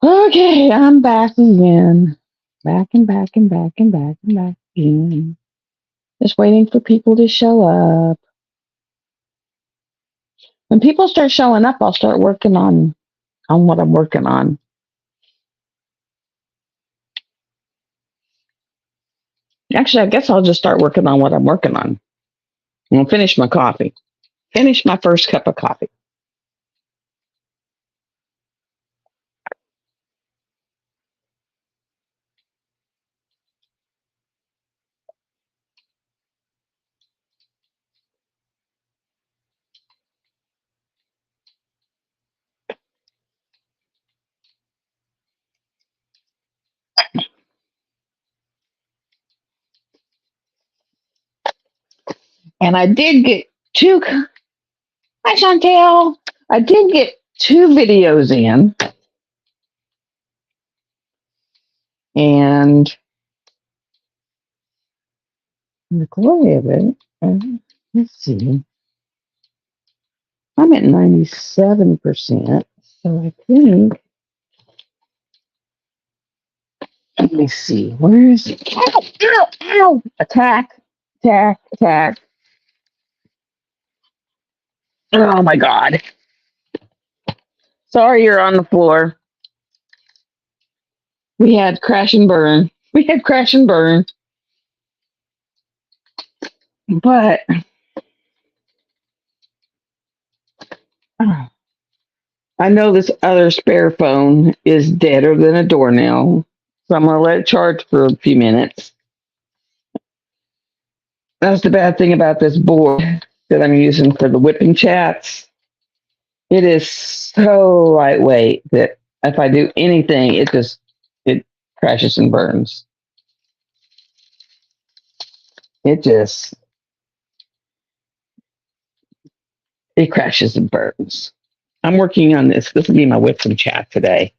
Okay, I'm back again. Back and back and back and back and back again. Just waiting for people to show up. When people start showing up, I'll start working on what I'm working on. Actually, I guess I'll just start working on what I'm working on. I'll finish my coffee. Finish my first cup of coffee. And I did get two. Hi, Chantel. I did get two videos in, and the glory of it. Let's see. I'm at 97%. So I think, let me see. Where is it? Ow, ow, ow. Attack, attack, attack. Oh my God. Sorry you're on the floor. We had crash and burn. We had crash and burn. But I know this other spare phone is deader than a doornail. So I'm going to let it charge for a few minutes. That's the bad thing about this board that I'm using for the whipping chats. It is so lightweight that if I do anything, it crashes and burns. It just it crashes and burns. I'm working on this. This will be my whipping chat today.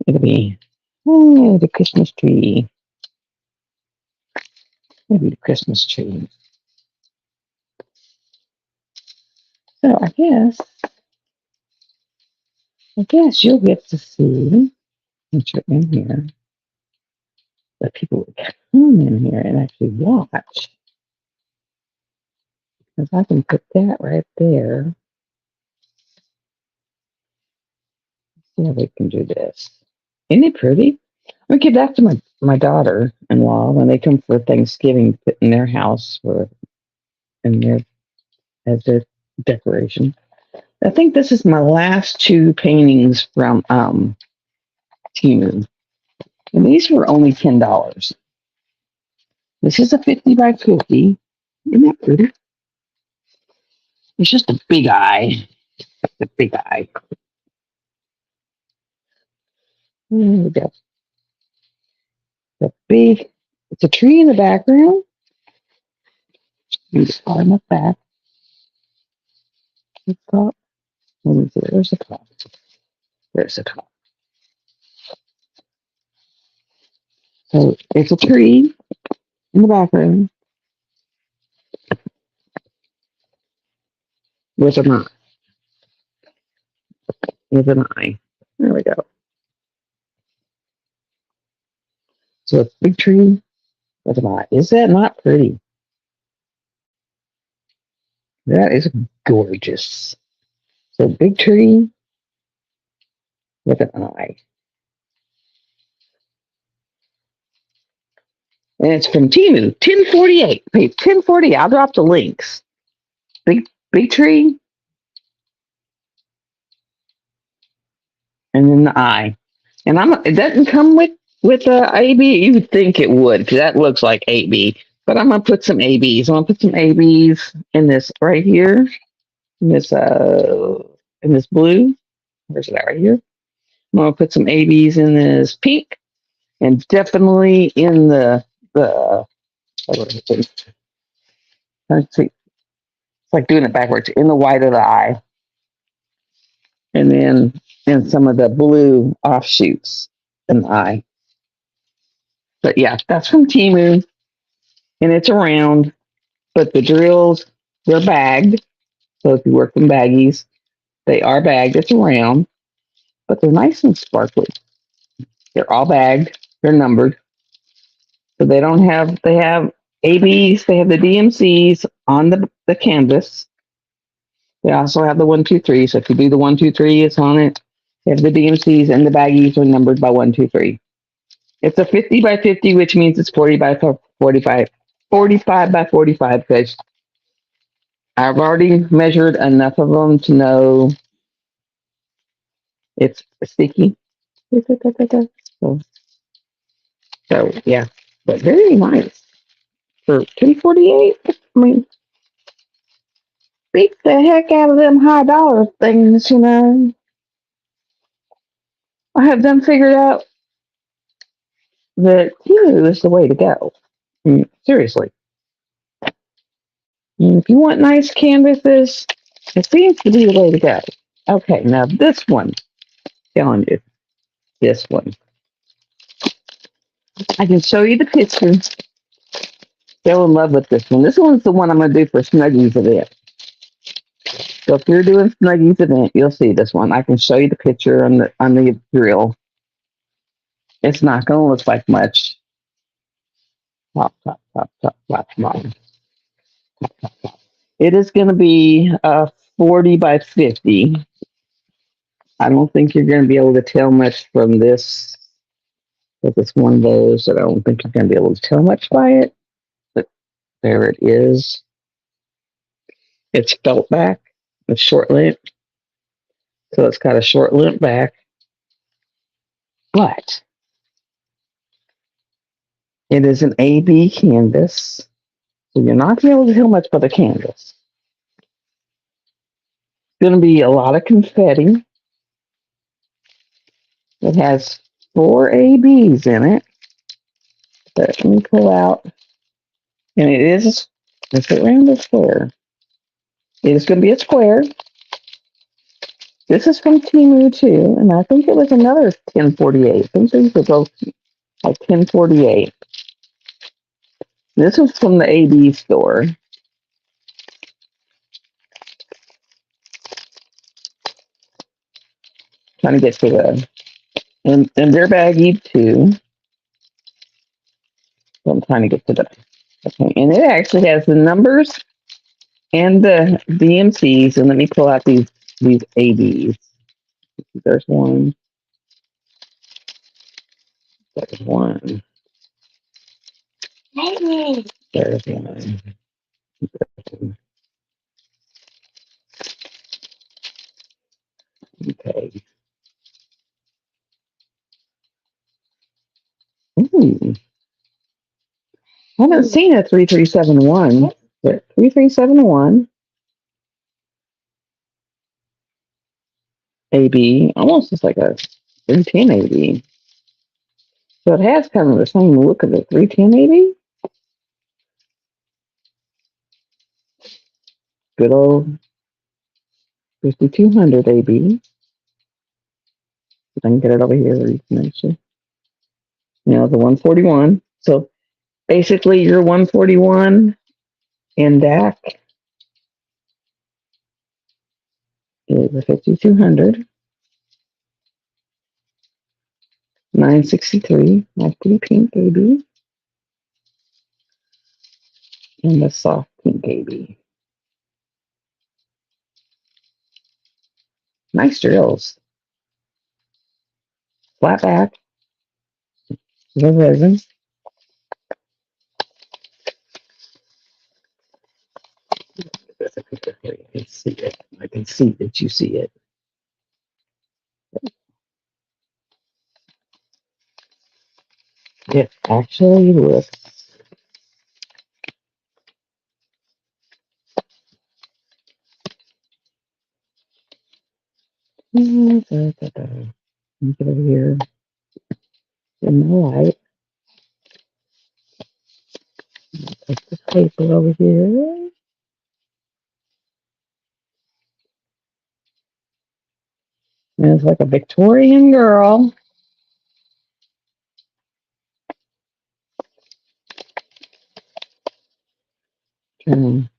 It'll be the Christmas tree. Maybe the Christmas tree. So I guess you'll get to see once you're in here that people will come in here and actually watch. Because I can put that right there. See how we can do this. Isn't it pretty? I give that to my daughter-in-law when they come for Thanksgiving to put in their house for in their as their decoration. I think this is my last two paintings from Timu. And these were only $10. This is a 50 by 50. Isn't that pretty? It's just a big eye. The big eye. There we go. The big, it's a tree in the background. You just climb up back. The top. Let me see. There's the top. There's the top. So it's a tree in the background with an eye. With an eye. There we go. So it's a big tree with an eye. Is that not pretty? That is gorgeous. So big tree with an eye. And it's from Timu, 1048. Wait, 1040. I'll drop the links. Big tree, and then the eye. And it doesn't come with AB. You would think it would, because that looks like AB. But I'm gonna put some ABs. I'm gonna put some ABs in this right here. In this blue. Where's that right here? I'm gonna put some ABs in this pink, and definitely in the let's see. It's like doing it backwards in the white of the eye. And then in some of the blue offshoots in the eye. But yeah, that's from Timu, and it's around. But the drills, they're bagged. So if you work in baggies, they are bagged. It's around. but they're nice and sparkly. They're all bagged. They're numbered. So they don't have, they have ABs, they have the DMCs on the canvas. They also have the 1, 2, 3. So if you do the 1, 2, 3, it's on it. They have the DMCs and the baggies are numbered by 1, 2, 3. It's a 50 by 50, which means it's 40 by 45, 45 by 45, because I've already measured enough of them to know it's sticky. So, so yeah, but very nice for 1048. I mean, beat the heck out of them high dollar things, you know. I have them figured out that Temu is the way to go. Seriously. If you want nice canvases, it seems to be the way to go. Okay, now this one, telling you, this one. I can show you the picture. Fell in love with this one. This one's the one I'm going to do for Snuggies event. So if you're doing Snuggies event, you'll see this one. I can show you the picture on the drill. It's not going to look like much. Top, top, top, top, top, top. It is going to be 40 by 50. I don't think you're going to be able to tell much from this. If it's one of those that I don't think you're going to be able to tell much by it. But there it is. It's felt back. It's short length. So it's got a short length back. But it is an AB canvas. So you're not going to be able to tell much by the canvas. It's going to be a lot of confetti. It has 4 ABs in it. Let me pull out. And it's around a square. It is going to be a square. This is from Temu too, and I think it was another 1048. I think these were both like 1048. This was from the AB store. Trying to get to and they're baggy too. So I'm trying to get to okay. And it actually has the numbers and the DMCs. And let me pull out these ABs. There's one. There's one. There's one. Okay. Ooh. I haven't seen a 3371, but 3371 AB, almost just like a 310 AB. So it has kind of the same look of the 310 AB. Good old 5200 AB. If I can get it over here where you can actually, the 141. So basically your 141 in DAC is a 5200. 963, like the pink AB, and the soft pink AB. Nice drills. Flat back, the resin. I can see it. I can see that you see it. It actually looks Let me get over here in the light. Put the paper over here. And it's like a Victorian girl. Um,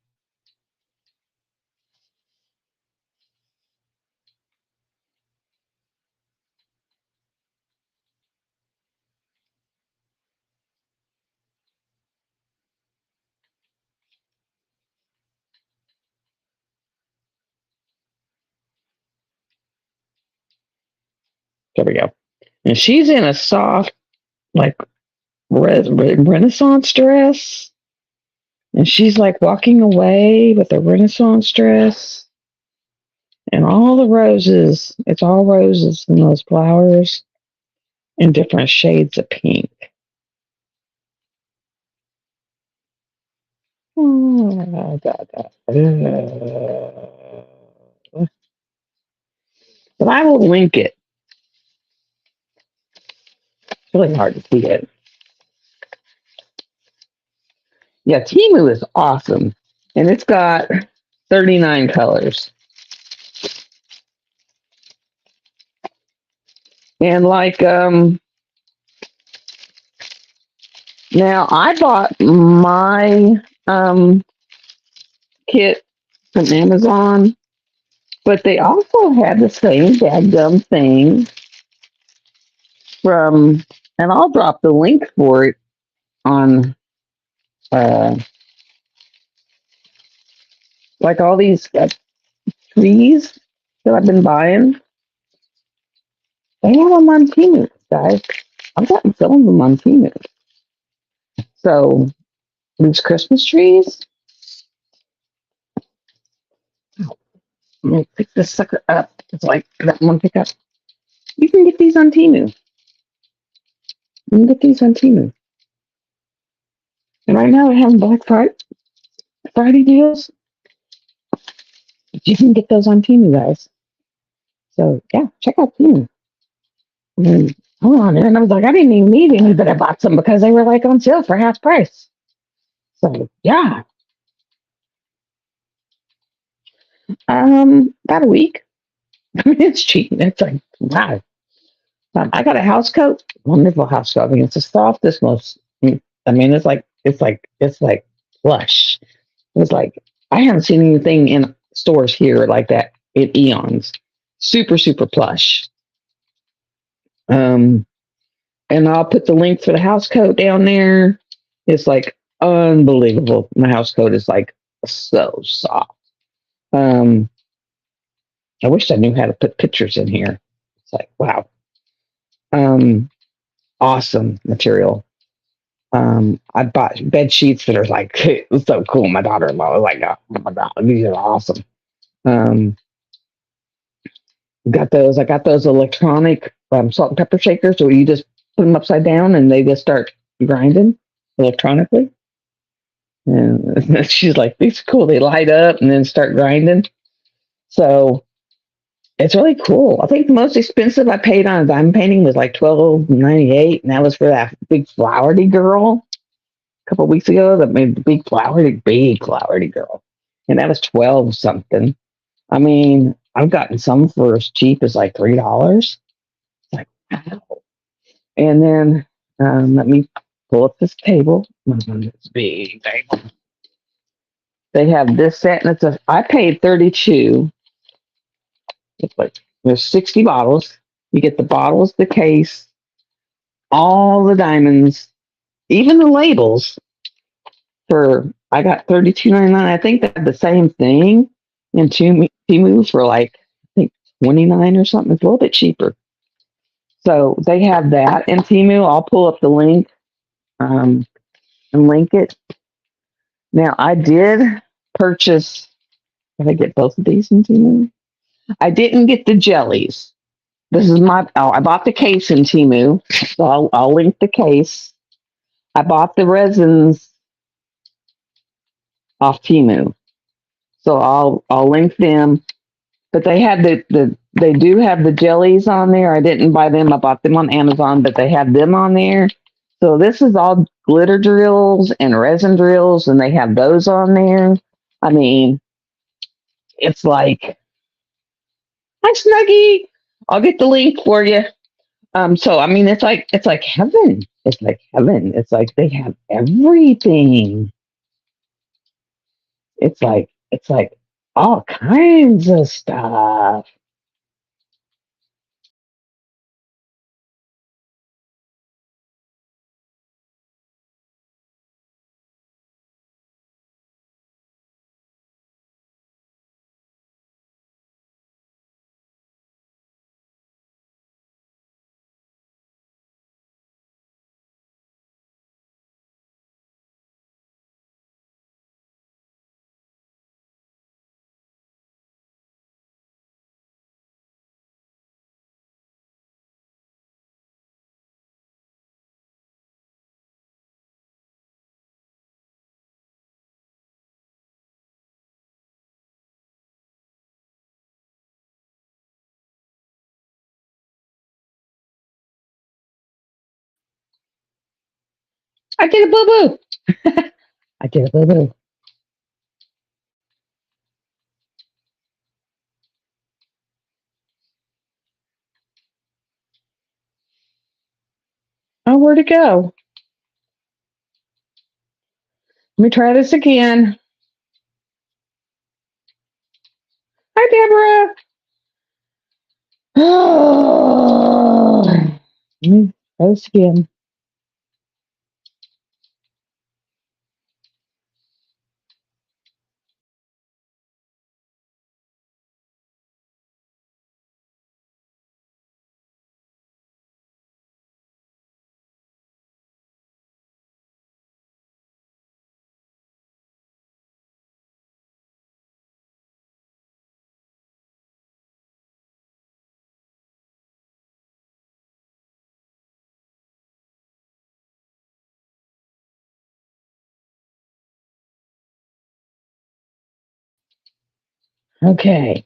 There we go. And she's in a soft, like Renaissance dress. And she's like walking away with a Renaissance dress and all the roses. It's all roses and those flowers in different shades of pink. Oh, but I will link it. It's really hard to see it. Yeah, Timu is awesome. And it's got 39 colors. And like now I bought my kit from Amazon, but they also had the same dadgum thing from, and I'll drop the link for it on uh like all these trees that I've been buying. They have them on Temu, guys. I've gotten some of them on Temu. So these Christmas trees, I'm gonna pick this sucker up. It's like that one pick up. You can get these on Temu. You can get these on Temu. And right now they're having Friday deals. You can get those on Temu, guys. So yeah, check out Temu. And hold on, and I was like, I didn't even need any, but I bought some because they were like on sale for half price. So yeah, about a week. I mean, it's cheap. It's like wow. I got a house coat, wonderful house coat. I mean, it's the softest, most. I mean, it's like plush. It's like I haven't seen anything in stores here like that in eons. Super, super plush. Um, and I'll put the link for the house coat down there. It's like unbelievable. My house coat is like so soft. Um, I wish I knew how to put pictures in here. It's like wow. Um, awesome material. I bought bed sheets that are like it's so cool. My daughter-in-law was like, "Oh my god, these are awesome." Um, got those. I got those electronic salt and pepper shakers, where you just put them upside down and they just start grinding electronically. And she's like, "These are cool. They light up and then start grinding." So it's really cool. I think the most expensive I paid on a diamond painting was like $12.98, and that was for that big flowery girl couple of weeks ago that made the big flowery girl, and that was 12 something. I mean, I've gotten some for as cheap as like $3. Like wow. And then let me pull up this table. This big table. They have this set, and I paid 32. It's like there's 60 bottles. You get the bottles, the case, all the diamonds, even the labels for I got 32.99. I think they have the same thing in Temu for like I think 29 or something. It's a little bit cheaper. So they have that in Temu. I'll pull up the link and link it. Now I did purchase. Did I get both of these in Temu? I didn't get the jellies. This is my. Oh, I bought the case in Temu, so I'll link the case. I bought the resins off Temu, so I'll link them. But they have they do have the jellies on there. I didn't buy them. I bought them on Amazon, but they have them on there. So this is all glitter drills and resin drills, and they have those on there. I mean, it's like hi Snuggie. I'll get the link for you. So I mean, it's like heaven. It's like heaven. It's like they have everything. It's like all kinds of stuff. I did a boo boo. I did a boo boo. Oh, where'd it go? Let me try this again. Hi, Deborah. Oh, let me try this again. Okay.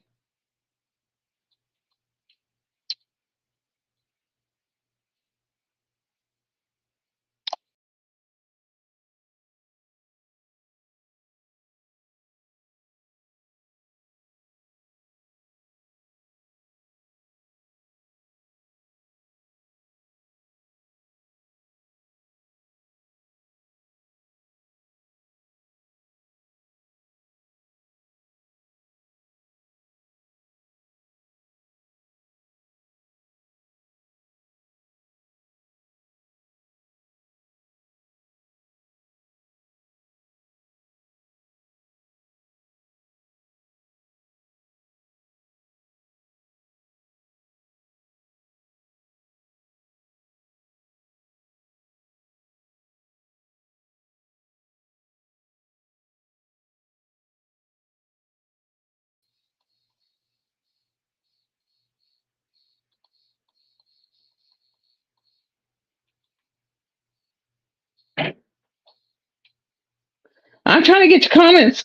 I'm trying to get your comments.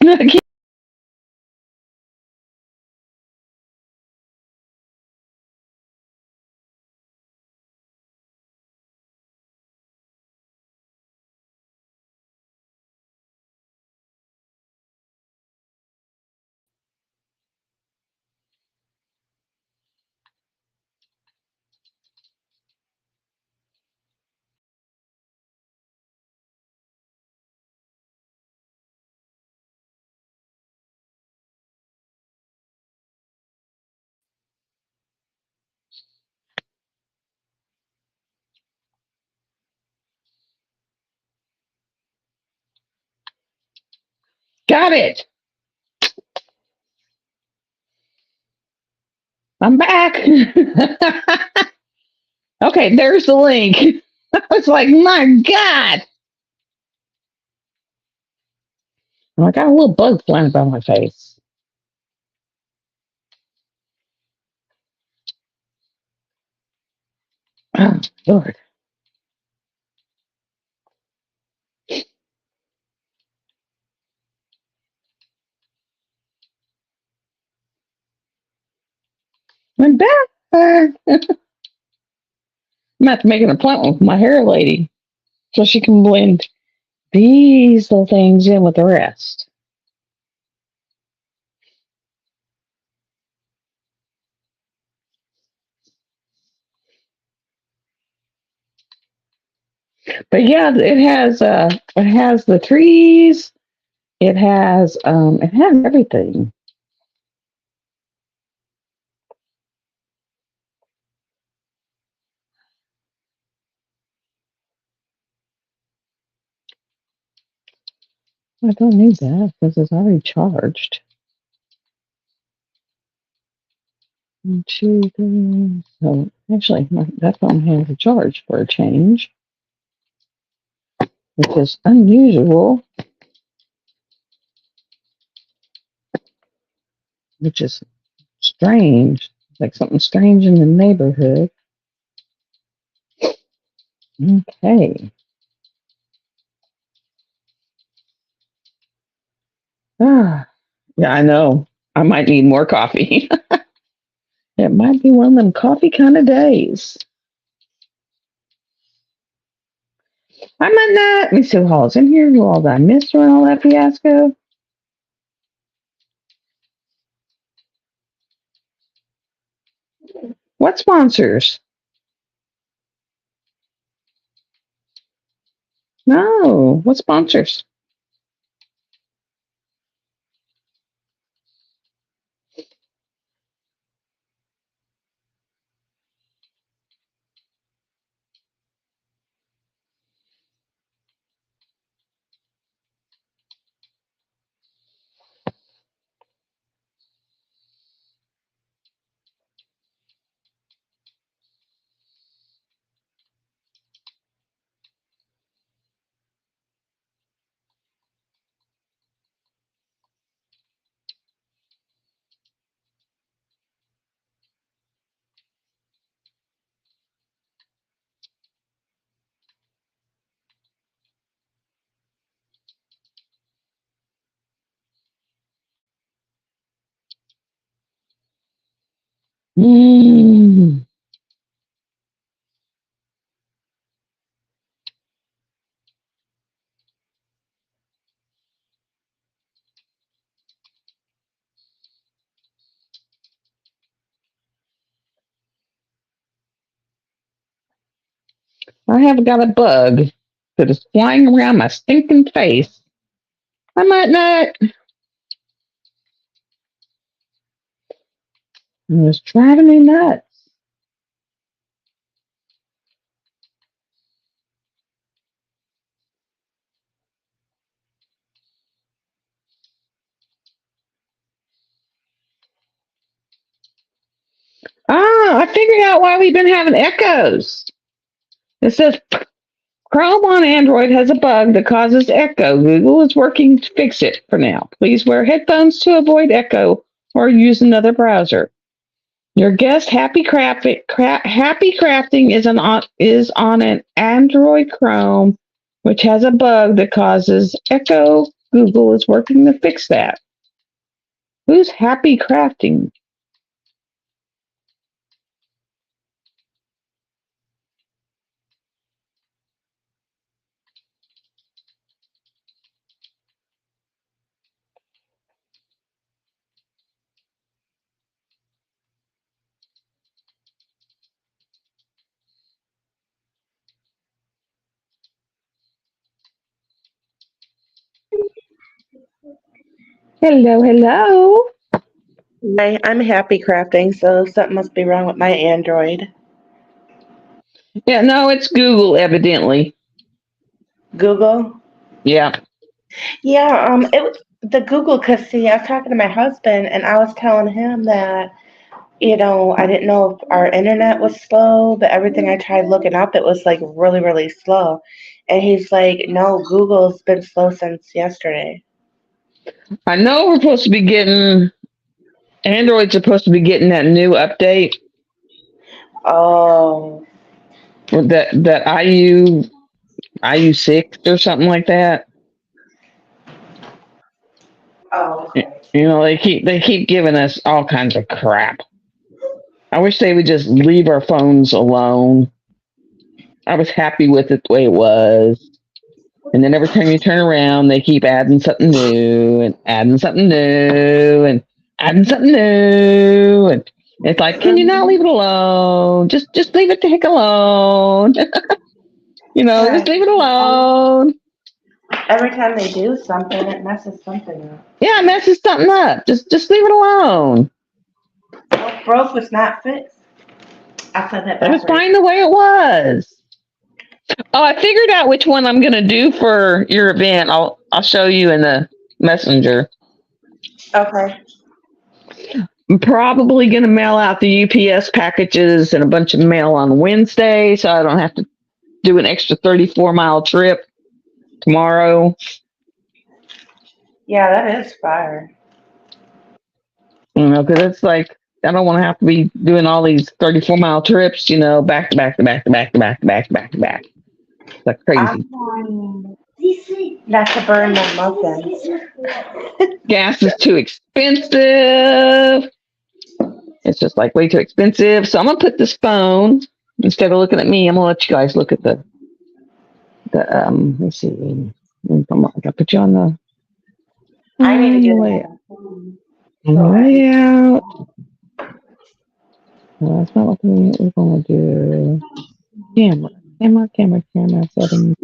Got it. I'm back. Okay, there's the link. I was like, my God. I got a little bug flying about my face. Oh, Lord. I'm back. I'm going to have to make an appointment with my hair lady so she can blend these little things in with the rest. But yeah, it has the trees. It has everything. I don't need that because it's already charged. So actually, that phone has a charge for a change, which is unusual, which is strange. Like something strange in the neighborhood. Okay. Ah, yeah, I know. I might need more coffee. It might be one of them coffee kind of days. I might not. Let me see who all's in here. Who all did I miss during all that fiasco? What sponsors? No. What sponsors? Mm. I have got a bug that is flying around my stinking face. I might not. It's driving me nuts. Ah, I figured out why we've been having echoes. It says Chrome on Android has a bug that causes echo. Google is working to fix it for now. Please wear headphones to avoid echo or use another browser. Your guest Happy Crafting is on an Android Chrome, which has a bug that causes echo. Google is working to fix that. Who's Happy Crafting? Hello, hello. Hi, I'm happy crafting, so something must be wrong with my Android. Yeah, no, it's Google, evidently. Google? Yeah. Yeah, it was the Google, cause see, I was talking to my husband and I was telling him that, I didn't know if our internet was slow, but everything I tried looking up, it was like really, really slow. And he's like, no, Google's been slow since yesterday. I know we're supposed to be getting Android's supposed to be getting that new update Oh, with that IU6 or something like that. oh, okay. They keep giving us all kinds of crap. I wish they would just leave our phones alone. I was happy with it the way it was. And then every time you turn around, they keep adding something new and adding something new and adding something new. And it's like, can you not Mhm. leave it alone? Just leave it the heck alone. Just Right. leave it alone. Every time they do something, it messes something up. Yeah, it messes something up. Just leave it alone. What's broke was not fixed. I said that It was backwards. fine the way it was. Oh, I figured out which one I'm gonna do for your event. I'll show you in the messenger. Okay. I'm probably gonna mail out the UPS packages and a bunch of mail on Wednesday, so I don't have to do an extra 34-mile trip tomorrow. Yeah, that is fire. Because it's like I don't want to have to be doing all these 34-mile trips. Back to back to back to back to back to back to back to back. It's like I'm crazy. not to burn my muffins. Gas is too expensive. It's just like way too expensive. So I'm gonna put this phone instead of looking at me. I'm gonna let you guys look at the Let's see. Come on, I gotta put you on the I need to get layout. another. Layout. No, that's not what we're gonna do. Camera settings.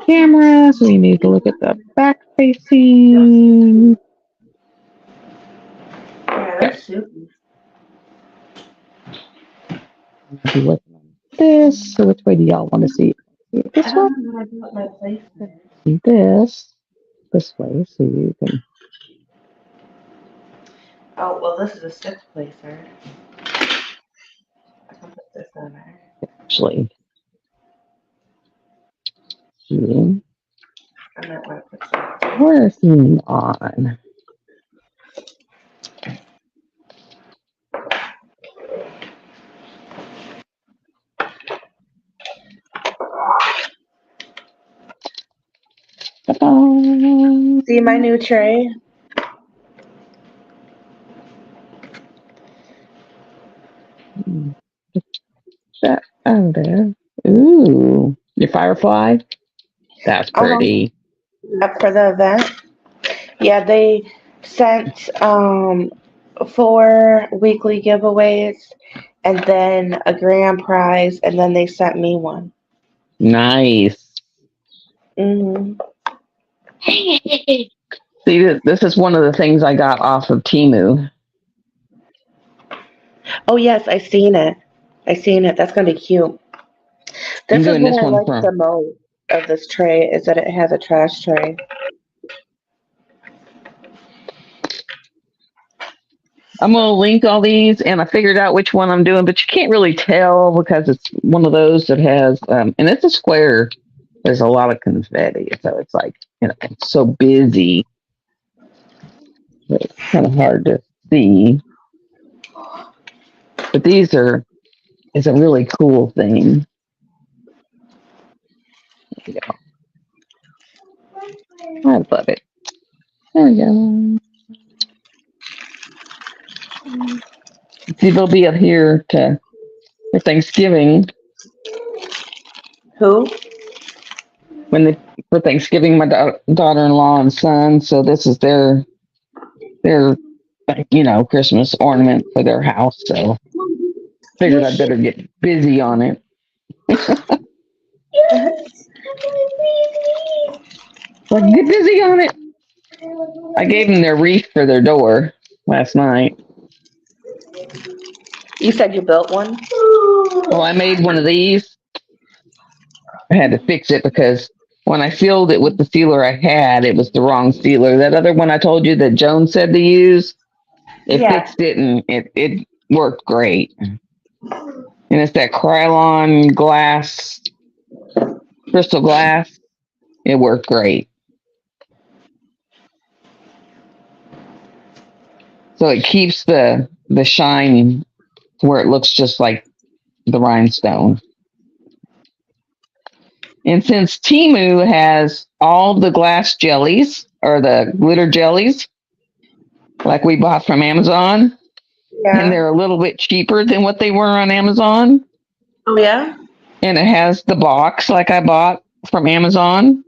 Camera. So we need to look at the back facing. Yeah, that's super. Be working on this. So which way do y'all want to see it? This I way. don't know what I do with my placement. See this way, so you can Oh, well, this is a 6 placer. I can put this on there. actually see I might want to put that. working on. Ta-da. See my new tray? That over there. Ooh, your firefly. That's pretty. Up for the event. Yeah, they sent 4 weekly giveaways and then a grand prize, and then they sent me one. Nice. Hmm. See, this is one of the things I got off of Temu. Oh yes, I seen it. That's gonna be cute. I'm This is doing what this I one like from. the most of this tray is that it has a trash tray. I'm gonna link all these, and I figured out which one I'm doing, but you can't really tell because it's one of those that has, and it's a square. There's a lot of confetti, so it's like it's so busy. It's kind of hard to see. But these it's a really cool thing. Yeah. I love it. There we go. See, they'll be up here for Thanksgiving. Who? For Thanksgiving, my daughter-in-law and son. So this is their Christmas ornament for their house. So figured I'd better get busy on it. Like, get busy on it. I gave them their wreath for their door last night. You said you built one? Well, I made one of these. I had to fix it because when I sealed it with the sealer I had, it was the wrong sealer. That other one I told you that Joan said to use, it fixed it and it worked great. And it's that Krylon glass, crystal glass. It worked great. So it keeps the shine where it looks just like the rhinestone. And since Temu has all the glass jellies or the glitter jellies, like we bought from Amazon, and they're a little bit cheaper than what they were on Amazon. Oh, yeah? And it has the box like I bought from Amazon,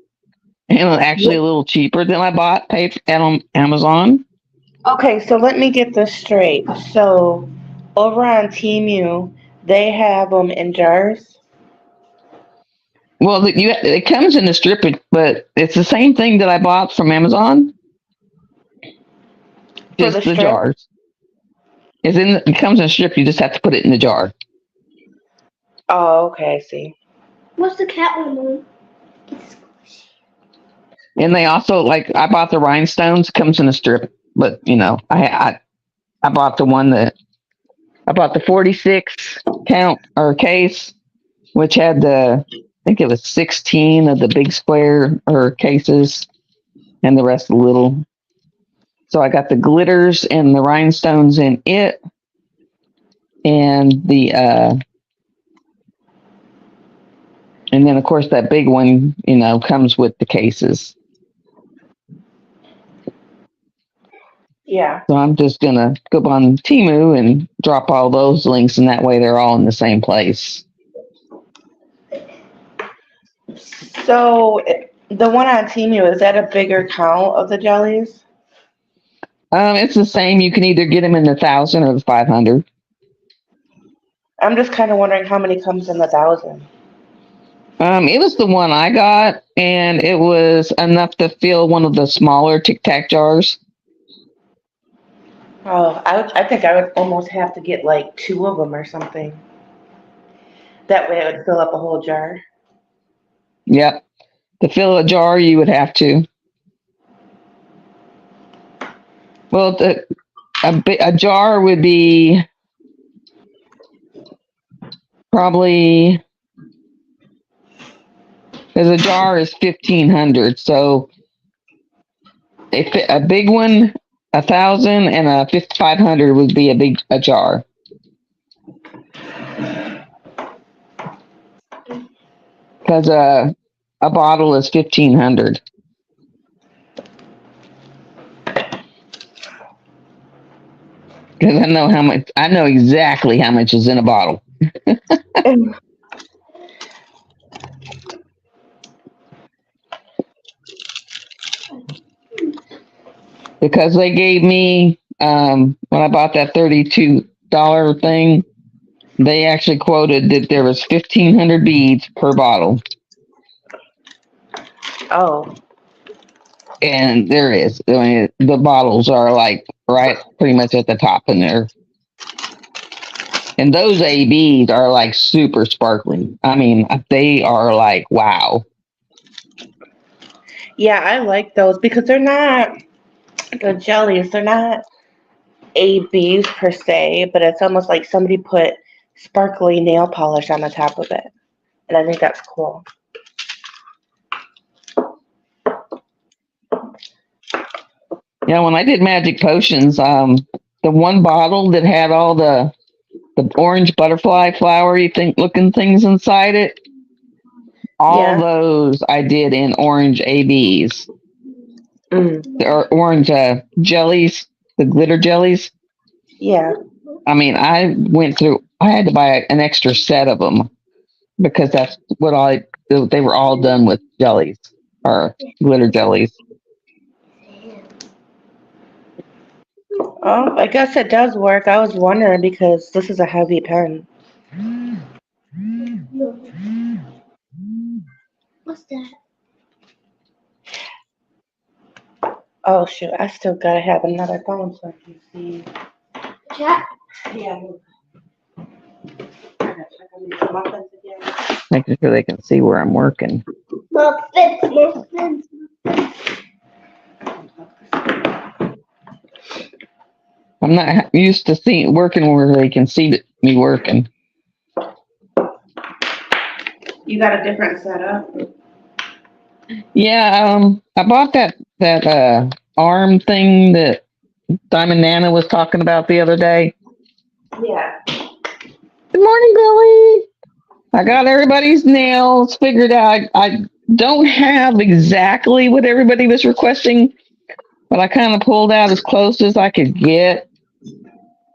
and actually a little cheaper than I paid at Amazon. Okay, so let me get this straight. So over on Temu, they have them in jars? Well, it comes in a strip, but it's the same thing that I bought from Amazon. Just the jars. It comes in a strip. You just have to put it in the jar. Oh, okay, I see. What's the cat one? And they also I bought the rhinestones. It comes in a strip, but I bought the one I bought the 46 count or case, which had I think it was 16 of the big square or cases, and the rest little. So I got the glitters and the rhinestones in it, and and then of course that big one, comes with the cases. Yeah. So I'm just gonna go on Temu and drop all those links, and that way they're all in the same place. So the one on Temu, is that a bigger count of the jellies? It's the same. You can either get them in the 1,000 or the 500. I'm just kind of wondering how many comes in the 1,000. It was the one I got, and it was enough to fill one of the smaller Tic Tac jars. Oh, I think I would almost have to get like 2 of them or something. That way it would fill up a whole jar. Yep. To fill a jar, you would have to. Well, a jar would be probably, because a jar is 1,500. So a big one, 1,000, and a 500 would be a jar. Because a bottle is 1,500. Because I know exactly how much is in a bottle. Because they gave me, when I bought that $32 thing, they actually quoted that there was 1,500 beads per bottle. Oh, And there is. I mean, the bottles are like right pretty much at the top in there. And those ABs are like super sparkling. I mean, they are like, wow. yeah, I like those because they're not the jellies. They're not ABs per se, but it's almost like somebody put sparkly nail polish on the top of it. And I think that's cool. Yeah, when I did magic potions, the one bottle that had all the orange butterfly flowery looking things inside it, all those I did in orange ABs. Or orange jellies, the glitter jellies. Yeah. I mean, I had to buy an extra set of them because that's what they were all done with jellies or glitter jellies. Oh, I guess it does work. I was wondering because this is a heavy pen. What's that? Oh shoot, I still gotta have another phone so I can see. Cat? Yeah. I gotta check on these muffins again. Making sure they can see where I'm working. Muffins. I'm not used to working where they can see me working. You got a different setup? Yeah, I bought that arm thing that Diamond Nana was talking about the other day. Yeah. Good morning, Billy. I got everybody's nails figured out. I don't have exactly what everybody was requesting, but I kind of pulled out as close as I could get.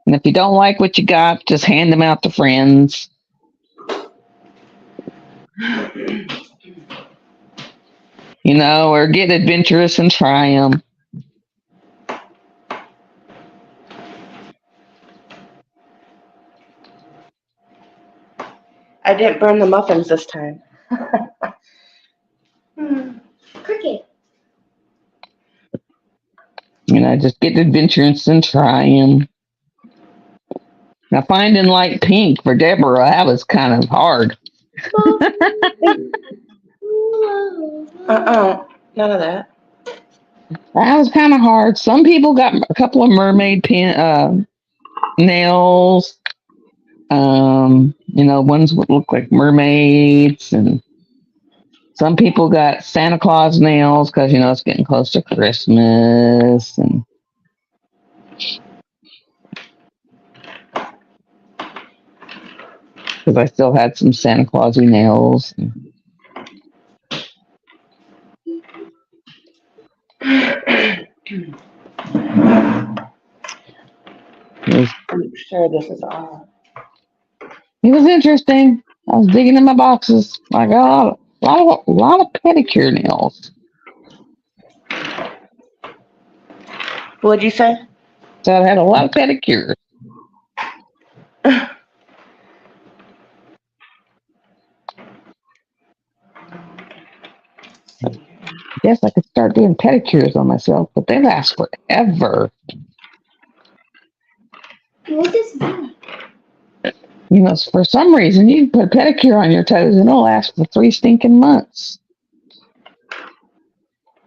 And if you don't like what you got, just hand them out to friends. You know, or get adventurous and try them. I didn't burn the muffins this time. Cricket. You know, just get adventurous and try them. Now, finding light pink for Deborah, that was kind of hard. None of that. That was kind of hard. Some people got a couple of mermaid nails. You know, ones would look like mermaids, and some people got Santa Claus nails because, you know, it's getting close to Christmas. And because I still had some Santa Clausy nails. I'm sure this is all. It was interesting. I was digging in my boxes. I got lot of pedicure nails. What'd you say? So I had a lot of pedicures. Guess I could start doing pedicures on myself, but they last forever. What does that? You know, for some reason, you can put a pedicure on your toes and it'll last for 3 stinking months.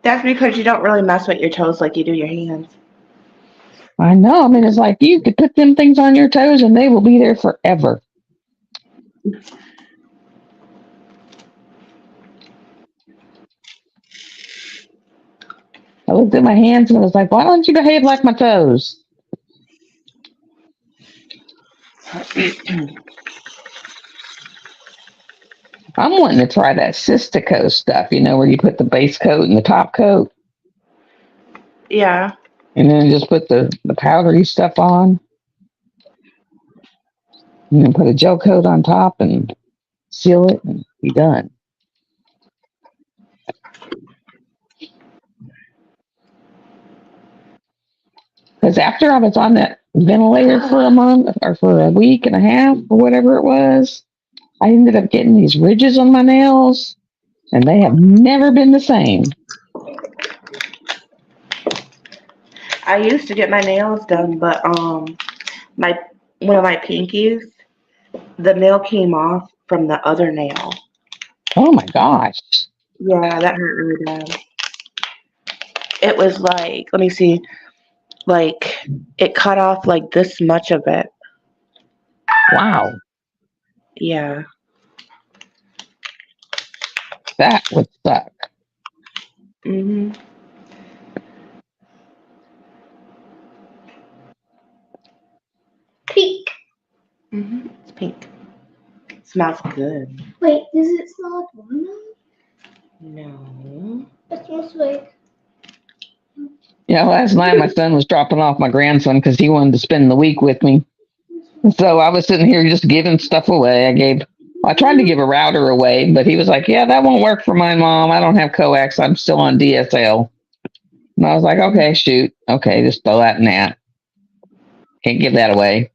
That's because you don't really mess with your toes like you do your hands. I know. I mean, it's like you could put them things on your toes and they will be there forever. I looked at my hands and I was like, why don't you behave like my toes? I'm wanting to try that Sistico stuff, you know, where you put the base coat and the top coat Yeah. and then just put the powdery stuff on and then put a gel coat on top and seal it and be done. Because after I was on that ventilator for a month or for a week and a half or whatever it was, I ended up getting these ridges on my nails and they have never been the same. I used to get my nails done, but my one of my pinkies, the nail came off from the other nail. Oh my gosh. Yeah, that hurt really bad. It was like, let me see, like it cut off like this much of it. Wow. Yeah. That would suck. Mhm. Pink. Mhm. It's pink. It smells good. Wait, does it smell like watermelon? No. It smells like. Yeah, last night my son was dropping off my grandson because he wanted to spend the week with me. So I was sitting here just giving stuff away. I tried to give a router away, but he was like, yeah, that won't work for my mom. I don't have coax. I'm still on DSL. And I was like, okay, shoot. Okay, just throw that in that. Can't give that away.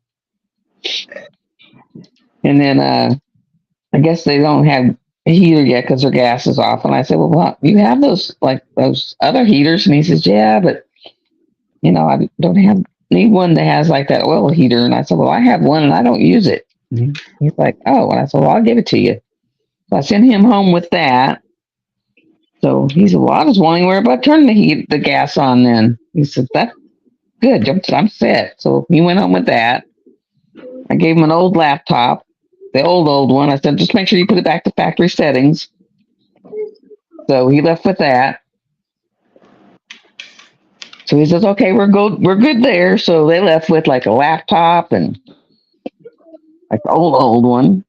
And then I guess they don't have a heater yet because their gas is off. And I said, well, you have those other heaters? And he says, yeah, but you know, I don't need one that has like that oil heater. And I said, well, I have one and I don't use it. And he's like, oh, and I said, well, I'll give it to you. So I sent him home with that. So he said, well, I was wondering where about turning the gas on then. He said, that's good. I'm set. So he went home with that. I gave him an old laptop, the old one. I said, just make sure you put it back to factory settings. So he left with that. So he says, okay, we're good there. So they left with like a laptop and like the old one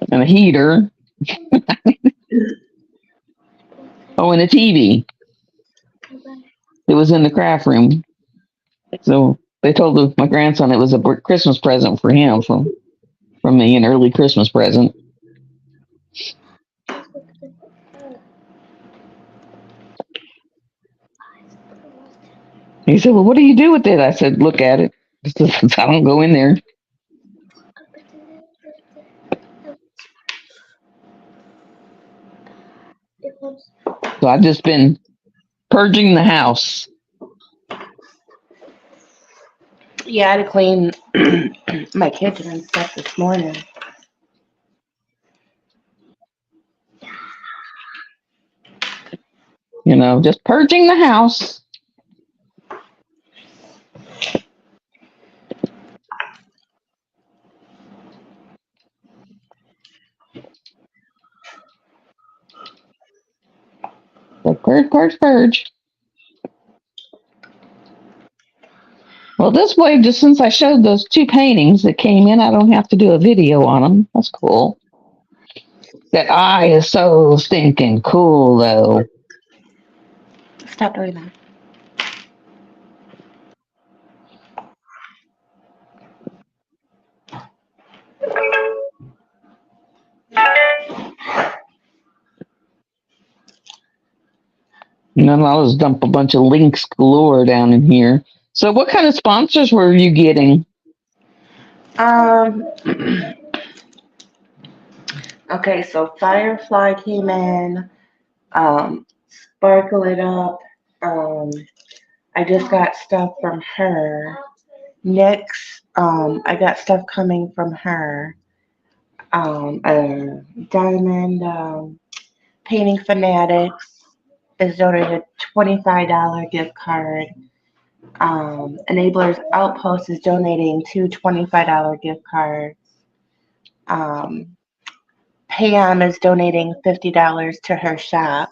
and a heater. Oh, and a TV. It was in the craft room. So they told my grandson it was a Christmas present for him from me, an early Christmas present. He said, well, what do you do with it? I said, look at it. I don't go in there. So I've just been purging the house. Yeah, I had to clean my kitchen and stuff this morning. You know, just purging the house. Like purge. Well, this way, just since I showed those 2 paintings that came in, I don't have to do a video on them. That's cool. That eye is so stinking cool, though. Stop doing that. And then I'll just dump a bunch of links galore down in here. So, what kind of sponsors were you getting? Um, okay, so Firefly came in, Sparkle It Up. Um, I just got stuff from her. NYX, I got stuff coming from her. Diamond, Painting Fanatics is donated $25 gift card. Enablers Outpost is donating two $25 gift cards. Pam is donating $50 to her shop.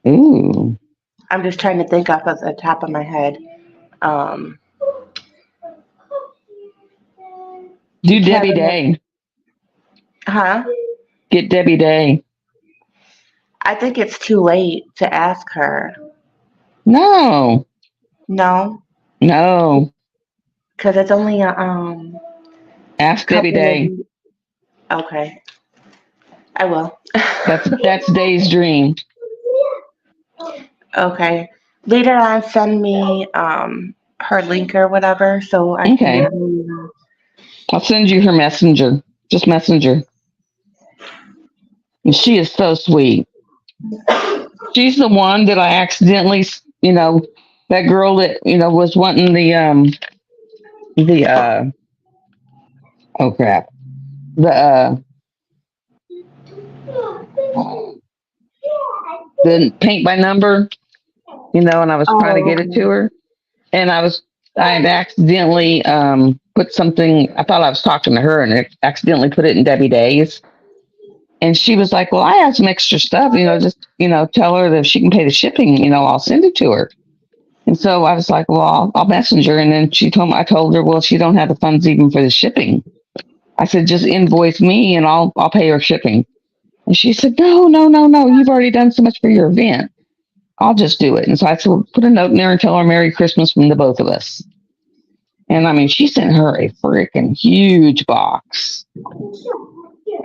Ooh. I'm just trying to think off of the top of my head. Do Debbie Kevin- Day. Huh? Get Debbie Day. I think it's too late to ask her. No. No, No. because it's only a Ask Debbie couple Day. of. Okay, I will. That's Day's dream. Okay. Later on, send me her link or whatever, so I Okay. can. I'll send you her messenger. Just messenger. And she is so sweet. She's the one that I accidentally, that girl that, was wanting oh crap. The paint by number, and I was trying to get it to her. And I had accidentally put something, I thought I was talking to her and I accidentally put it in Debbie Day's. And she was like, well, I have some extra stuff, just, tell her that if she can pay the shipping, I'll send it to her. And so I was like, well, I'll message her. And then I told her, well, she don't have the funds even for the shipping. I said, just invoice me and I'll pay her shipping. And she said, no, you've already done so much for your event. I'll just do it. And so I said, well, put a note in there and tell her Merry Christmas from the both of us. And I mean, she sent her a freaking huge box.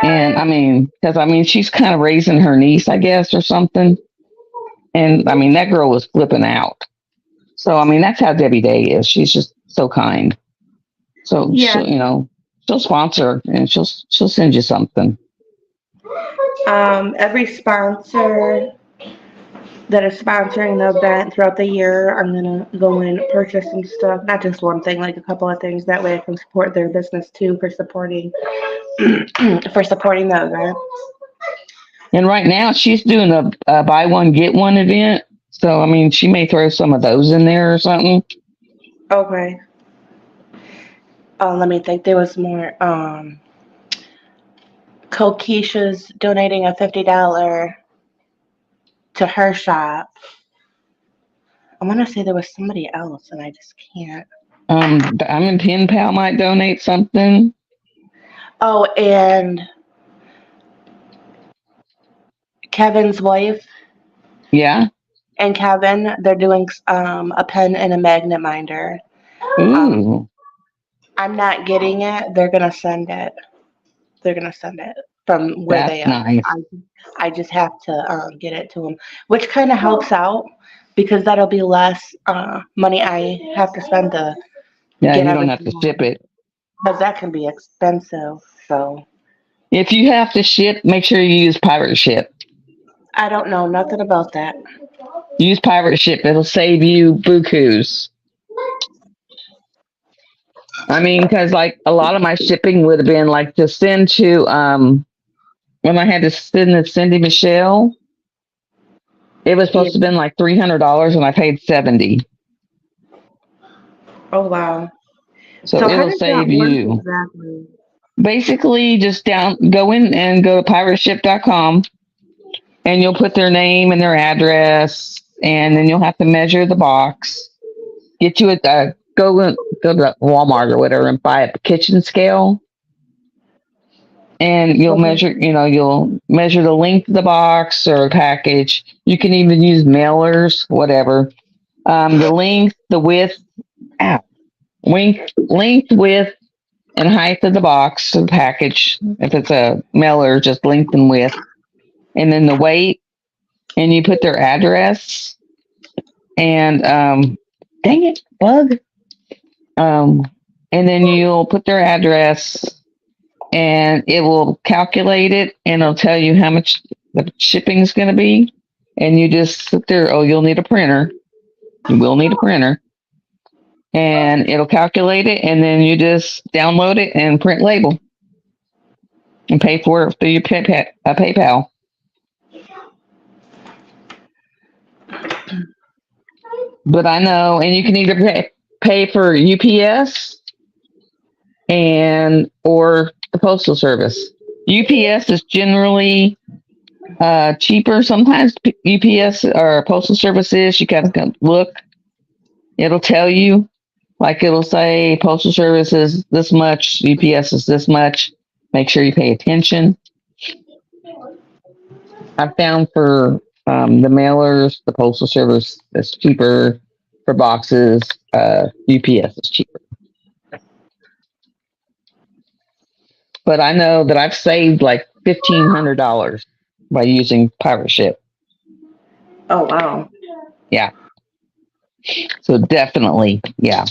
And I mean, because she's kind of raising her niece, I guess, or something. And I mean, that girl was flipping out. So I mean, that's how Debbie Day is. She's just so kind. So Yeah. she'll sponsor and she'll send you something. Every sponsor that is sponsoring the event throughout the year, I'm gonna go and purchase some stuff. Not just one thing, like a couple of things. That way, I can support their business too for supporting the event. And right now, she's doing a buy one get one event. So I mean, she may throw some of those in there or something. Okay. Let me think. There was more. Keisha's donating a $50 to her shop. I want to say there was somebody else, and I just can't. Diamond Pen Pal might donate something. Oh, and Kevin's wife Yeah. and Kevin, they're doing a pen and a magnet minder. Ooh. I'm not getting it. They're gonna send it. They're gonna send it from where That's they are. nice. I just have to get it to them, which kind of helps out because that'll be less money I have to spend to Yeah, get you don't have to everything ship it. because that can be expensive. So If you have to ship, make sure you use Pirate Ship. I don't know nothing about that. Use Pirate Ship. It'll save you bukus. I mean, because like a lot of my shipping would have been like to send to when I had to send to Cindy Michelle, it was supposed to have been like $300 and I paid $70. Oh wow! So how it'll does save that work you. exactly? Basically, just go in and go to pirateship.com and you'll put their name and their address, and then you'll have to measure the box. Get you go to Walmart or whatever and buy a kitchen scale. And you'll Okay. measure the length of the box or package. You can even use mailers, whatever. The length, the width, width, and height of the box or the package. If it's a mailer, just length and width. And then the weight, and you put their address. and dang it, bug. And then you'll put their address, and it will calculate it, and it'll tell you how much the shipping is going to be. And you just sit there. Oh, you'll need a printer. You will need a printer, and it'll calculate it, and then you just download it and print label and pay for it through your PayPal. But I know, and you can either pay for UPS and or the postal service. UPS is generally cheaper. Sometimes UPS or postal services, you gotta look. It'll tell you, like it'll say postal service is this much, UPS is this much. Make sure you pay attention. I found for the mailers, the postal service is cheaper. For boxes, UPS is cheaper. But I know that I've saved like $1,500 by using Pirate Ship. Oh, wow. Yeah. So definitely, yeah.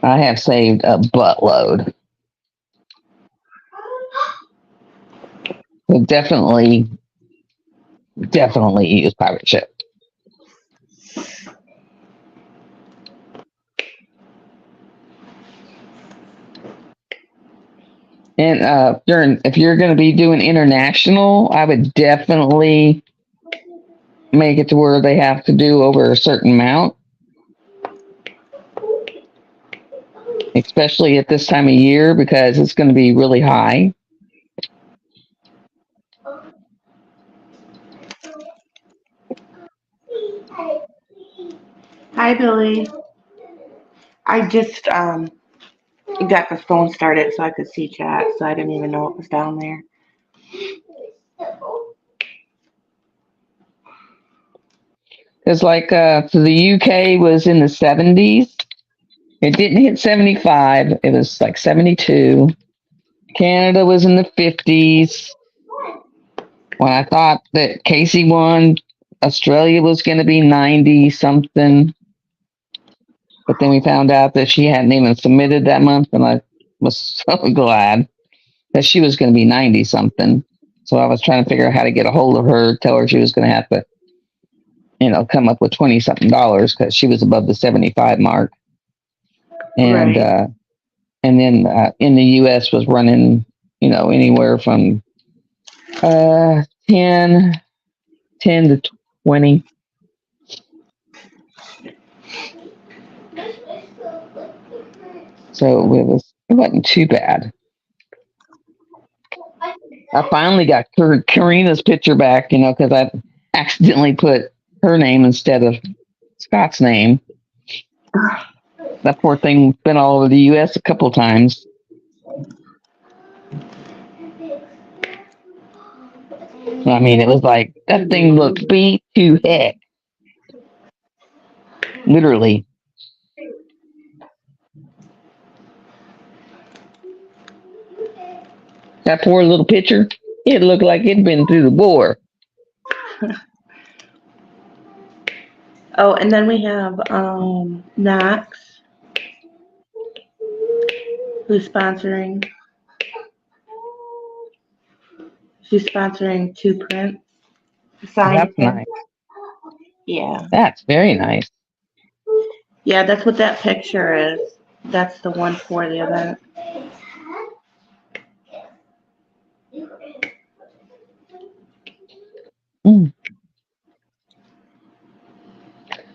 I have saved a buttload. So definitely use Pirate Ship. And if you're going to be doing international, I would definitely make it to where they have to do over a certain amount, especially at this time of year, because it's going to be really high. Hi, Billy. I just got the phone started so I could see chat, so I didn't even know it was down there. It's like so the UK was in the 70s. It didn't hit 75. It was like 72. Canada was in the 50s. When I thought that Casey won, Australia was going to be 90 something. But then we found out that she hadn't even submitted that month, and I was so glad that she was going to be 90 something. So I was trying to figure out how to get a hold of her, tell her she was going to have to, come up with 20 something dollars because she was above the 75 mark. And Right. and then in the US was running, anywhere from 10 to 20. So it wasn't too bad. I finally got Karina's picture back, because I accidentally put her name instead of Scott's name. That poor thing been all over the US a couple times. I mean, it was like that thing looked beat to heck. Literally. That poor little picture, it looked like it'd been through the war. Oh, and then we have Knox, who's sponsoring. She's sponsoring 2 prints. Signed That's prints. nice. Yeah. That's very nice. Yeah, that's what that picture is. That's the one for the event.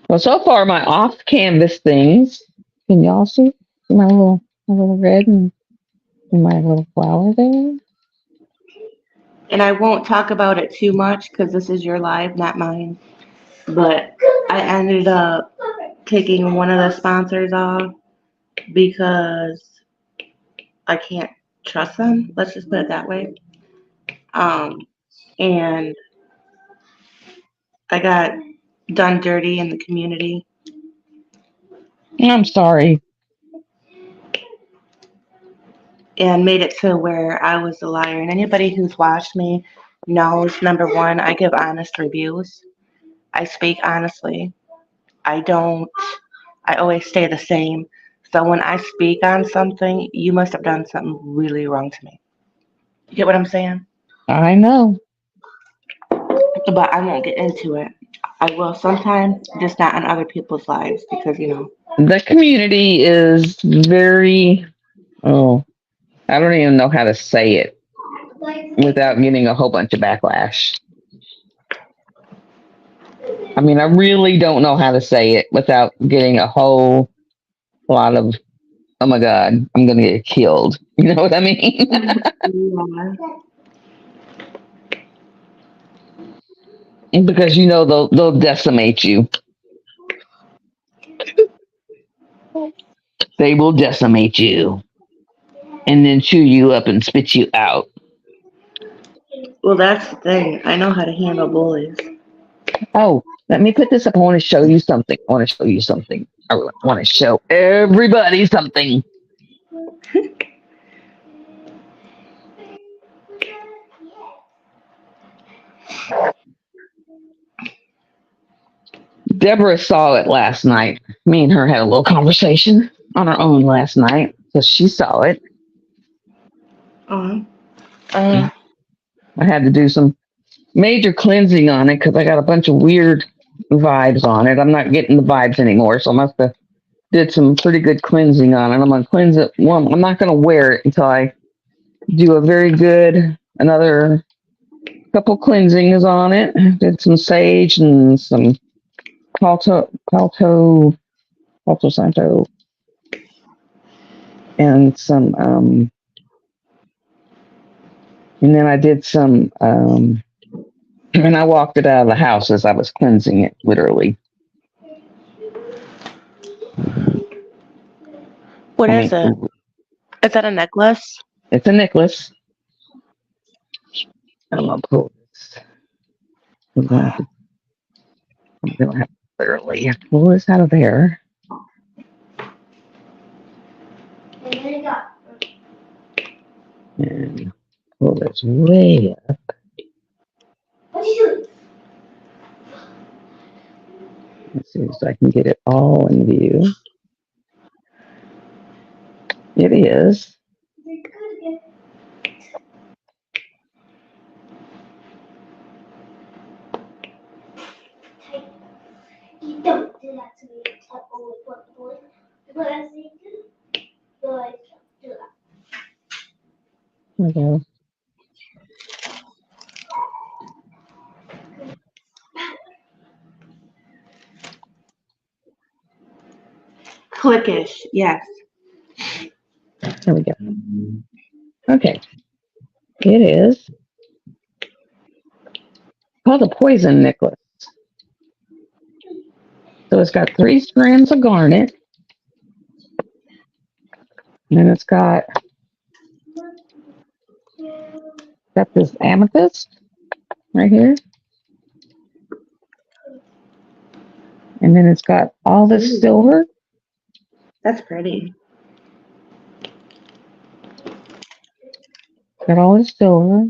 Well, so far my off canvas things. Can y'all see my little red and my little flower there? And I won't talk about it too much because this is your live, not mine. But I ended up taking one of the sponsors off because I can't trust them. Let's just put it that way. And I got done dirty in the community. I'm sorry. And made it to where I was the liar. And anybody who's watched me knows, number one, I give honest reviews. I speak honestly. I don't, I always stay the same. So when I speak on something, you must have done something really wrong to me. You get what I'm saying? I know. But I won't get into it. I will sometime, just not on other people's lives because, The community is very, oh, I don't even know how to say it without getting a whole bunch of backlash. I mean, I really don't know how to say it without getting a whole lot of, oh my God, I'm going to get killed. You know what I mean? yeah. Because they'll decimate you. They will decimate you and then chew you up and spit you out. Well, that's the thing. I know how to handle bullies. Oh, let me put this up. I want to show you something. I want to show you something. I want to show everybody something. Deborah saw it last night. Me and her had a little conversation on our own last night because she saw it. Uh-huh. I had to do some major cleansing on it because I got a bunch of weird vibes on it. I'm not getting the vibes anymore, so I must have did some pretty good cleansing on it. I'm gonna cleanse it. Well, I'm not gonna wear it until I do a very good another couple cleansings on it. Did some sage and some Palo Santo, and some and then I did some and I walked it out of the house as I was cleansing it, literally. What is it? Is that a necklace? It's a necklace. I'm gonna pull this. I'm gonna have to literally pull this out of there. And pull this way up. Let's see if I can get it all in view. It is. You don't do that to me. I always want the boy. But I say do. So I do that. There we go. Clickish, yes. There we go. Okay. It is called a poison necklace. So it's got 3 strands of garnet. And then it's got this amethyst right here. And then it's got all this silver. That's pretty. Got all this silver.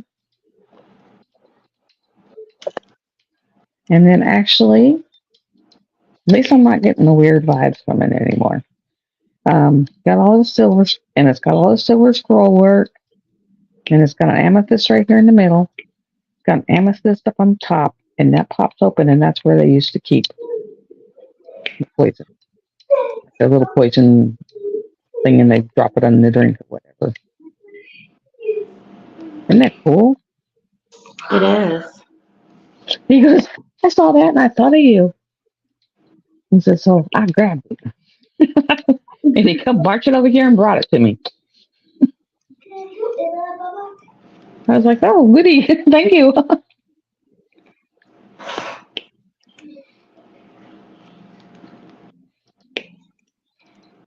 And then actually, at least I'm not getting the weird vibes from it anymore. Got all the silver, and it's got all the silver scroll work. And it's got an amethyst right here in the middle. It's got an amethyst up on top, and that pops open, and that's where they used to keep the poison. The little poison thing, and they drop it on the drink or whatever. Isn't that cool? It is. He goes, I saw that and I thought of you. He said, so I grabbed it. And he come marching over here and brought it to me. I was like, oh, goody. Thank you.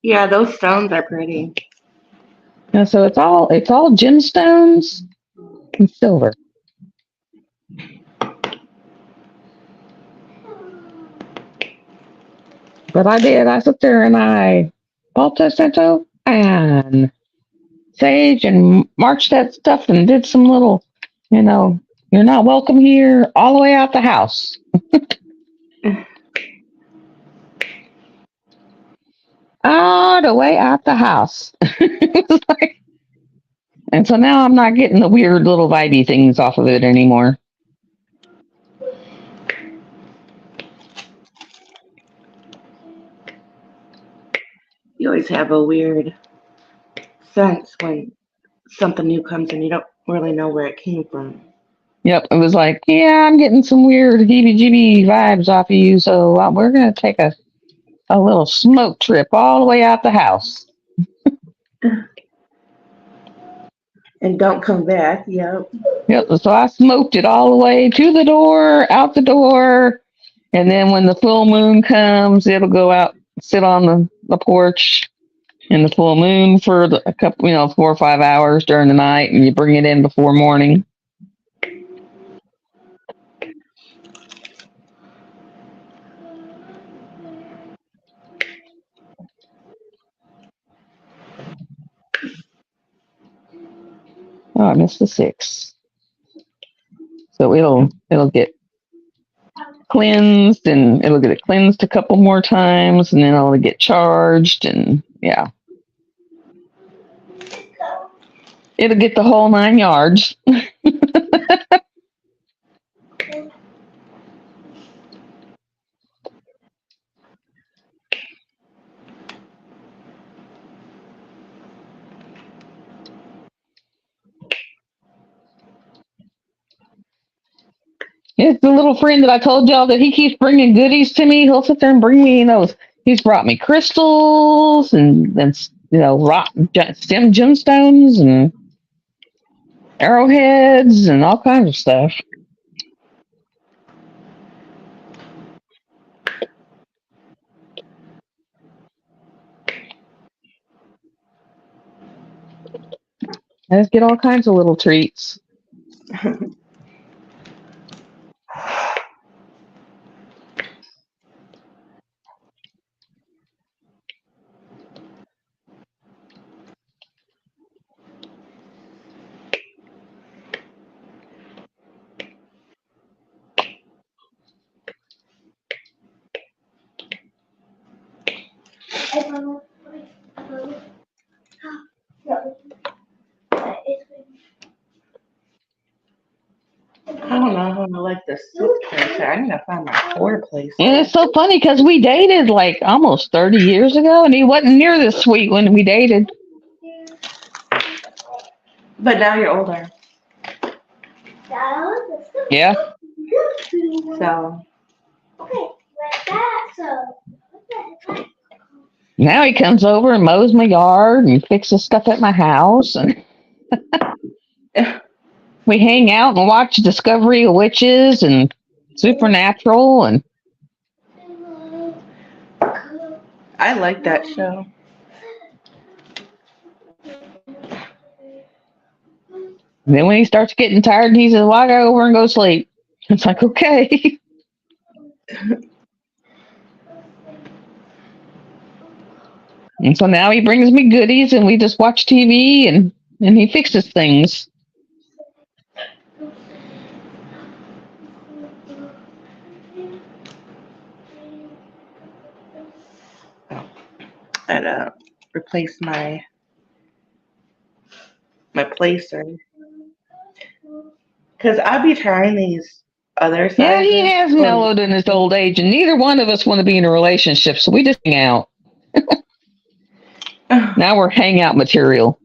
Yeah, those stones are pretty. And so it's all gemstones and silver. But I sat there and I Palo Santo and sage and marched that stuff and did some little, You're not welcome here. All the way out the house. All the way out the house. It's like- and so now I'm not getting the weird little vibey things off of it anymore. You always have a weird sense when something new comes and you don't really know where it came from. Yep, it was like, yeah, I'm getting some weird heebie-jeebie vibes off of you, so we're gonna take a little smoke trip all the way out the house. And don't come back. Yep. Yep, so I smoked it all the way to the door, out the door, and then when the full moon comes, it'll go out, sit on the porch in the full moon for a couple, 4 or 5 hours during the night, and you bring it in before morning. Oh, I missed the 6. So it'll get cleansed, and it'll get it cleansed a couple more times, and then it'll get charged, and yeah, it'll get the whole 9 yards. It's the little friend that I told y'all that he keeps bringing goodies to me. He'll sit there and bring me, he's brought me crystals and rock stem gemstones and arrowheads and all kinds of stuff. I just get all kinds of little treats. I don't know how to like the soup place. I need to find my floor place. And it's so funny because we dated like almost 30 years ago, and he wasn't near this sweet when we dated. But now you're older. Yeah. So Now he comes over and mows my yard and fixes stuff at my house, and we hang out and watch Discovery of Witches and Supernatural, and I like that show. then when he starts getting tired, he says, "Well, I gotta go over and go sleep." It's like, okay. And so now he brings me goodies, and we just watch TV, and he fixes things. I had to replace my placer. Because I'll be trying these other sizes. Yeah, he has mellowed in his old age, and neither one of us want to be in a relationship, so we just hang out. Now we're hangout material.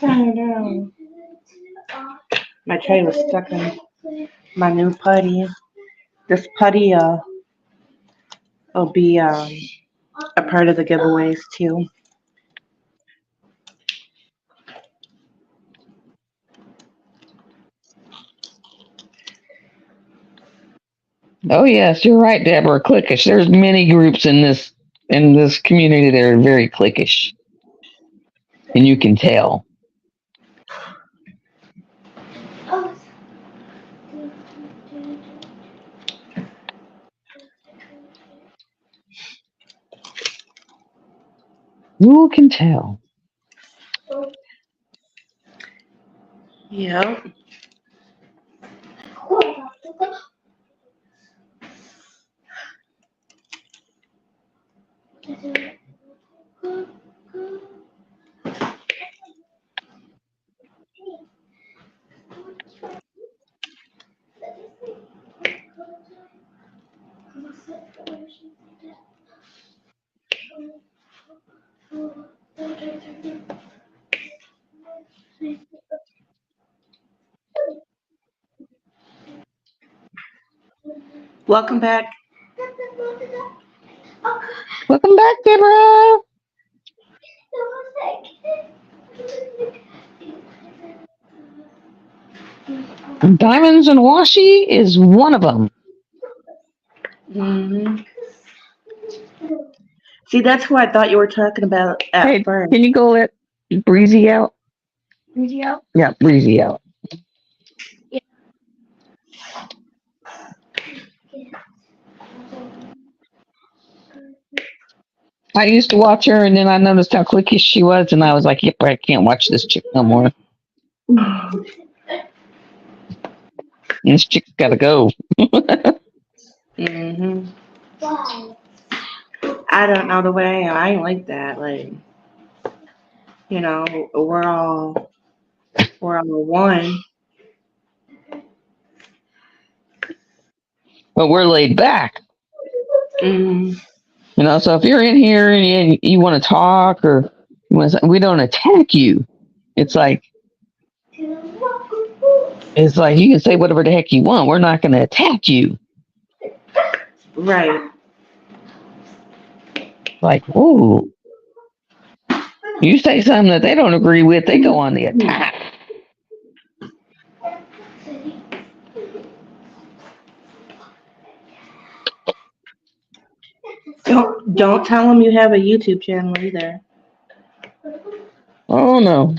I know. My tray was stuck in my new putty. this putty will be a part of the giveaways too. Oh yes, you're right, Deborah. Cliquish. There's many groups in this community that are very cliquish, and you can tell. Oh, You can tell. Yeah. Welcome back. Welcome back, Deborah. Diamonds and washi is one of them. Hmm. See, that's who I thought you were talking about at Hey, first. can you go let Breezy out? Breezy out? Yeah, Breezy out. I used to watch her, and then I noticed how clicky she was, and I was like, "Yep, I can't watch this chick no more. This chick's got to go." Hmm. I don't know the way I am. I ain't like that. Like, you know, we're all one. But we're laid back, Hmm. So if you're in here and you want to talk or we don't attack you. It's like you can say whatever the heck you want. We're not going to attack you. Right. Like, ooh, you say something that they don't agree with, they go on the attack. Don't tell them you have a YouTube channel either. Oh no.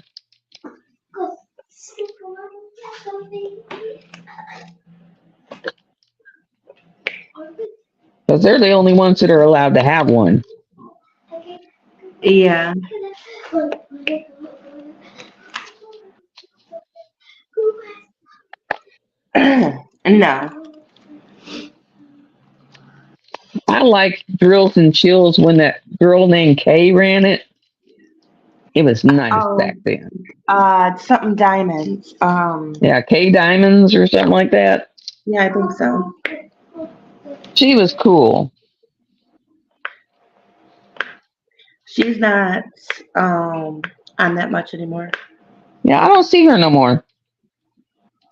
Because they're the only ones that are allowed to have one. Yeah. No. I like Drills and Chills when that girl named Kay ran it. It was nice back then. Something diamonds. Yeah, Kay Diamonds or something like that. Yeah, I think so. She was cool. She's not on that much anymore. Yeah, I don't see her no more.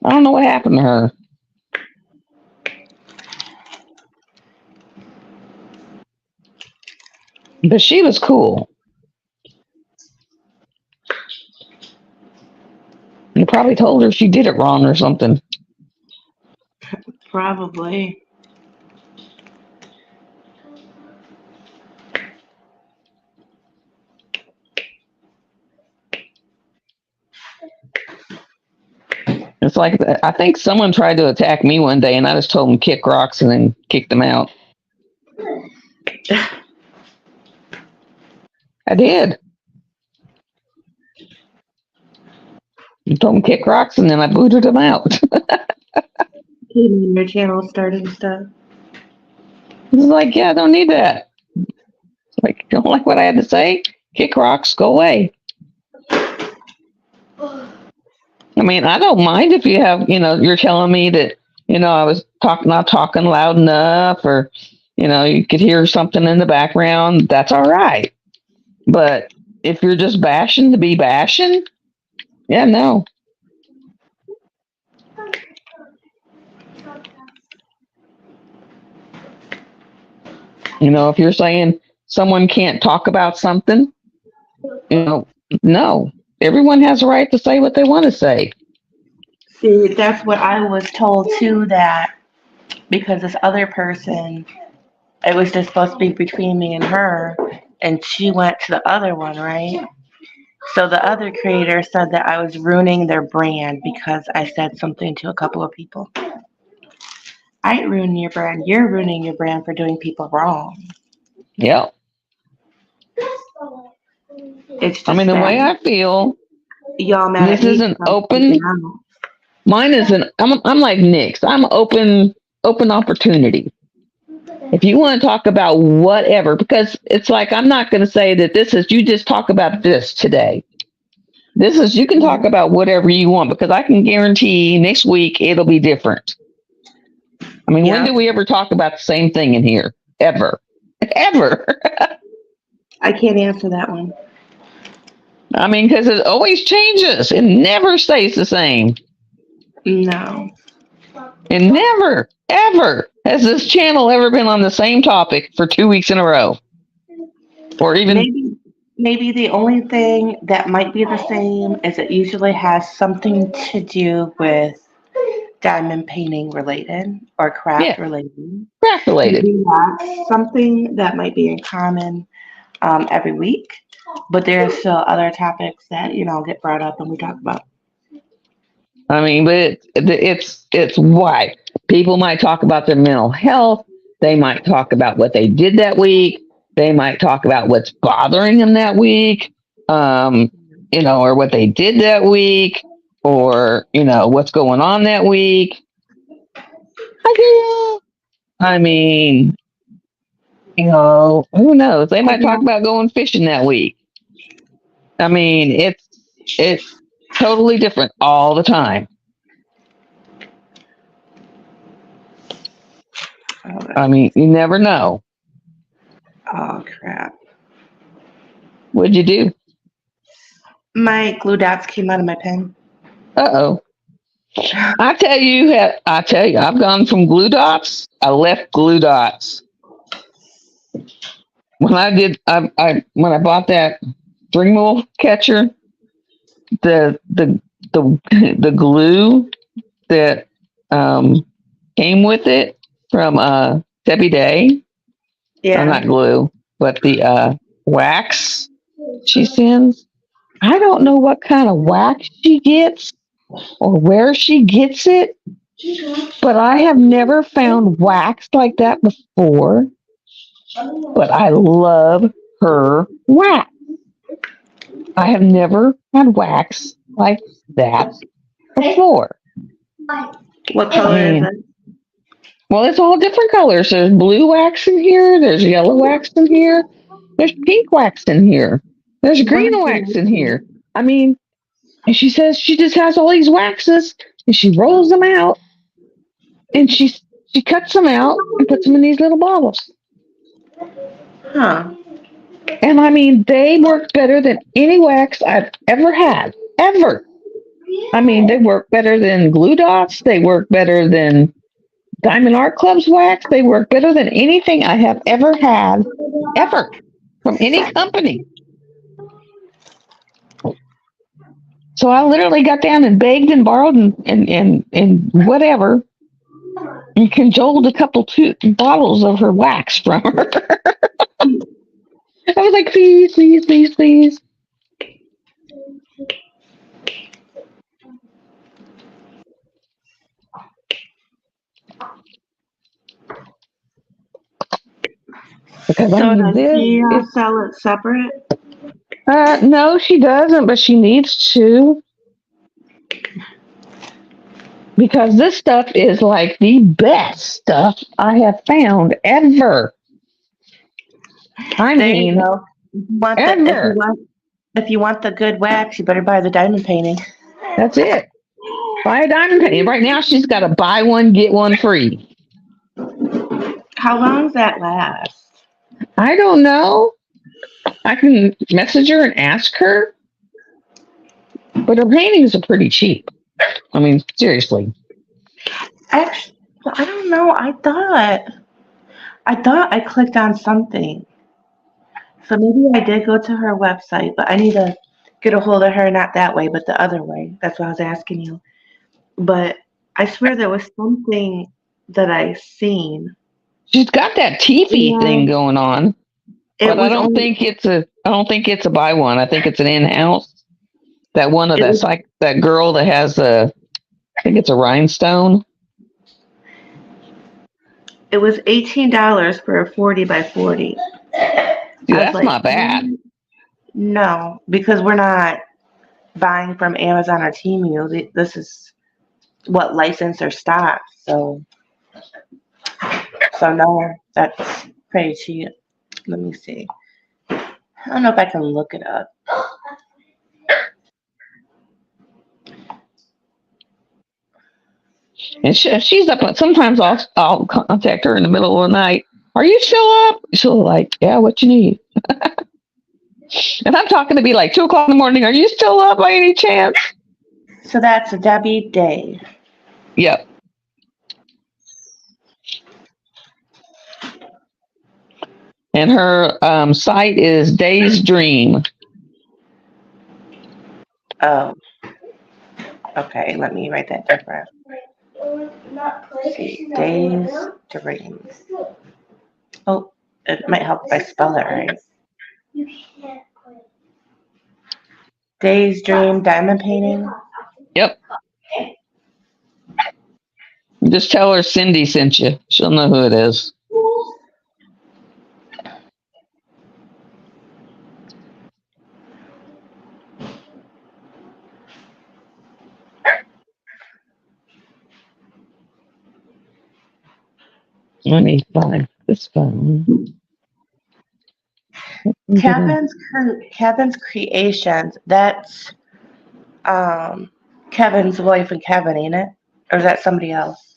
I don't know what happened to her. But she was cool. You probably told her she did it wrong or something. Probably. It's like, I think someone tried to attack me one day and I just told them kick rocks and then kicked them out. I did. I told them kick rocks and then I booted them out. Keeping your channel started and stuff. It's like, yeah, I don't need that. It's like, you don't like what I had to say? Kick rocks, go away. I mean, I don't mind if you have, you're telling me that, I was not talking loud enough or, you could hear something in the background. That's all right. But if you're just bashing to be bashing, yeah, no. If you're saying someone can't talk about something, no, everyone has a right to say what they want to say. See, that's what I was told too, that because this other person, it was just supposed to be between me and her, and she went to the other one, right? So the other creator said that I was ruining their brand because I said something to a couple of people. I ain't ruining your brand. You're ruining your brand for doing people wrong. Yeah. It's just I mean, the way bad. I feel, Y'all mad this at me is an because I'm open. speaking out. Mine is I'm like Nick's. I'm open opportunity. If you want to talk about whatever, because it's like I'm not going to say that this is you just talk about this today. This is you can talk about whatever you want because I can guarantee next week it'll be different. I mean, when Yeah. do we ever talk about the same thing in here? Ever. Ever. I can't answer that one. I mean, because it always changes. It never stays the same. No. And never, ever has this channel ever been on the same topic for 2 weeks in a row. Or even Maybe the only thing that might be the same is it usually has something to do with diamond painting related or craft related. craft related. We have something that might be in common every week, but there are still other topics that get brought up and we talk about. I mean, but it's why people might talk about their mental health. They might talk about what they did that week. They might talk about what's bothering them that week, or what they did that week, or what's going on that week. I mean, who knows? They might talk about going fishing that week. I mean, it's totally different all the time. I mean, you never know. Oh, crap. What'd you do? My glue dots came out of my pen. Uh-oh. I tell you, I've gone from glue dots. I left glue dots. When when I bought that string wool catcher, the glue that came with it from Debbie Day. Yeah. Not glue, but the wax she sends. I don't know what kind of wax she gets or where she gets it, but I have never found wax like that before. But I love her wax. I have never had wax like that before. What color is it? Well, it's all different colors. There's blue wax in here. There's yellow wax in here. There's pink wax in here. There's green wax in here. I mean, and she says she just has all these waxes and she rolls them out and she cuts them out and puts them in these little bottles. Huh. And I mean, they work better than any wax I've ever had. Ever. I mean, they work better than glue dots. They work better than Diamond Art Club's wax. They work better than anything I have ever had, ever, from any company. So I literally got down and begged and borrowed and whatever, and cajoled a couple bottles of her wax from her. I was like, please, please, please, please. Because So I mean, does she sell it separate? No, she doesn't, but she needs to. Because this stuff is like the best stuff I have found ever. I mean, ever. If you want the good wax, you better buy the diamond painting. That's it. Buy a diamond painting. Right now, she's got a buy one, get one free. How long does that last? I don't know. I can message her and ask her. But her paintings are pretty cheap. I mean, seriously. Actually, I don't know. I thought I thought I clicked on something. So maybe I did go to her website, but I need to get a hold of her, not that way, but the other way. That's why I was asking you. But I swear there was something that I seen. She's got that TV thing Yeah. going on, It but was only I don't think it's a buy one. I think it's an in-house. That one of it that's was like that girl that has I think it's a rhinestone. it was $18 for a 40 by 40. See, I was that's like, not bad. no, because we're not buying from Amazon or Temu. This is what license or stock. So no, that's pretty cheap. Let me see. I don't know if I can look it up. And she's up. Sometimes I'll contact her in the middle of the night. Are you still up? She'll like, yeah. What you need? And I'm talking to be like 2 o'clock in the morning. Are you still up by any chance? So that's Debbie Day. Yep. And her site is Day's Dream. Oh, okay. Let me write that different. Not Let's play. see, Days Dreams. Oh, it might help if I spell it right. You can't play. Days Dream Diamond Painting. Yep. Just tell her Cindy sent you. She'll know who it is. Let me find this phone. Kevin's Creations. That's Kevin's wife and Kevin, ain't it? Or is that somebody else?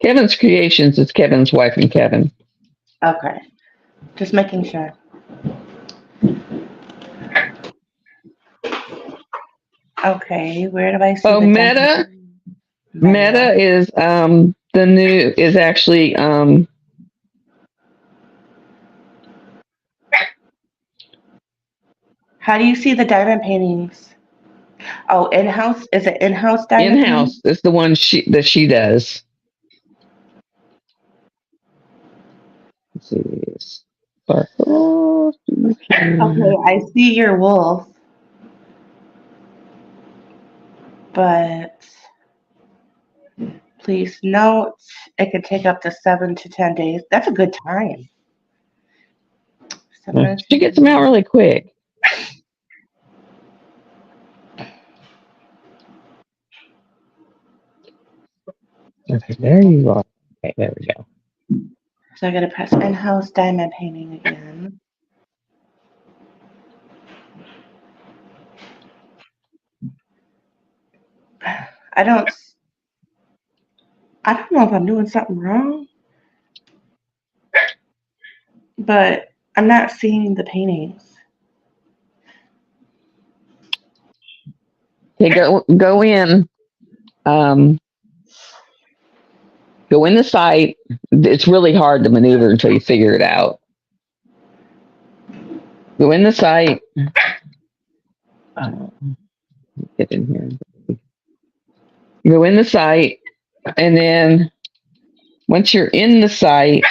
Kevin's Creations is Kevin's wife and Kevin. Okay. Just making sure. Okay, where do I see Oh, the Meta. Meta. Meta is the new is actually How do you see the diamond paintings? Oh, in-house? Is it in-house diamond in-house. It's the one she does. Let's see. Sparkle. painting? Okay, I see your wolf. But please note it could take up to 7 to 10 days. That's a good time. She gets them out really quick. Okay, there you are. Okay, there we go. So I gotta press in-house diamond painting again. I don't know if I'm doing something wrong, but I'm not seeing the paintings. Okay, go in. Go in the site. It's really hard to maneuver until you figure it out. Go in the site. Get in here. Go in the site, and then once you're in the site,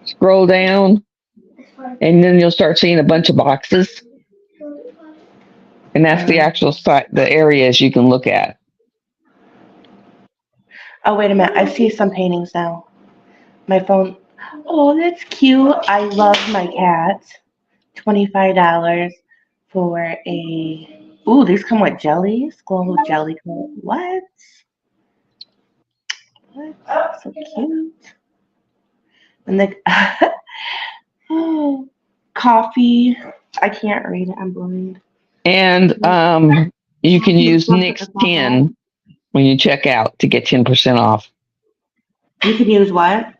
scroll down, and then you'll start seeing a bunch of boxes, and that's the actual site, the areas you can look at. Oh, wait a minute. I see some paintings now. My phone. Oh, that's cute. I love my cat. $25 for a. Ooh, these come with jellies. Global jelly coat. What? What? So cute. And the oh, coffee. I can't read it. I'm blind. And you can use Nix 10 when you check out to get 10% off. You can use what?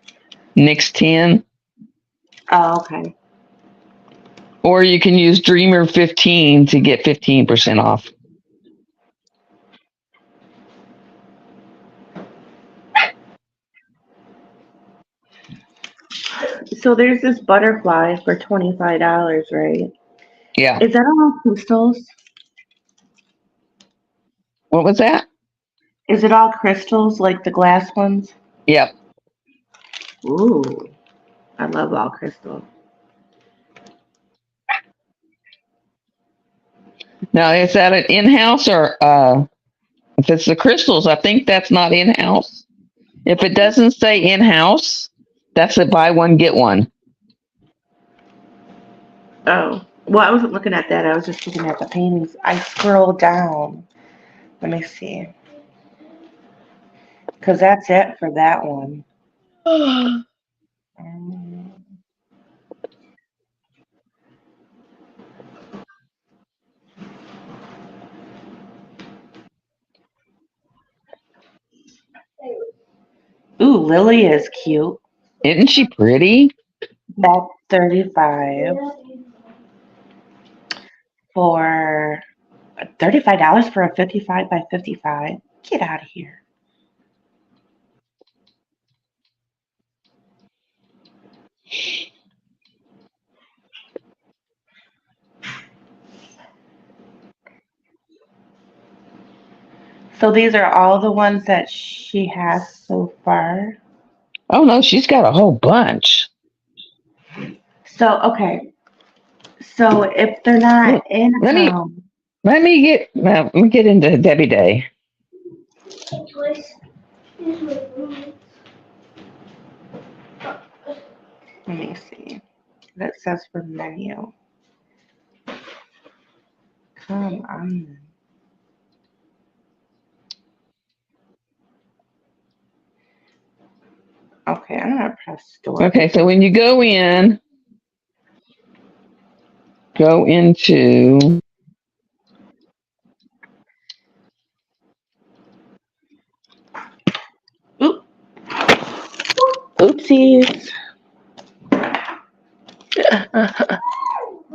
Nix 10. Oh, okay. Or you can use Dreamer 15 to get 15% off. So there's this butterfly for $25, right? Yeah. Is that all crystals? What was that? Is it all crystals like the glass ones? Yep. Ooh, I love all crystal. Now, is that an in-house or if it's the crystals? I think that's not in-house. If it doesn't say in-house, that's a buy one get one. Oh, well, I wasn't looking at that. I was just looking at the paintings. I scrolled down. Let me see. Because that's it for that one. Um, Ooh, Lily is cute. Isn't she pretty? That's 35 for $35 for a 55 by 55. Get out of here. So these are all the ones that she has so far. Oh no, she's got a whole bunch. So, okay. So if they're not in Let me house, let me get into Debbie Day. Twice. Here's my room. let me see. That says for menu. Come on. Okay, I'm gonna press store. Okay, so when you go into Oop. Oopsies.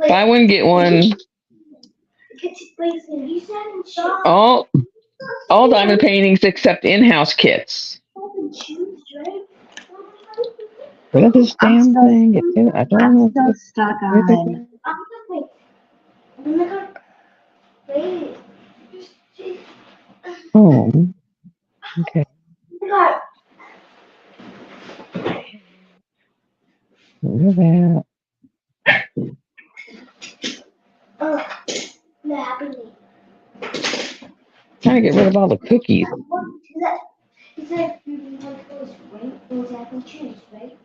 buy one get one, Wait, so you said in shop. all diamond paintings except in-house kits. Choose, right? What is this I'm damn so- thing? I don't I'm know. still stuck on. Wait. Oh my god. Wait. Oh, okay. God. Look at that. Oh, that happened to me. Trying to get rid of all the cookies. What is that? Is that like those right? Those apple chews, right?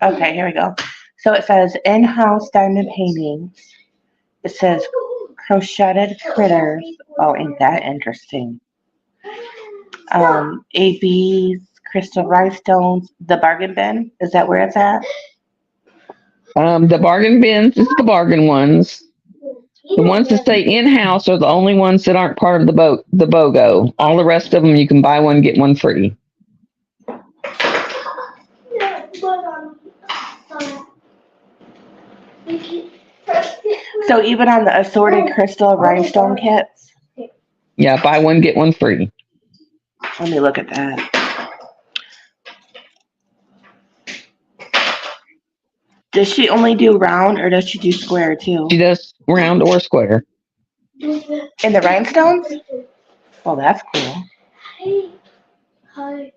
Okay, here we go. So it says in-house diamond paintings. It says crocheted critters. Oh, ain't that interesting? ABs, crystal rhinestones, the bargain bin. Is that where it's at? The bargain bins is the bargain ones. The ones that say in-house are the only ones that aren't part of the BOGO. All the rest of them, you can buy one, get one free. So even on the assorted crystal rhinestone kits? Yeah, buy one, get one free. Let me look at that. Does she only do round or does she do square too? She does round or square. In the rhinestones? Oh, that's cool. Hi.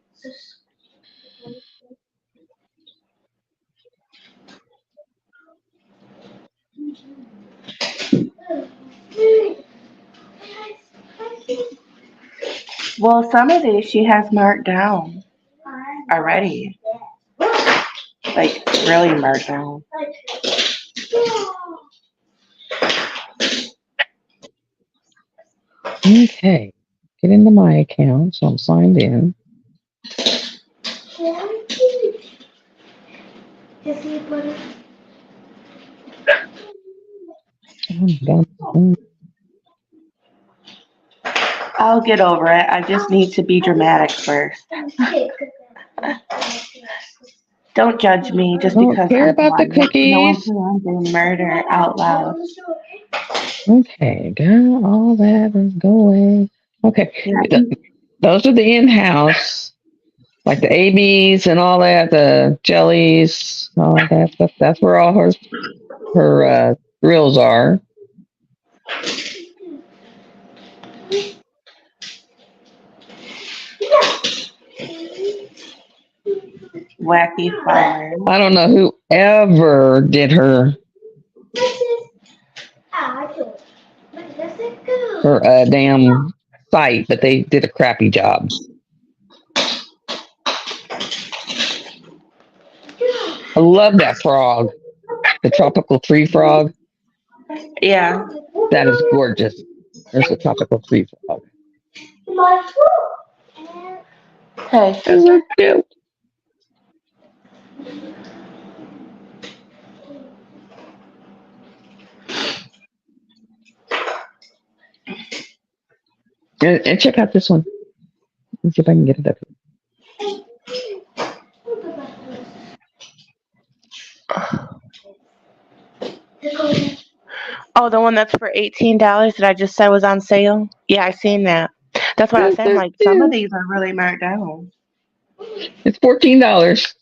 Well, some of these she has marked down already. Like, really marked down. Okay. Get into my account, so I'm signed in. I'm done. I'll get over it. I just need to be dramatic first. Don't judge me just Don't because care I'm about the blind. No cookies. one's doing murder out loud. Okay, got all that is going. Okay, Yeah. those are the in-house. like the ABs and all that, the jellies, all that stuff. That's where all her grills are. Wacky Farm. I don't know who ever did her damn site, but they did a crappy job. I love that frog, the tropical tree frog. Yeah. That is gorgeous. There's a tropical tree frog. Hey. Those are cute. And check out this one. Let's see if I can get it up. Oh, the one that's for $18 that I just said was on sale? Yeah, I seen that. That's what I said. Like, some of these are really marked down. It's $14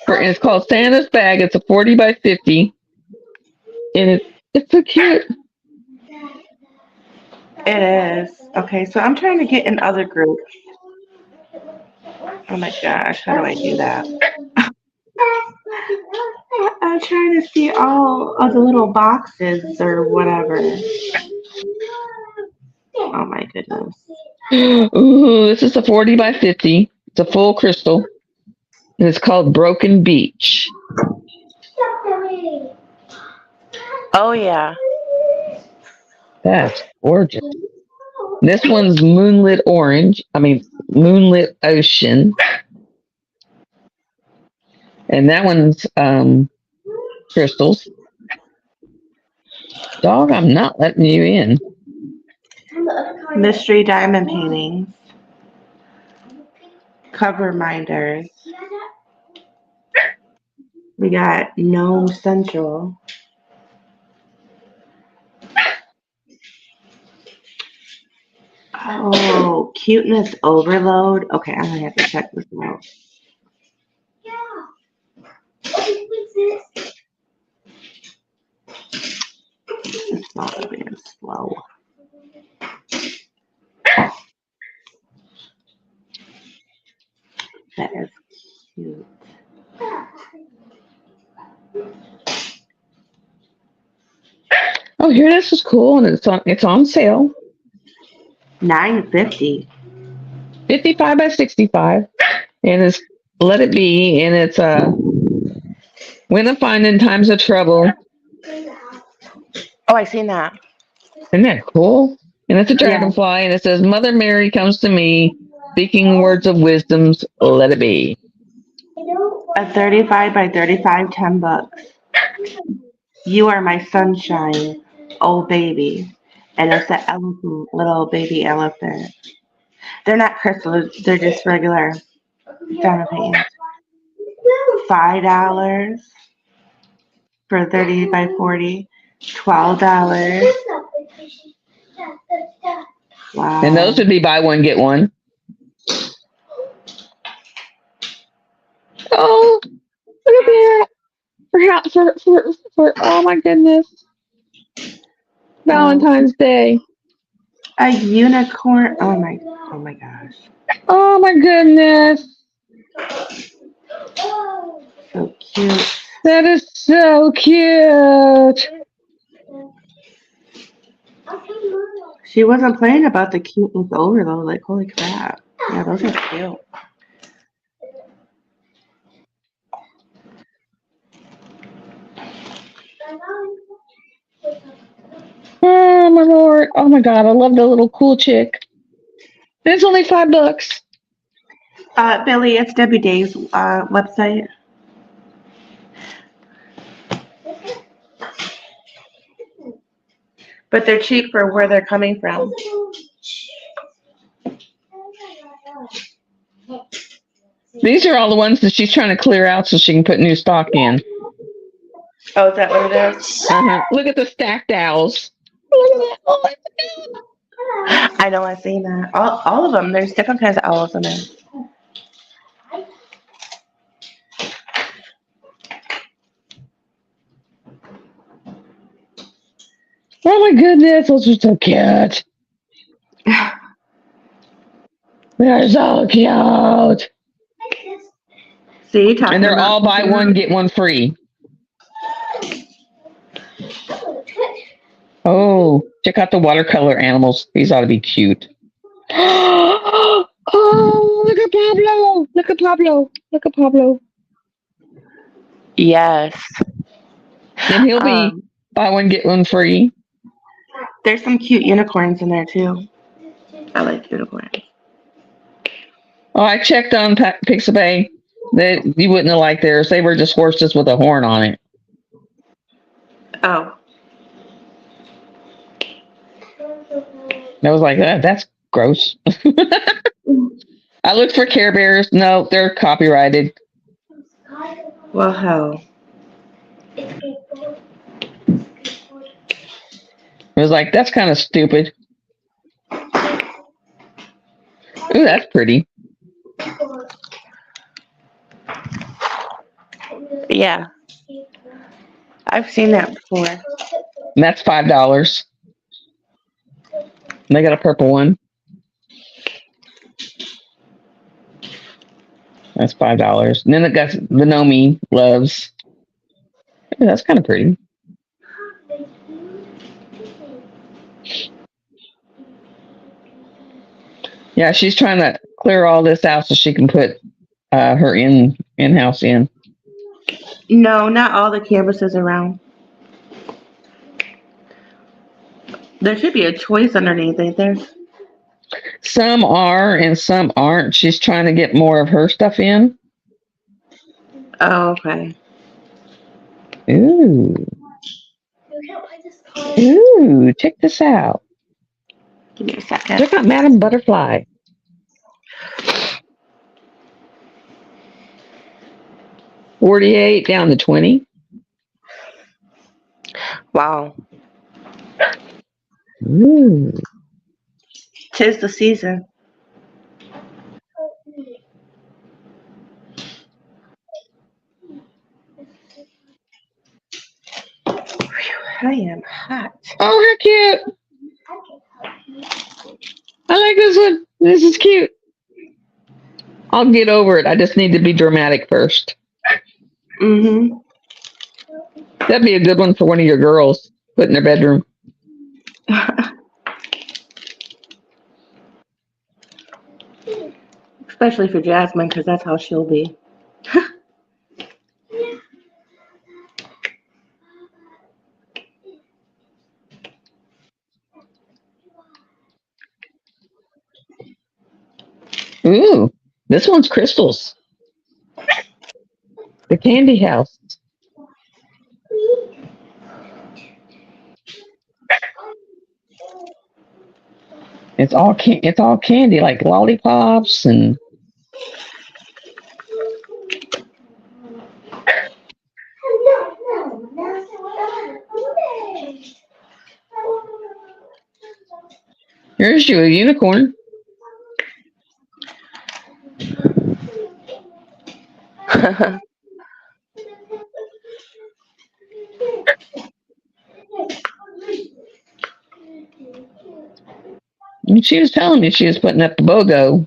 and it's called Santa's Bag. It's a 40 by 50, and it's so cute. It is. Okay, so I'm trying to get in other groups. Oh my gosh, how do I do that? I'm trying to see all of the little boxes or whatever. Oh my goodness. Ooh, this is a 40 by 50. It's a full crystal. And it's called Broken Beach. Oh yeah. That's gorgeous. This one's Moonlit Orange. Moonlit Ocean. And that one's crystals. Dog, I'm not letting you in. Mystery diamond paintings. Cover minders. We got Gnome Central. Oh, cuteness overload. Okay, I'm gonna have to check this out. It's not being slow. That is cute. Oh, here, this is cool, and it's on sale. $9.50. 55 by 65, and it's Let It Be, and it's When I Find in Times of Trouble. Oh, I seen that. Isn't that cool? And it's a dragonfly, and it says, Mother Mary comes to me, speaking words of wisdoms, let it be. A 35 by 35, $10. You are my sunshine, oh baby. And it's the elephant, little baby elephant. They're not crystals, they're just regular diamond paintings. $5 for 30 by 40. $12. Wow. And those would be buy one, get one. Oh, look at that. For oh my goodness. Valentine's Day. A unicorn. Oh my gosh. Oh my goodness. So cute. That is so cute. She wasn't playing about the cuteness overload. Like, holy crap. Yeah, those are cute. Oh my lord. Oh my god. I love the little cool chick. It's only $5. Billy, it's Debbie Day's website. But they're cheap for where they're coming from. These are all the ones that she's trying to clear out so she can put new stock in. Oh, is that what it is? Uh-huh. Look at the stacked owls. Look at that. Oh my God. I know, I've seen that. All of them. There's different kinds of owls in there. Oh my goodness, those are so cute. They're so cute. See, talking And they're about all buy one, get one free. Oh, check out the watercolor animals. These ought to be cute. Oh, look at Pablo. Look at Pablo. Look at Pablo. Yes. And he'll be buy one, get one free. There's some cute unicorns in there too. I like unicorns. Oh, I checked on Pixabay. You wouldn't have liked theirs. They were just horses with a horn on it. Oh. I was like, that's gross. I looked for Care Bears. No, they're copyrighted. Well, hell. It was like, that's kind of stupid. Ooh, that's pretty. Yeah. I've seen that before. And that's $5. They got a purple one. That's $5. And then it got the Nomi Loves. Ooh, that's kind of pretty. Yeah, she's trying to clear all this out so she can put her in-house in. No, not all the canvases around. There should be a choice underneath, ain't there? Some are and some aren't. She's trying to get more of her stuff in. Oh, okay. Ooh. Ooh, check this out. Give me a second. Check out Madam Butterfly. $48 down to $20. Wow. Ooh. 'Tis the season. Whew, I am hot. Oh, how cute. I like this one. This is cute. I'll get over it. I just need to be dramatic first. Mm-hmm. That'd be a good one for one of your girls. Put in their bedroom. Especially for Jasmine, because that's how she'll be. Ooh, this one's crystals. The candy house. It's all candy, like lollipops and. Here's you, a unicorn. And she was telling me she was putting up the BOGO.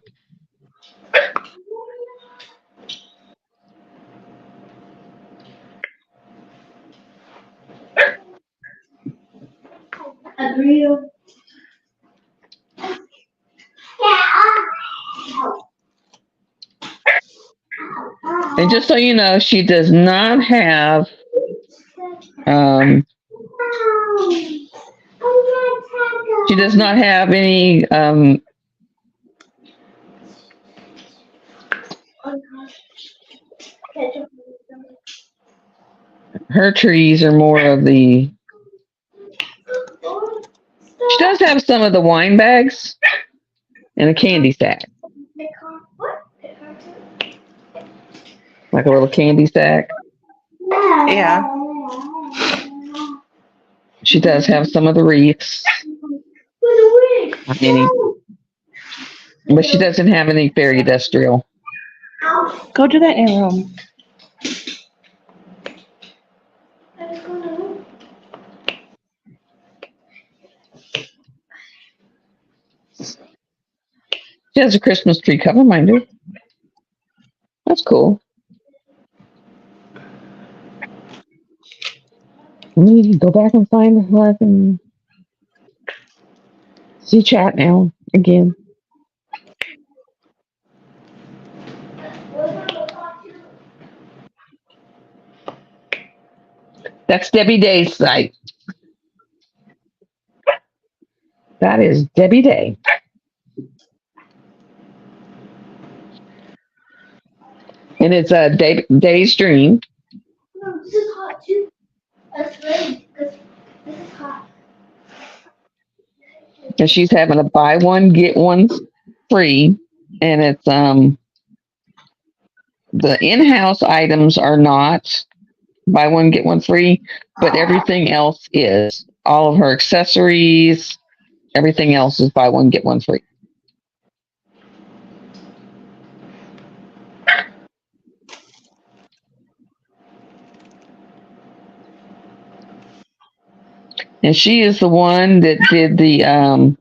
And just so you know, she does not have she does not have any her trees are more of the. She does have some of the wine bags and a candy sack. Like a little candy sack. Yeah. She does have some of the wreaths. Not many. But she doesn't have any fairy industrial. Go do that in your room. She has a Christmas tree cover, mind you. That's cool. Let me go back and find her and see chat now again. That's Debbie Day's site. That is Debbie Day. And it's a Day's Dream. No, this is hot too. That's right, because this is hot. And she's having a buy one, get one free. And it's the in-house items are not buy one, get one free, but everything else is. All of her accessories, everything else is buy one, get one free. And she is the one that did the I'm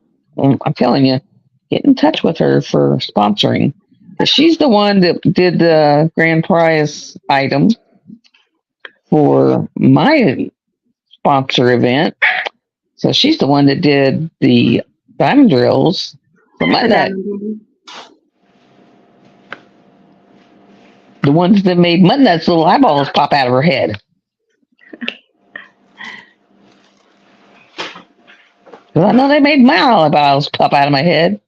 telling you, get in touch with her for sponsoring. She's the one that did the grand prize item for my sponsor event. So she's the one that did the diamond drills for my net. The ones that made Mudnut's little eyeballs pop out of her head. Because I know they made my eyeballs pop out of my head.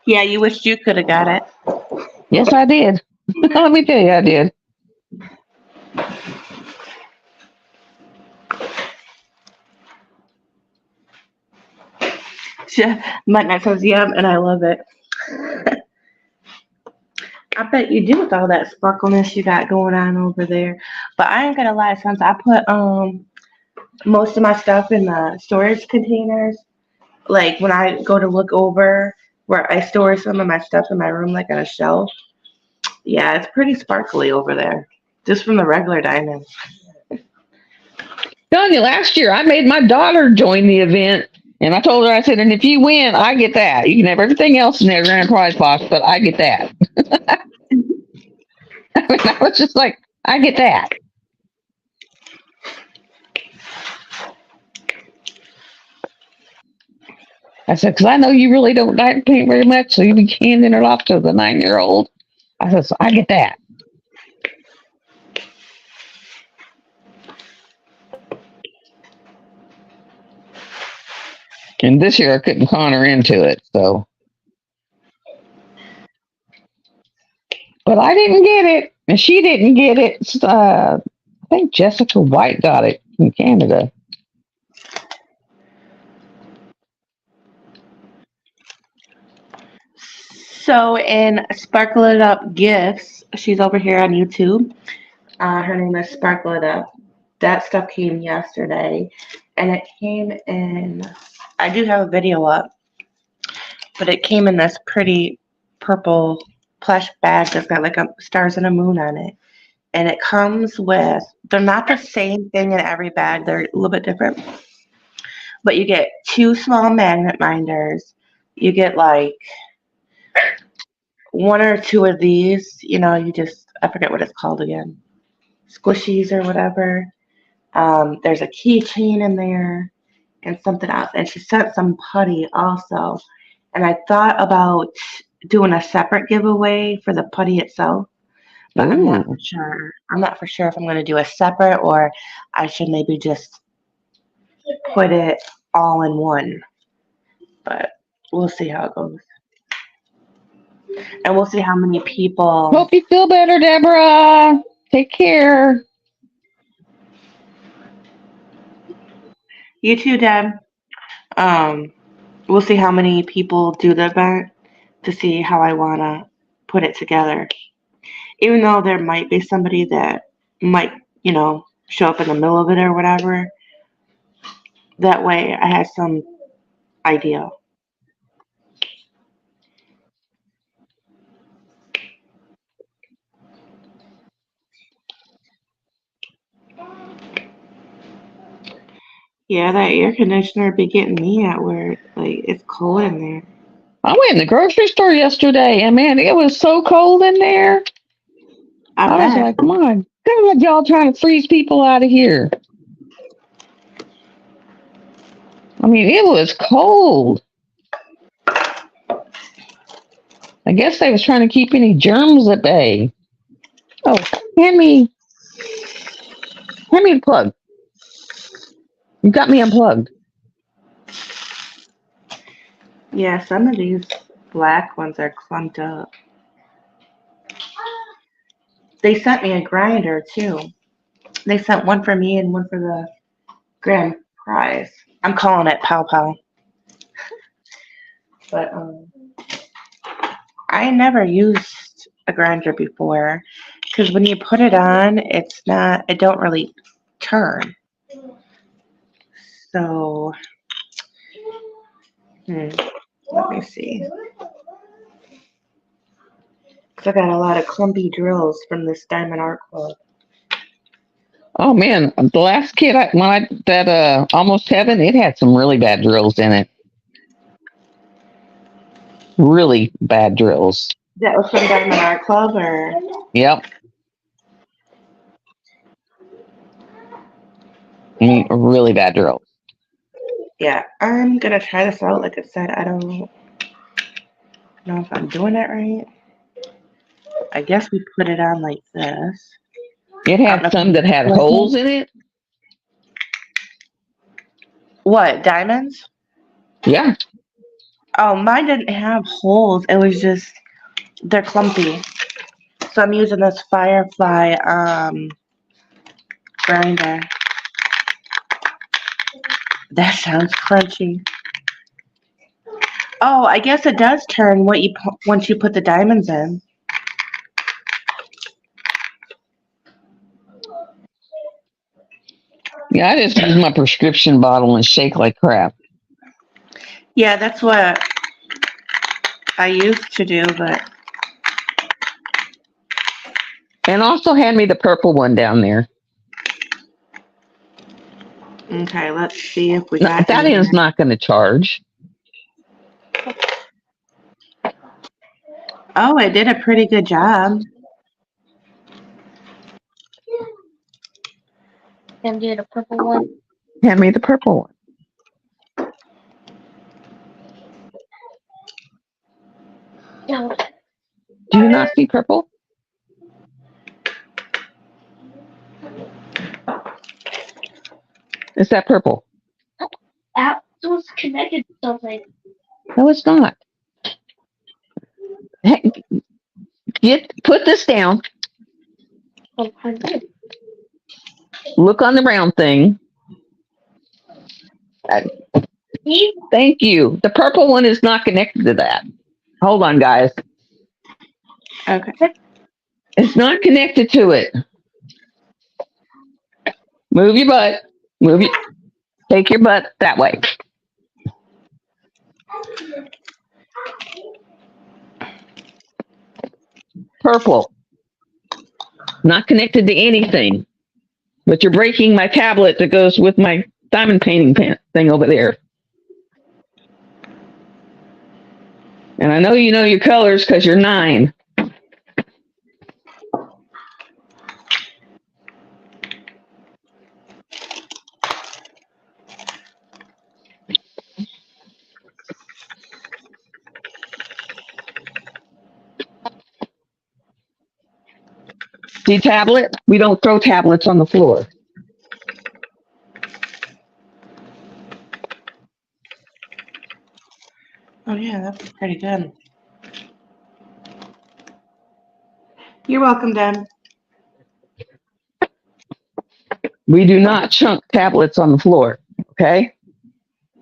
Yeah, you wished you could have got it. Yes, I did. Let me tell you, I did. Mutton says, yum, and I love it. I bet you do with all that sparkleness you got going on over there. But I ain't gonna lie, since I put most of my stuff in the storage containers, like when I go to look over where I store some of my stuff in my room, like on a shelf, yeah, it's pretty sparkly over there, just from the regular diamonds. Telling you, last year I made my daughter join the event, and I told her, I said, and if you win, I get that. You can have everything else in their grand prize box, but I get that. I mean, I was just like, I get that. I said, because I know you really don't diamond paint very much, so you be handing it off to the 9-year-old. I said, so I get that. And this year I couldn't con her into it, so. But I didn't get it, and she didn't get it. I think Jessica White got it from Canada. So in Sparkle It Up Gifts, she's over here on YouTube. Her name is Sparkle It Up. That stuff came yesterday, and it came in, I do have a video up, but it came in this pretty purple plush bag that's got like a stars and a moon on it. And it comes with, they're not the same thing in every bag, they're a little bit different. But you get 2 small magnet binders. You get like 1 or 2 of these, you just, I forget what it's called again, squishies or whatever. There's a keychain in there and something else. And she sent some putty also. And I thought about doing a separate giveaway for the putty itself, but I'm not for sure. I'm not for sure if I'm going to do a separate or I should maybe just put it all in one. But we'll see how it goes. And we'll see how many people. Hope you feel better, Deborah. Take care. You too, Deb. We'll see how many people do the event to see how I want to put it together. Even though there might be somebody that might, show up in the middle of it or whatever. That way I have some idea. Yeah, that air conditioner be getting me at where like it's cold in there. I went in the grocery store yesterday, and man, it was so cold in there. I was like, my God, y'all trying to freeze people out of here. I mean, it was cold. I guess they was trying to keep any germs at bay. Oh, hand me the plug. You got me unplugged. Yeah, some of these black ones are clumped up. They sent me a grinder too. They sent one for me and one for the grand prize. I'm calling it Pow Pow. But I never used a grinder before because when you put it on, it don't really turn. So, let me see. 'Cause I got a lot of clumpy drills from this Diamond Art Club. Oh man, the last kit that Almost Heaven, it had some really bad drills in it. Really bad drills. That was from Diamond Art Club, or? Yep. Really bad drills. Yeah, I'm gonna try this out. Like I said, I don't know if I'm doing it right. I guess we put it on like this. It had some that had holes in it. What, diamonds? Yeah. Oh, mine didn't have holes. It was just, they're clumpy. So I'm using this Firefly grinder. That sounds crunchy. Oh, I guess it does turn once you put the diamonds in. Yeah, I just use my prescription bottle and shake like crap. Yeah, that's what I used to do, but. And also hand me the purple one down there. Okay, let's see if we got that is not going to charge. Oh, it did a pretty good job. Can do the purple one. Hand me the purple one. No. Do you not see purple? Is that purple? That was connected to something. No, it's not. Hey, put this down. Oh, I did. Look on the round thing. Thank you. The purple one is not connected to that. Hold on, guys. Okay. It's not connected to it. Move your butt. Take your butt that way. Purple. Not connected to anything. But you're breaking my tablet that goes with my diamond painting thing over there. And I know you know your colors because you're 9. See tablet? We don't throw tablets on the floor. Oh yeah, that's pretty good. You're welcome, Deb. We do not chunk tablets on the floor, okay?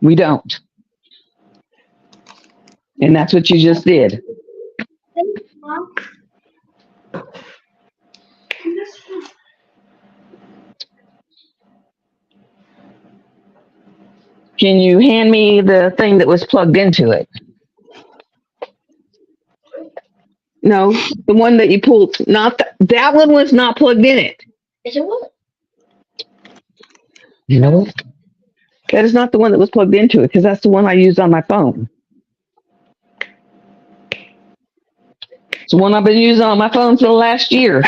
We don't. And that's what you just did. Can you hand me the thing that was plugged into it? No, the one that you pulled. Not that one was not plugged in it. Is it what? You know what? That is not the one that was plugged into it because that's the one I used on my phone. It's the one I've been using on my phone for the last year.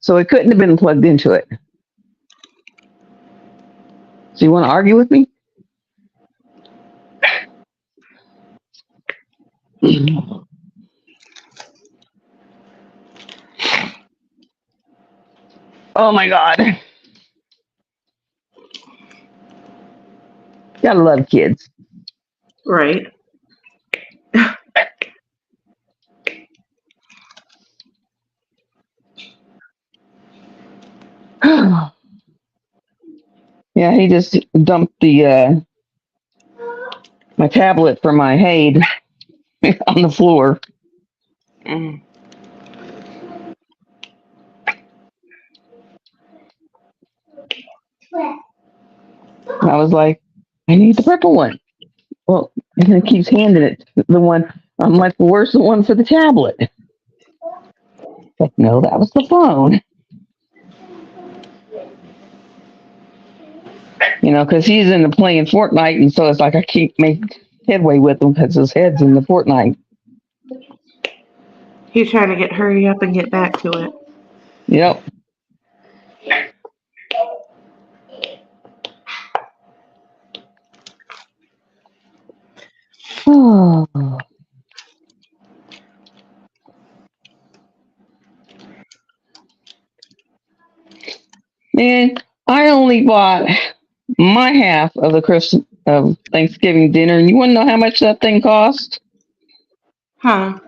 So it couldn't have been plugged into it. So you want to argue with me? Oh my God. Gotta love kids. Right. Yeah, he just dumped the my tablet for my Haid on the floor. Mm. I was like, I need the purple one. Well, and then it keeps handing it the one. I'm like, well, where's the one for the tablet? Like, no, that was the phone. Because he's into playing Fortnite, and so it's like I can't make headway with him because his head's in the Fortnite. He's trying to hurry up and get back to it. Yep. Oh. Man, I only bought my half of the Christmas of Thanksgiving dinner, and you want to know how much that thing cost? Huh.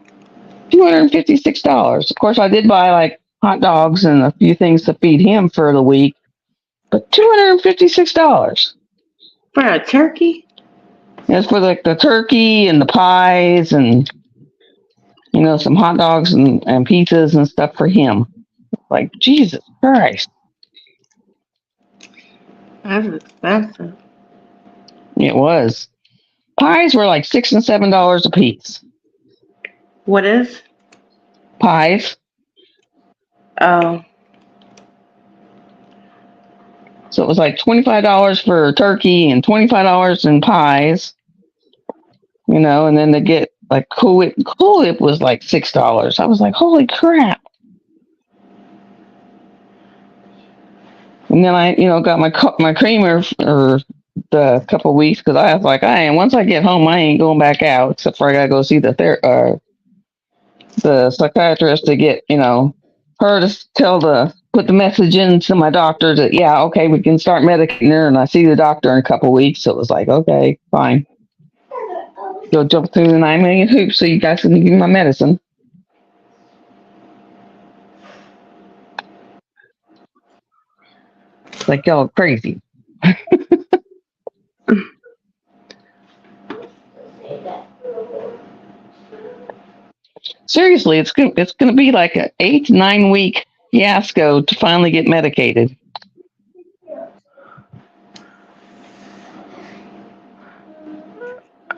$256. Of course, I did buy like hot dogs and a few things to feed him for the week, but $256. For a turkey? It's for like the turkey and the pies and some hot dogs and pizzas and stuff for him. Like Jesus Christ. That's expensive. It was. Pies were like $6 and $7 a piece. What is? Pies. Oh. So it was like $25 for turkey and $25 in pies. And then to get like Cool Whip. Cool Whip was like $6. I was like, holy crap. And then I, got my creamer for the couple of weeks because I was like, once I get home, I ain't going back out except for I gotta go see the psychiatrist to get, her to put the message into my doctor that, yeah, okay, we can start medicating her. And I see the doctor in a couple of weeks. So it was like, okay, fine. Go jump through the 9 million hoops so you guys can give me my medicine. Like y'all are crazy. Seriously, it's gonna be like an 8 to 9 week fiasco to finally get medicated.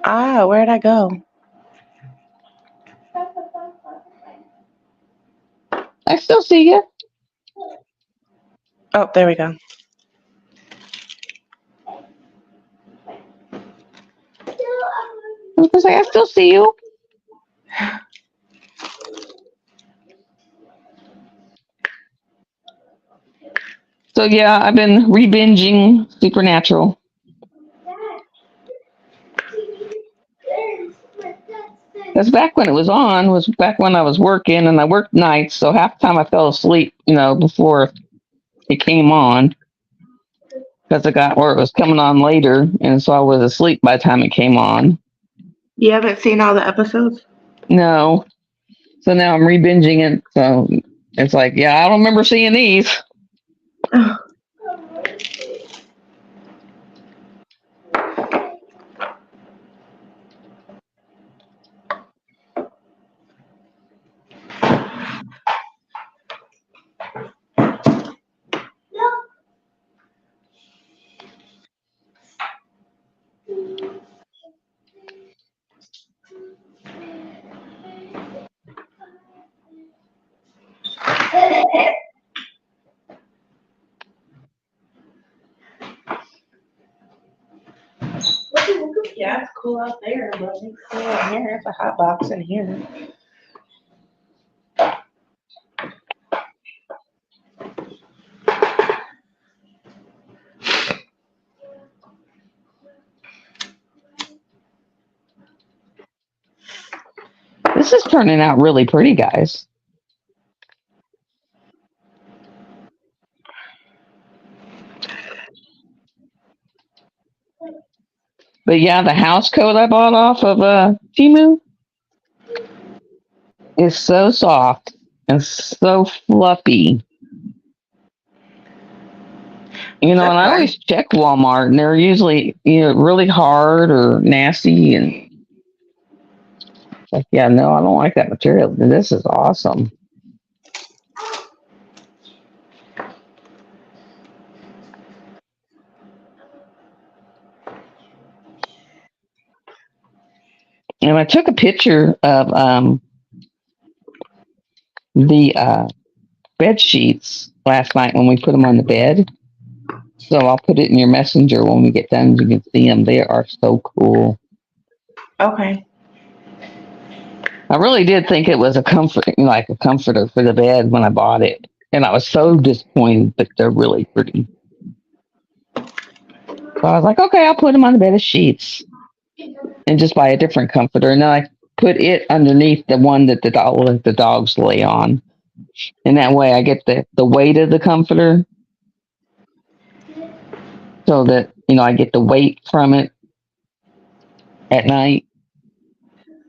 Where'd I go? I still see you. Oh, there we go. I was gonna say I still see you. So yeah, I've been re-binging Supernatural. That's back when it was on. Was back when I was working, and I worked nights, so half the time I fell asleep, before it came on, because I got where it was coming on later, and so I was asleep by the time it came on. You haven't seen all the episodes? No. So now I'm re-binging it. So it's like, yeah, I don't remember seeing these. Yeah, it's cool out there, but it's cool in here. It's a hot box in here. This is turning out really pretty, guys. But yeah, the house coat I bought off of Timu is so soft and so fluffy. You know, and I always check Walmart, and they're usually really hard or nasty, and like, yeah, no, I don't like that material. This is awesome. And I took a picture of the bed sheets last night when we put them on the bed. So I'll put it in your messenger when we get done. You can see them. They are so cool. Okay. I really did think it was a comforter for the bed when I bought it, and I was so disappointed. But they're really pretty. So I was like, okay, I'll put them on the bed of sheets, and just buy a different comforter. And then I put it underneath the one that the dogs lay on, and that way I get the weight of the comforter, so that I get the weight from it at night,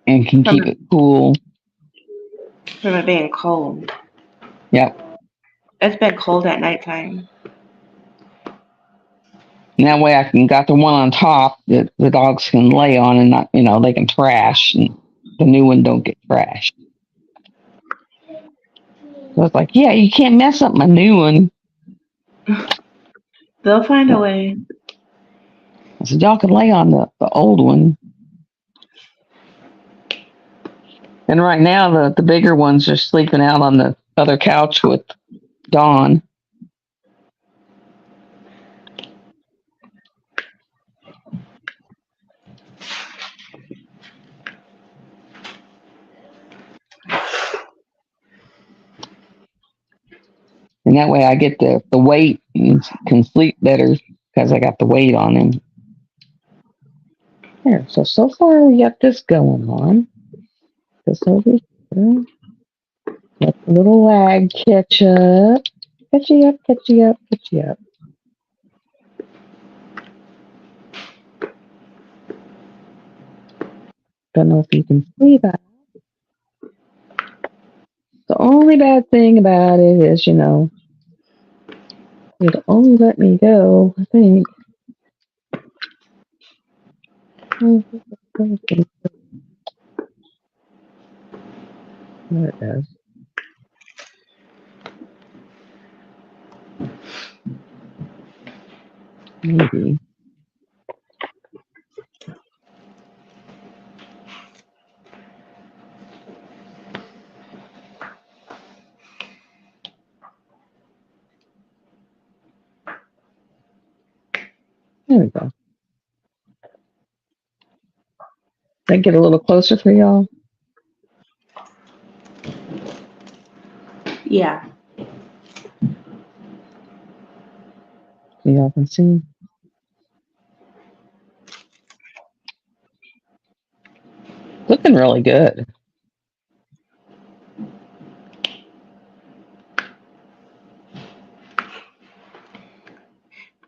and can keep it cool. From it being cold. Yep. It's been cold at nighttime. And that way I can got the one on top that the dogs can lay on, and not, they can trash, and the new one don't get trashed. So it's like, yeah, you can't mess up my new one. They'll find a way. I said, y'all can lay on the old one. And right now the bigger ones are sleeping out on the other couch with Dawn. And that way I get the weight and can sleep better because I got the weight on him. There. So far we got this going on. This over here. Let the little lag catch up. Catch you up, catch you up, catch you up. Don't know if you can see that. The only bad thing about it is, it'll only let me go, I think. There it goes. Maybe. There we go. Did I get a little closer for y'all? Yeah. So y'all can see. Looking really good.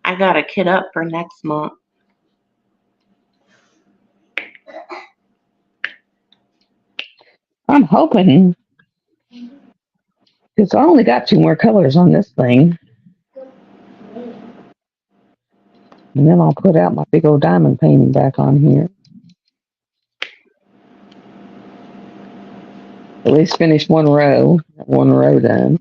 I got a kit up for next month. I'm hoping, because I only got 2 more colors on this thing. And then I'll put out my big old diamond painting back on here. At least finish one row done.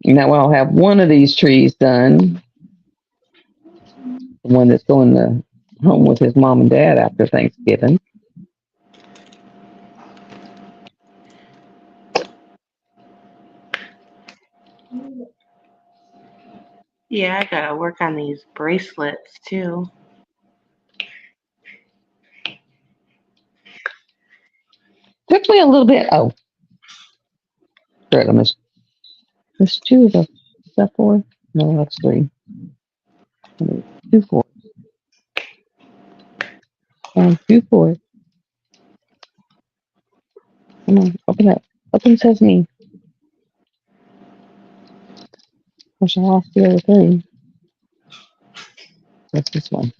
And that way I'll have one of these trees done. The one that's going to home with his mom and dad after Thanksgiving. Yeah, I gotta work on these bracelets too. Took me a little bit. Oh, correct. I missed 2 of the. Is that 4? No, that's 3. 2 4. 2 4. Come on, open up. Open sesame. I should lost the other 3. That's this one.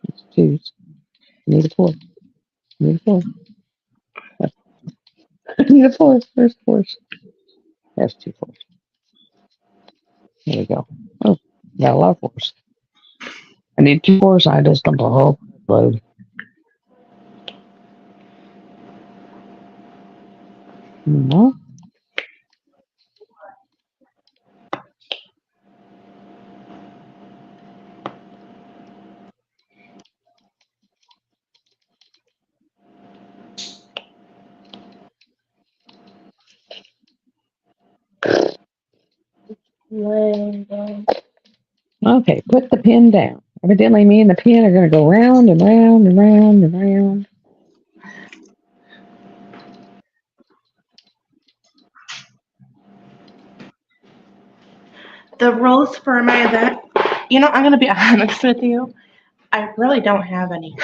Let's choose. Need a 4. Need a 4. Need a 4. Where's the 4? There's 2 4s. There we go. Oh, got a lot of 4s. I need 2 4s. I just dumped a whole load. No. Okay, put the pin down. Evidently, me and the pin are going to go round and round and round and round. The rules for my event, I'm going to be honest with you. I really don't have any.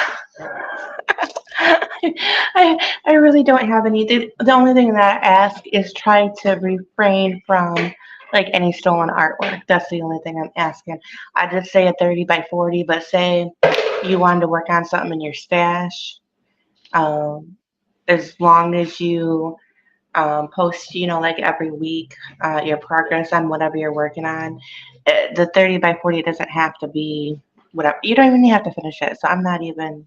I really don't have any. The only thing that I ask is try to refrain from like any stolen artwork. That's the only thing I'm asking. I just say a 30 by 40, but say you wanted to work on something in your stash. As long as you post, like every week, your progress on whatever you're working on. The 30 by 40 doesn't have to be whatever. You don't even have to finish it. So I'm not even.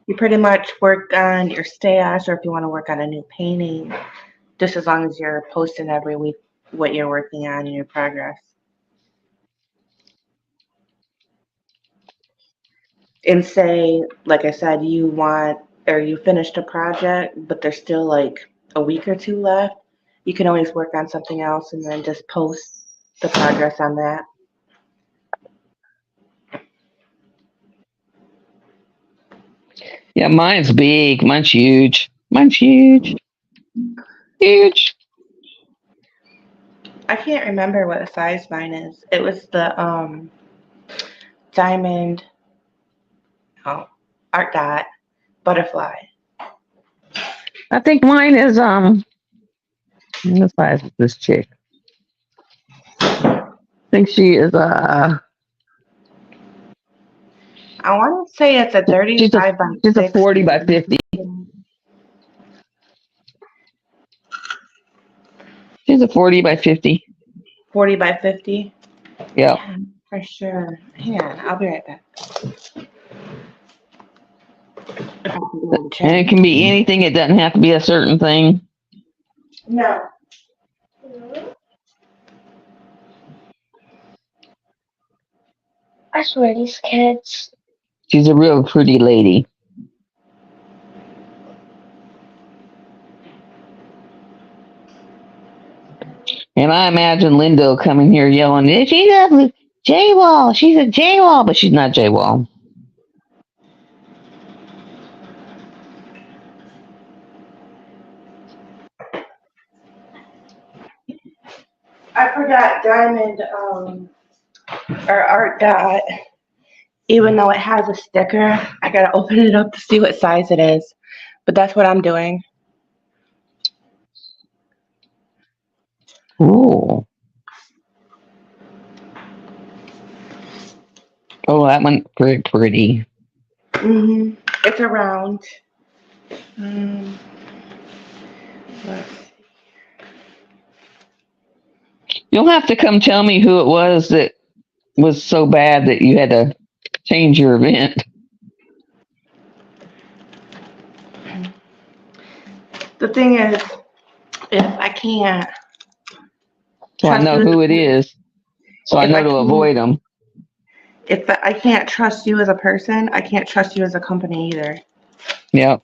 You pretty much work on your stash, or if you want to work on a new painting, just as long as you're posting every week what you're working on and your progress. And say, like I said, you finished a project, but there's still like a week or 2 left. You can always work on something else and then just post the progress on that. Yeah, mine's big. Mine's huge. Mine's huge. Huge. I can't remember what size mine is. It was the diamond art dot butterfly. I think mine is what size is this chick? I think she is I want to say it's a 35 by 60. she's a 40 by 50. She's a 40 by 50. 40 by 50? Yep. Yeah, for sure. Hang on, I'll be right back. And it can be anything. It doesn't have to be a certain thing. No. I swear, these kids. She's a real pretty lady. And I imagine Linda coming here yelling, she's a J-Wall. She's a J-Wall, but she's not J-Wall. I forgot diamond or art dot. Even though it has a sticker, I gotta open it up to see what size it is. But that's what I'm doing. Ooh. Oh, that one pretty. It's around. Let's see. You'll have to come tell me who it was that was so bad that you had to change your event. The thing is, if I can't. So I know who it is. So I know to avoid them. If I can't trust you as a person, I can't trust you as a company either. Yep.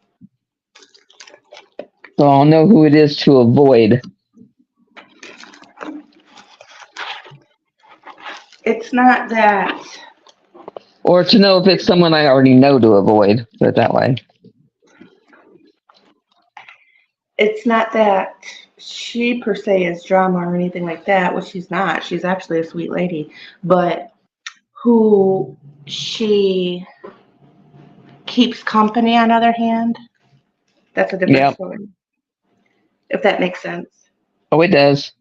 So I'll know who it is to avoid. It's not that. Or to know if it's someone I already know to avoid. Put it that way. it's not that she per se is drama or anything like that, which she's not. She's actually a sweet lady, but who she keeps company on other hand, that's a different Yep. story. If that makes sense. Oh, it does.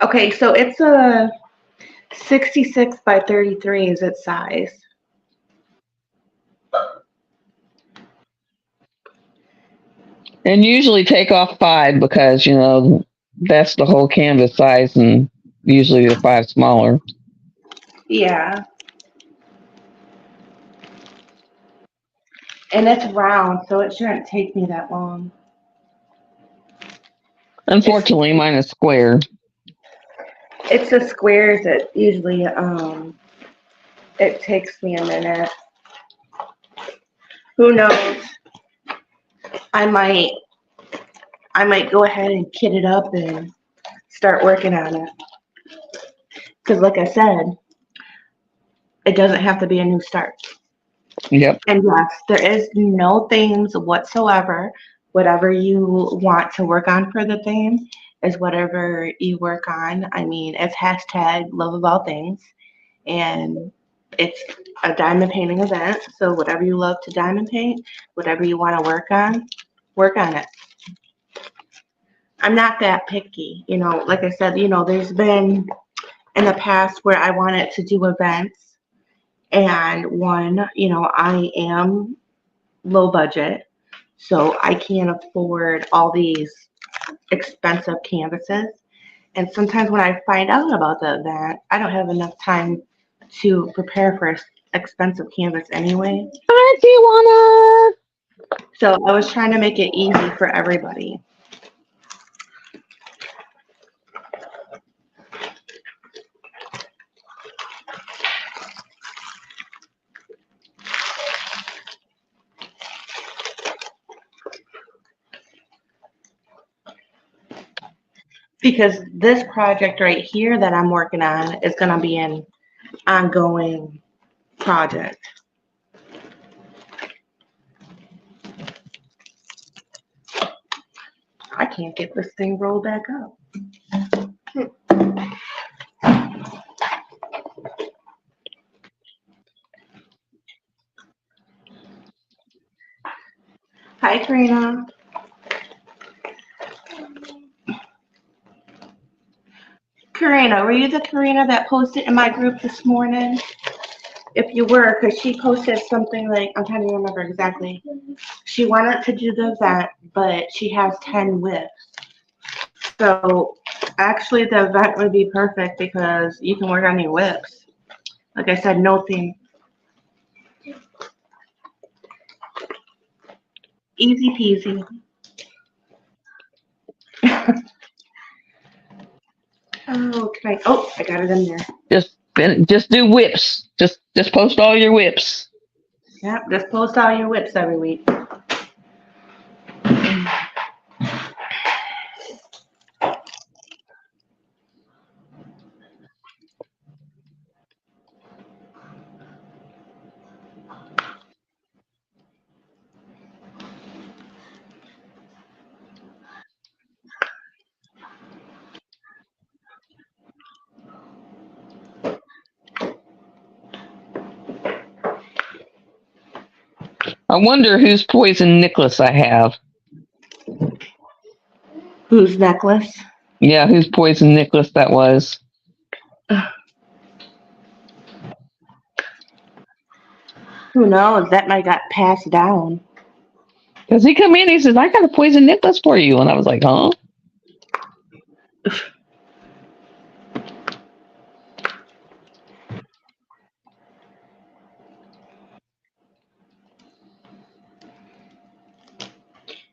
Okay, so it's a 66 by 33 is its size. And usually take off 5 because, you know, that's the whole canvas size, and usually the 5 smaller. Yeah. And it's round, so it shouldn't take me that long. Unfortunately, mine is square. It's the squares that usually it takes me a minute. Who knows? I might go ahead and kit it up and start working on it. Because like I said, it doesn't have to be a new start. Yep. And yes, there is no themes whatsoever. Whatever you want to work on for the theme is whatever you work on. I mean, it's hashtag love of all things. And it's a diamond painting event. So whatever you love to diamond paint, whatever you want to work on it. I'm not that picky. You know, like I said, you know, there's been in the past where I wanted to do events. And one, you know, I am low budget, so I can't afford all these expensive canvases. And sometimes when I find out about the event, I don't have enough time to prepare for an expensive canvas anyway. Hi, Tijuana. So I was trying to make it easy for everybody. Because this project right here that I'm working on is going to be an ongoing project. I can't get this thing rolled back up. Hi, Karina. Karina, were you the Karina that posted in my group this morning? If you were, because she posted something like, I'm trying to remember exactly. She wanted to do the event, but she has 10 whips. So actually the event would be perfect because you can work on your whips. Like I said, no theme. Easy peasy. I got it in there. Just do whips. Just post all your whips. Yep, just post all your whips every week. I wonder whose poison necklace I have. Whose necklace? Yeah, whose poison necklace that was. Who knows? That might got passed down. Because he come in, he says, I got a poison necklace for you. And I was like, huh?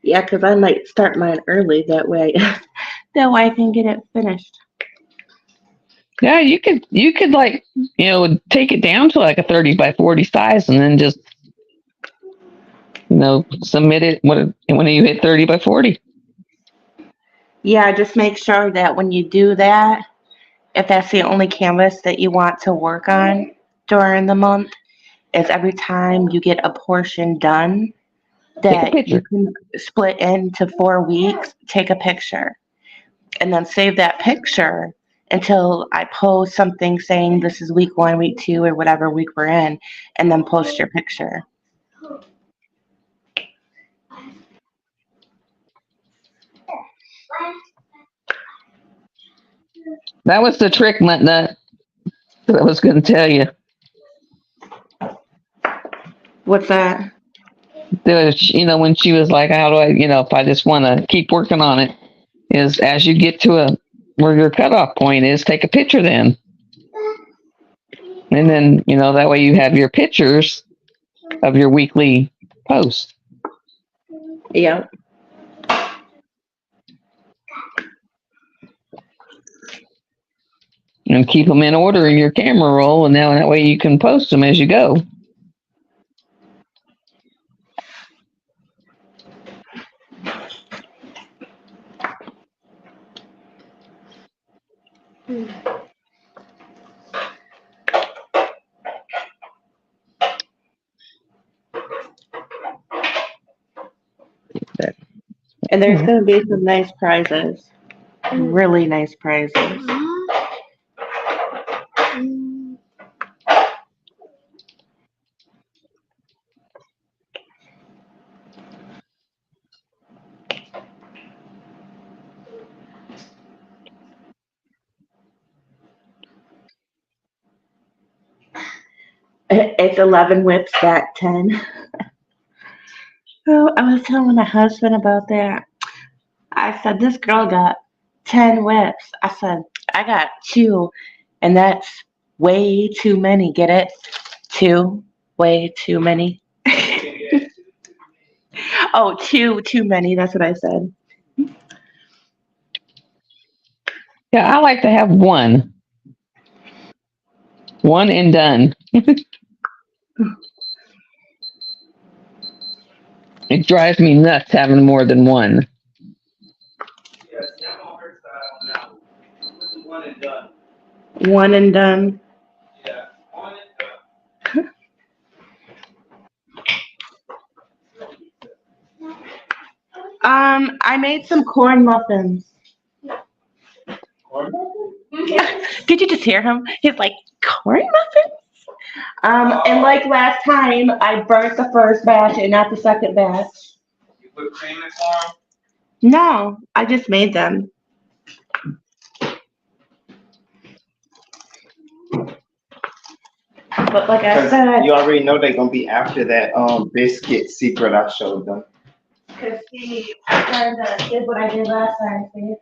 Yeah, because I might start mine early that way. That way I can get it finished. Yeah, you could like, you know, take it down to like a 30 by 40 size and then just, you know, submit it when you hit 30 by 40. Yeah, just make sure that when you do that, if that's the only canvas that you want to work on during the month, is every time you get a portion done, that picture. you can split into 4 weeks, take a picture, and then save that picture until I post something saying this is week 1, week 2, or whatever week we're in, and then post your picture. That was the trick, Nut Nut, that I was going to tell you. What's that? When she was like, how do I, if I just want to keep working on it, is as you get to where your cutoff point is, take a picture then. And then, that way you have your pictures of your weekly post. Yeah. And keep them in order in your camera roll, and now that way you can post them as you go. And there's going to be some nice prizes. Really nice prizes. It's 11 whips back 10. Oh, I was telling my husband about that. I said, this girl got 10 whips. I said, I got 2, and that's way too many. Get it? 2, way too many. Oh, 2, too many. That's what I said. Yeah, I like to have one. One and done. It drives me nuts having more than one. Yes, I'm on her side on that one. One and done. One and done. Yeah, one and done. I made some corn muffins. Corn Did you just hear him? He's like, corn muffins? And like last time, I burnt the first batch and not the second batch. You put cream in for No, I just made them. But like I Because said, you already know they're gonna be after that biscuit secret I showed them. because see, I kind of did what I did last time. See?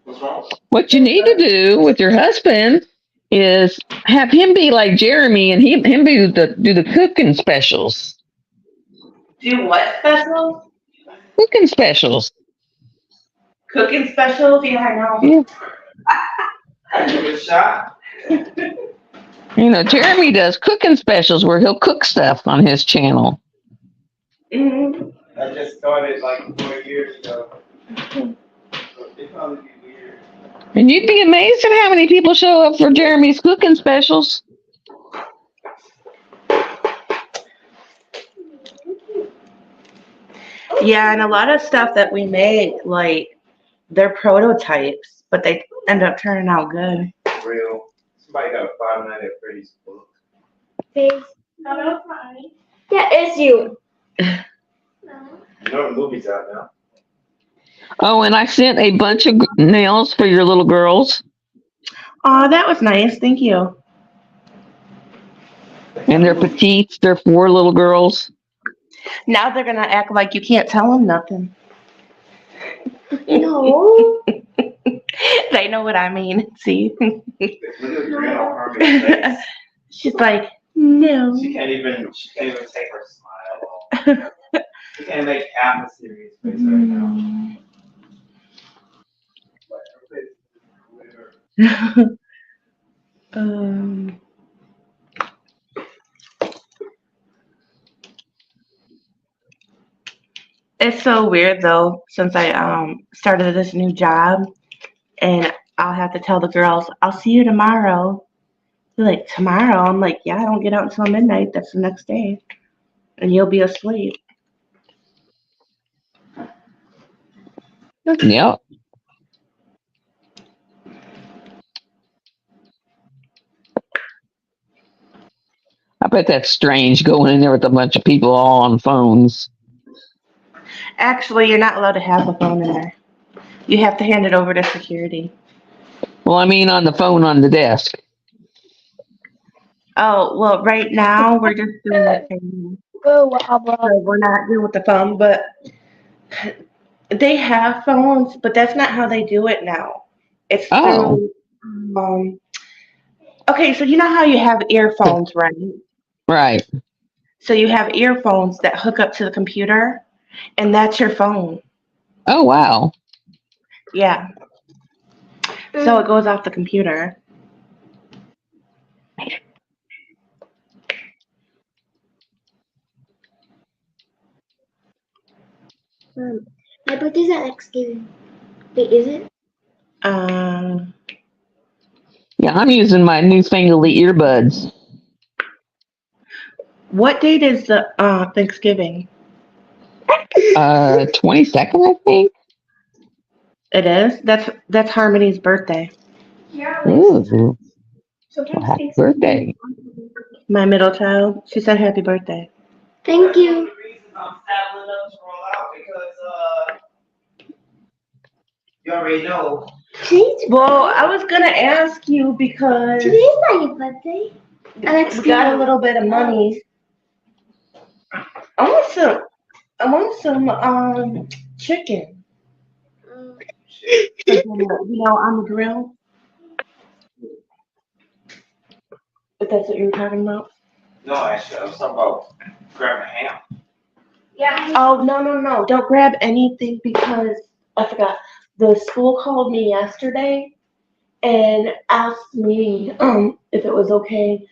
What's wrong? What you need to do with your husband is have him be like Jeremy, and him do the cooking specials. Do what specials? Cooking specials. Cooking specials? Yeah, I know. Yeah. Good shot. Jeremy does cooking specials where he'll cook stuff on his channel. Mm-hmm. I just started like 4 years ago. So it probably be weird. And you'd be amazed at how many people show up for Jeremy's cooking specials. Yeah, and a lot of stuff that we make, like, they're prototypes, but they end up turning out good. Real. Somebody got a 5 Nights at Freddy's book. Face. Yeah, it's you. You know the movie's out now. Oh, and I sent a bunch of nails for your little girls. Oh, that was nice. Thank you. And they're petites. They're 4 little girls. Now they're going to act like you can't tell them nothing. No. They know what I mean. See? Look at the grin on Hermie's face. She's like, no. She can't even take her smile off. She can't make half a serious face right now. Like, her face is weird. It's so weird though, since I started this new job, and I'll have to tell the girls, I'll see you tomorrow. They're like, tomorrow? I'm like, yeah, I don't get out until midnight. That's the next day. and you'll be asleep. Yep. I bet that's strange going in there with a bunch of people all on phones. Actually, you're not allowed to have a phone in there. You have to hand it over to security. Well, I mean, on the phone on the desk. Oh, well, right now we're just doing the training. Go, Abba. So we're not doing with the phone, but they have phones, but that's not how they do it now. It's Oh. through, okay, so you know how you have earphones, right? Right. So you have earphones that hook up to the computer, and that's your phone. Oh, wow. Yeah. So it goes off the computer. My birthday's at Thanksgiving. Wait, is it? Um, Yeah, I'm using my newfangledy earbuds. what date is the Thanksgiving? 22nd, I think. It is. That's Harmony's birthday. Yeah. Ooh. Well, happy birthday. My middle child. She said happy birthday. Thank you. The reason I'm saddling up to roll out because, you already know. Well, I was gonna ask you because Today's not your birthday. we got a little bit of money. I want some chicken. On the grill. If that's what you were talking about. No, actually, I was talking about grabbing a ham. Yeah. Oh, no. Don't grab anything because I forgot. The school called me yesterday and asked me if it was okay.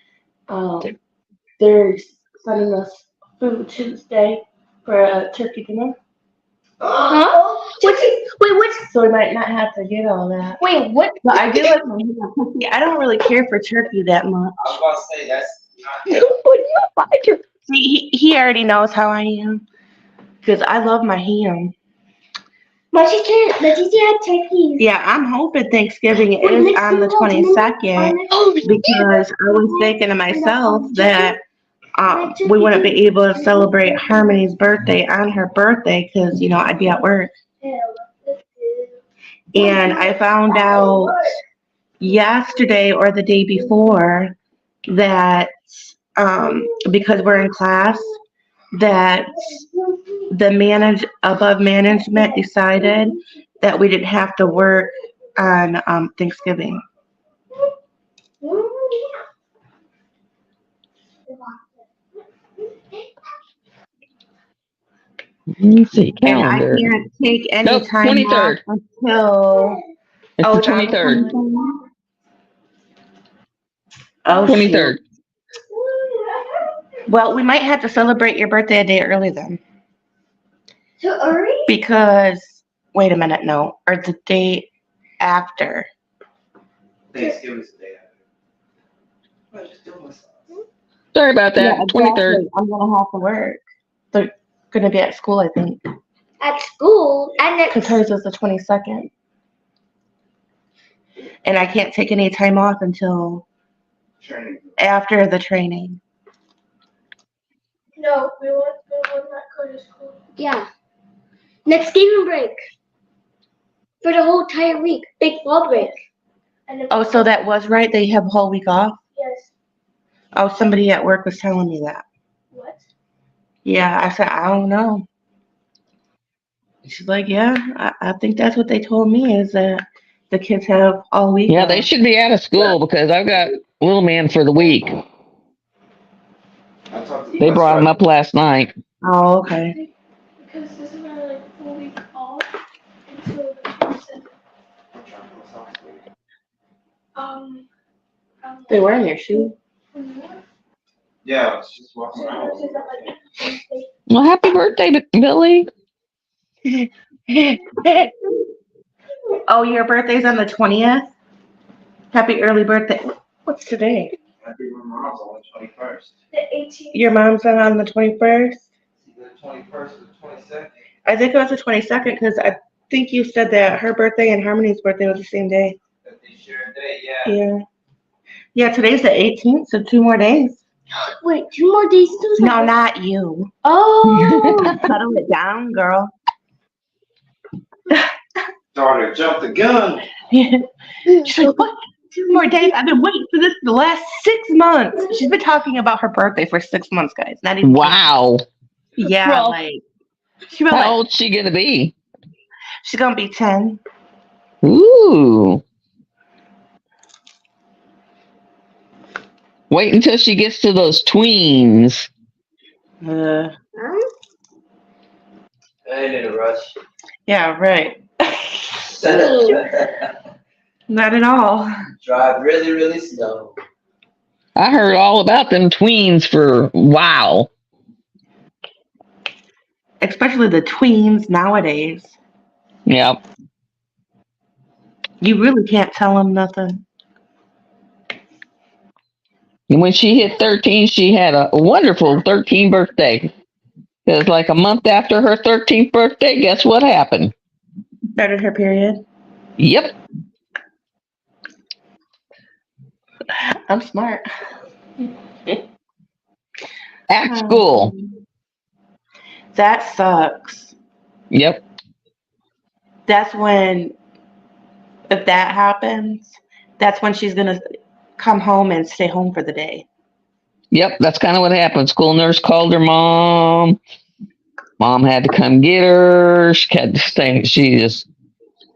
They're sending us food Tuesday for a turkey dinner. Huh? What's? So we might not have to get all that. Wait, what? But I do like my ham. I don't really care for turkey that much. I was about to say, that's not. What do you buy? See, he already knows how I am. Because I love my ham. Leticia had turkeys. Yeah, I'm hoping Thanksgiving is on the 22nd because I was thinking to myself that we wouldn't be able to celebrate Harmony's birthday on her birthday because, I'd be at work. And I found out yesterday or the day before that because we're in class, that the above management decided that we didn't have to work on Thanksgiving. Let me see. And I Calendar. can't take any Nope, time 23rd. off until It's the it's on 23rd. 23rd? Oh, 23rd. shoot. Well, we might have to celebrate your birthday a day early then. So early? Because, wait a minute, no. Or the day after. Thanksgiving's the day after. I'm just doing this. Sorry about that. 23rd. I'm going to have to work. They're going to be at school, I think. At school? And Because hers is the 22nd. And I can't take any time off until Training. after the training. No, we want not go to school. Yeah. Next Thanksgiving break. For the whole entire week. Big fall break. Oh, so that was right? They have a whole week off? Yes. Oh, somebody at work was telling me that. What? Yeah, I said, I don't know. She's like, yeah, I think that's what they told me is that the kids have all week Yeah, off. they should be out of school because I've got little man for the week. They brought him up last night. Oh, okay. Because this is our full week off until the 22nd. They wearing their shoes. Yeah, it's just walking around. Well, happy birthday, Billy. Oh, your birthday's on the 20th? Happy early birthday. What's today? I think my mom's on the 21st. The 18th. Your mom's on the 21st? Either the 21st or the 22nd. I think it was the 22nd because I think you said that her birthday and Harmony's birthday was the same day. That they share a day, yeah. Yeah. Yeah, today's the 18th, so 2 more days. Wait, 2 more days to No, not you. Oh. Settle it down, girl. Daughter, jump the gun. She's like, what? 2 more days? I've been waiting for this the last 6 months. She's been talking about her birthday for 6 months, guys. Not even. Wow. Yeah, Well, like. She was How like, old's she gonna be? she's gonna be 10. Ooh. Wait until she gets to those tweens. Uh, I ain't in a rush. yeah, right. Not at all. Drive really, really slow. I heard all about them tweens for wow. Especially the tweens nowadays. Yep. You really can't tell them nothing. And when she hit 13, she had a wonderful 13th birthday. It was like a month after her 13th birthday. Guess what happened? Started her period. Yep. I'm smart. At school. That sucks. Yep. That's when, if that happens, that's when she's going to come home and stay home for the day. Yep. That's kind of what happened. School nurse called her mom. Mom had to come get her. She had to stay. She just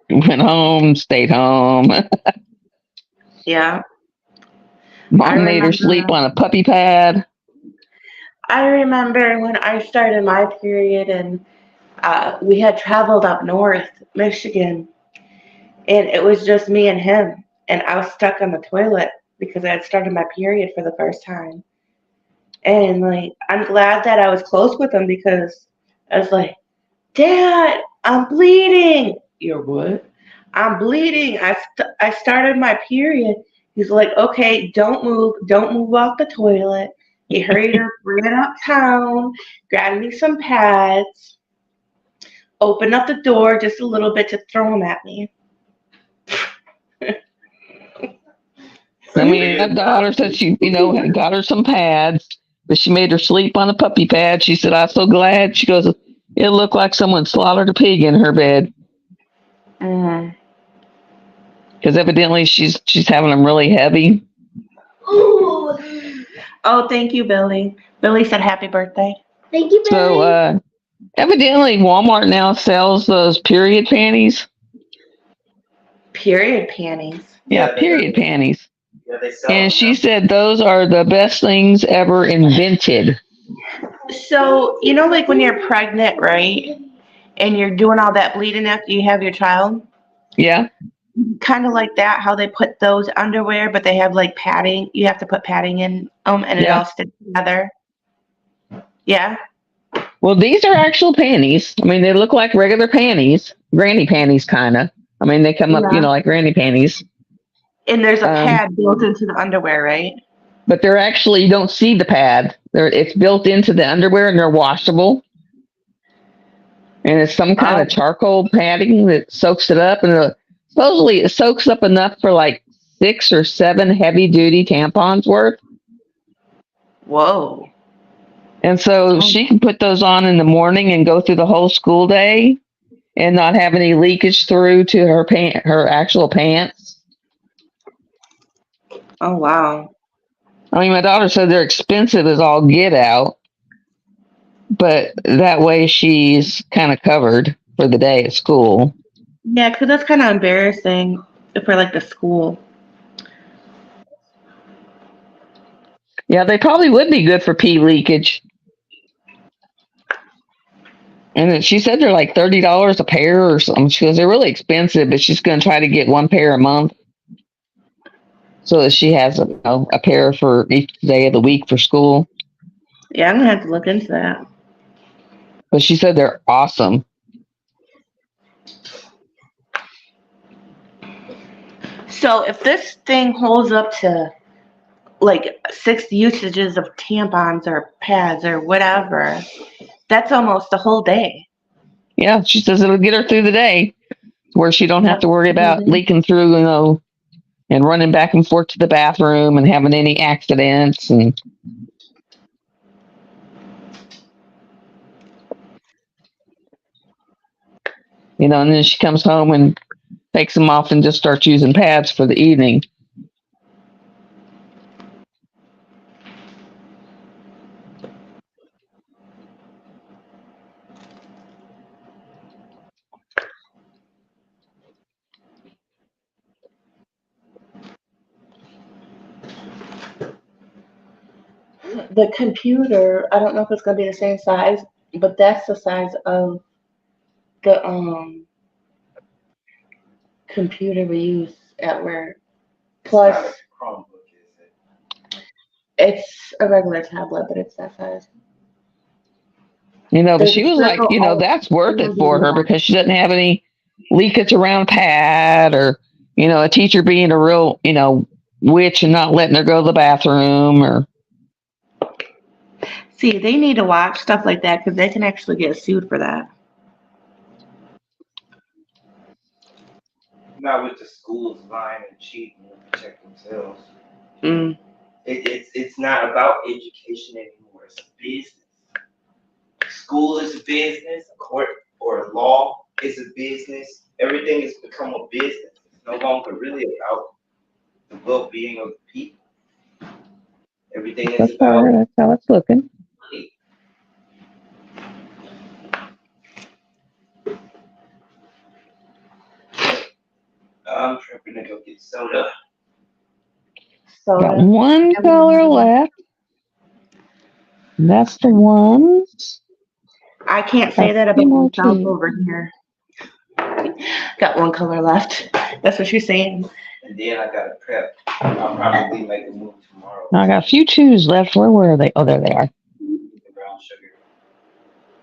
went home, stayed home. Yeah. Mom made her sleep on a puppy pad. I remember when I started my period and we had traveled up north, Michigan, and it was just me and him. And I was stuck on the toilet because I had started my period for the first time. And like, I'm glad that I was close with him because I was like, Dad, I'm bleeding. You're what? I'm bleeding. I started my period. He's like, okay, don't move off the toilet. He hurried up, ran uptown, grabbed me some pads, opened up the door just a little bit to throw them at me. I mean, my daughter said she, had got her some pads, but she made her sleep on a puppy pad. She said, I'm so glad. She goes, it looked like someone slaughtered a pig in her bed. Mm. Because evidently she's having them really heavy. Ooh. Oh, thank you, Billy. Billy said happy birthday. Thank you, Billy. So evidently Walmart now sells those period panties. Period panties. Yeah, period panties. Yeah, they sell And them she now. said those are the best things ever invented. So, like when you're pregnant, right? And you're doing all that bleeding after you have your child? Yeah. Kind of like that, how they put those underwear, but they have like padding. You have to put padding in them and it Yeah. all sticks together. Yeah. Well, these are actual panties. I mean, they look like regular panties, granny panties, kind of. I mean, they come up, Yeah. like granny panties. And there's a Um, pad built into the underwear, right? But they're actually, you don't see the pad. It's built into the underwear and they're washable. And it's some kind of charcoal padding that soaks it up. And supposedly it soaks up enough for like 6 or 7 heavy duty tampons worth. Whoa. And so she can put those on in the morning and go through the whole school day and not have any leakage through to her actual pants. Oh, wow. I mean, my daughter said they're expensive as all get out, but that way she's kind of covered for the day at school. Yeah, because that's kind of embarrassing for like the school. Yeah, they probably would be good for pee leakage. And then she said they're like $30 a pair or something. She goes, they're really expensive, but she's going to try to get 1 pair a month so that she has a pair for each day of the week for school. Yeah, I'm going to have to look into that. But she said they're awesome. So if this thing holds up to like 6 usages of tampons or pads or whatever. That's almost a whole day. Yeah, she says it'll get her through the day where she don't have to worry about leaking through, and running back and forth to the bathroom and having any accidents. And and then she comes home and takes them off and just starts using pads for the evening. The computer, I don't know if it's gonna be the same size, but that's the size of the computer we use at work. Plus, It's not a Chromebook, is it? it's a regular tablet, but it's that size. But she was like, that's worth it for her because she doesn't have any leakage around pad or, a teacher being a real, witch and not letting her go to the bathroom or. See, they need to watch stuff like that because they can actually get sued for that. Not with the schools lying and cheating to protect themselves. Mm. It's not about education anymore. It's a business. School is a business. A court or law is a business. Everything has become a business. It's no longer really about the well-being of the people. Everything is about That's how it's looking. money. I'm tripping to go get soda. Got one color left. That's the ones. I can't say that about myself over here. Got one color left. That's what she's saying. And then I gotta prep. I'll probably make a move tomorrow. I got a few twos left. Where were they? Oh, there they are. The brown sugar.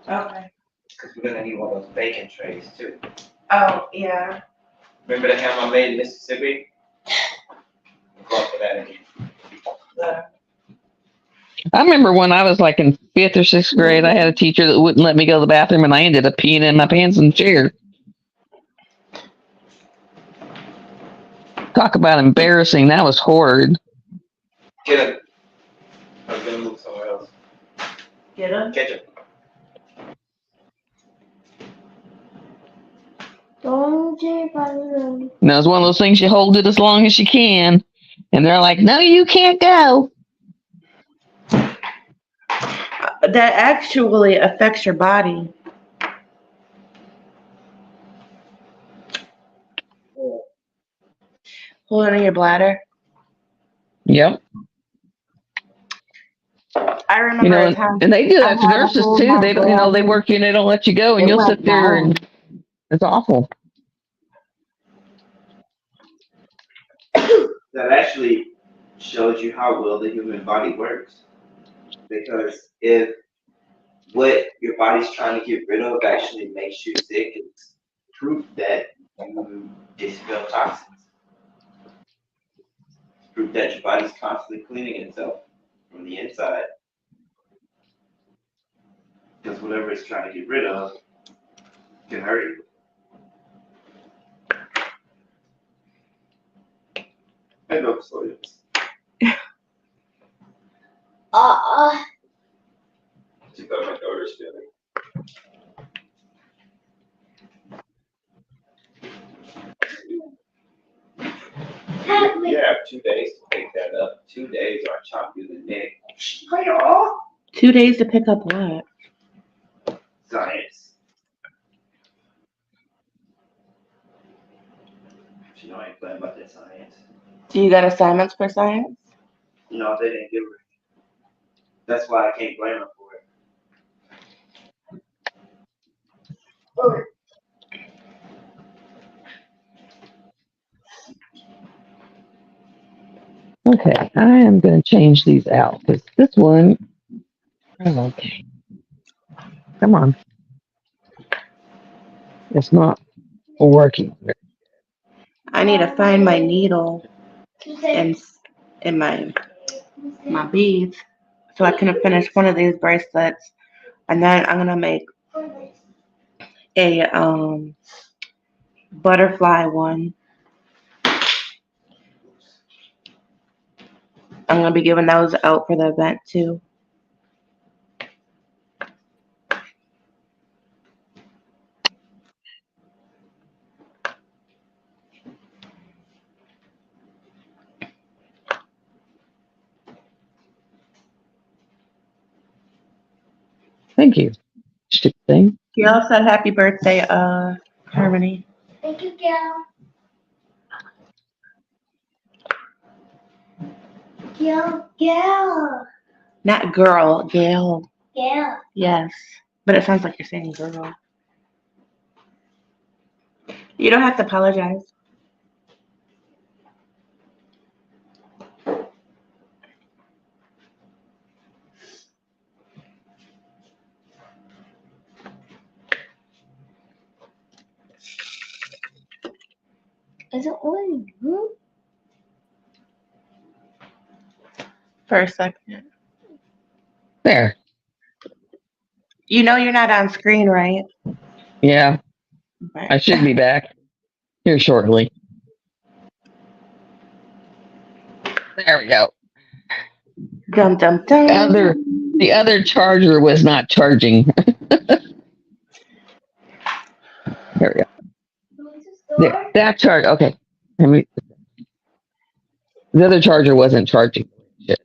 Okay. Because we're gonna need one of those bacon trays too. Oh, yeah. Remember the ham I made in Mississippi? We'll go for that again. I remember when I was like in 5th or 6th grade, I had a teacher that wouldn't let me go to the bathroom, and I ended up peeing in my pants in the chair. Talk about embarrassing. That was horrid. Get him. I was gonna move somewhere else. Get them? Catch him. Don't you bother. It's one of those things you hold it as long as you can, and they're like, "No, you can't go." That actually affects your body. Hold it in your bladder. Yep. I remember a time. And they do that I to had a nurses hold too. my They don't, they bladder. work you and they don't let you go, and It you'll went sit there, down. and it's awful. That actually shows you how well the human body works. Because if what your body's trying to get rid of actually makes you sick, it's proof that you expel toxins. It's proof that your body's constantly cleaning itself from the inside. Because whatever it's trying to get rid of can hurt you. I know Williams. She got my daughter's feeling. You have 2 days to pick that up. 2 days or I chop you in the neck. Hey, all. 2 days to pick up what? Science. She know I ain't playing about that science. Do you got assignments for science? No, they didn't give her. That's why I can't blame her for it. Okay, I am going to change these out because this one. Oh, okay. Come on. It's not working. I need to find my needle in my my beads so I can finish one of these bracelets, and then I'm gonna make a butterfly one. I'm gonna be giving those out for the event too. Thank you. Stupid thing. Gail said happy birthday, Harmony. Thank you, Gail. Gail. Not girl, Gail. Gail. Yes. But it sounds like you're saying girl. You don't have to apologize. Is it only you? For a second. There. You know you're not on screen, right? Yeah, Right. I should be back here shortly. There we go. Dum dum dum. The other charger was not charging. There we go. There, that charge. Okay. The other charger wasn't charging. Shit.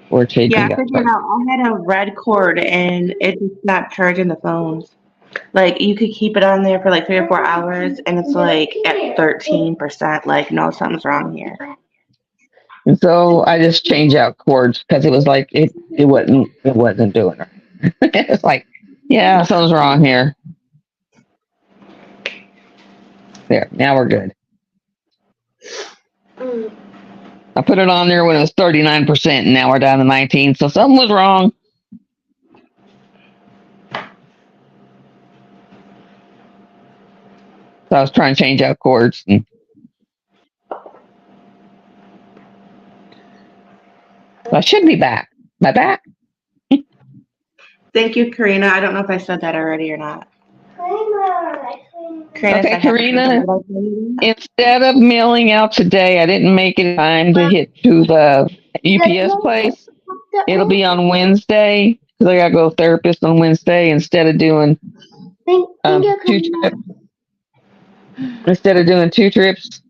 Or changing Yeah, I that figured charger. out I had a red cord and it's just not charging the phones. Like you could keep it on there for like 3 or 4 hours and it's like at 13%. Like, no, something's wrong here. And so I just changed out cords because it was like it wasn't doing it. It's like, yeah, something's wrong here. There, now we're good. I put it on there when it was 39%, and now we're down to 19. So something was wrong. So I was trying to change out cords. And I should be back. Am I back? Thank you, Karina. I don't know if I said that already or not. Karina Okay, said Karina. happy- Instead of mailing out today, I didn't make it in time to hit to the UPS place. It'll be on Wednesday because I gotta go to therapist on Wednesday instead of doing two trips. Instead of doing 2 trips,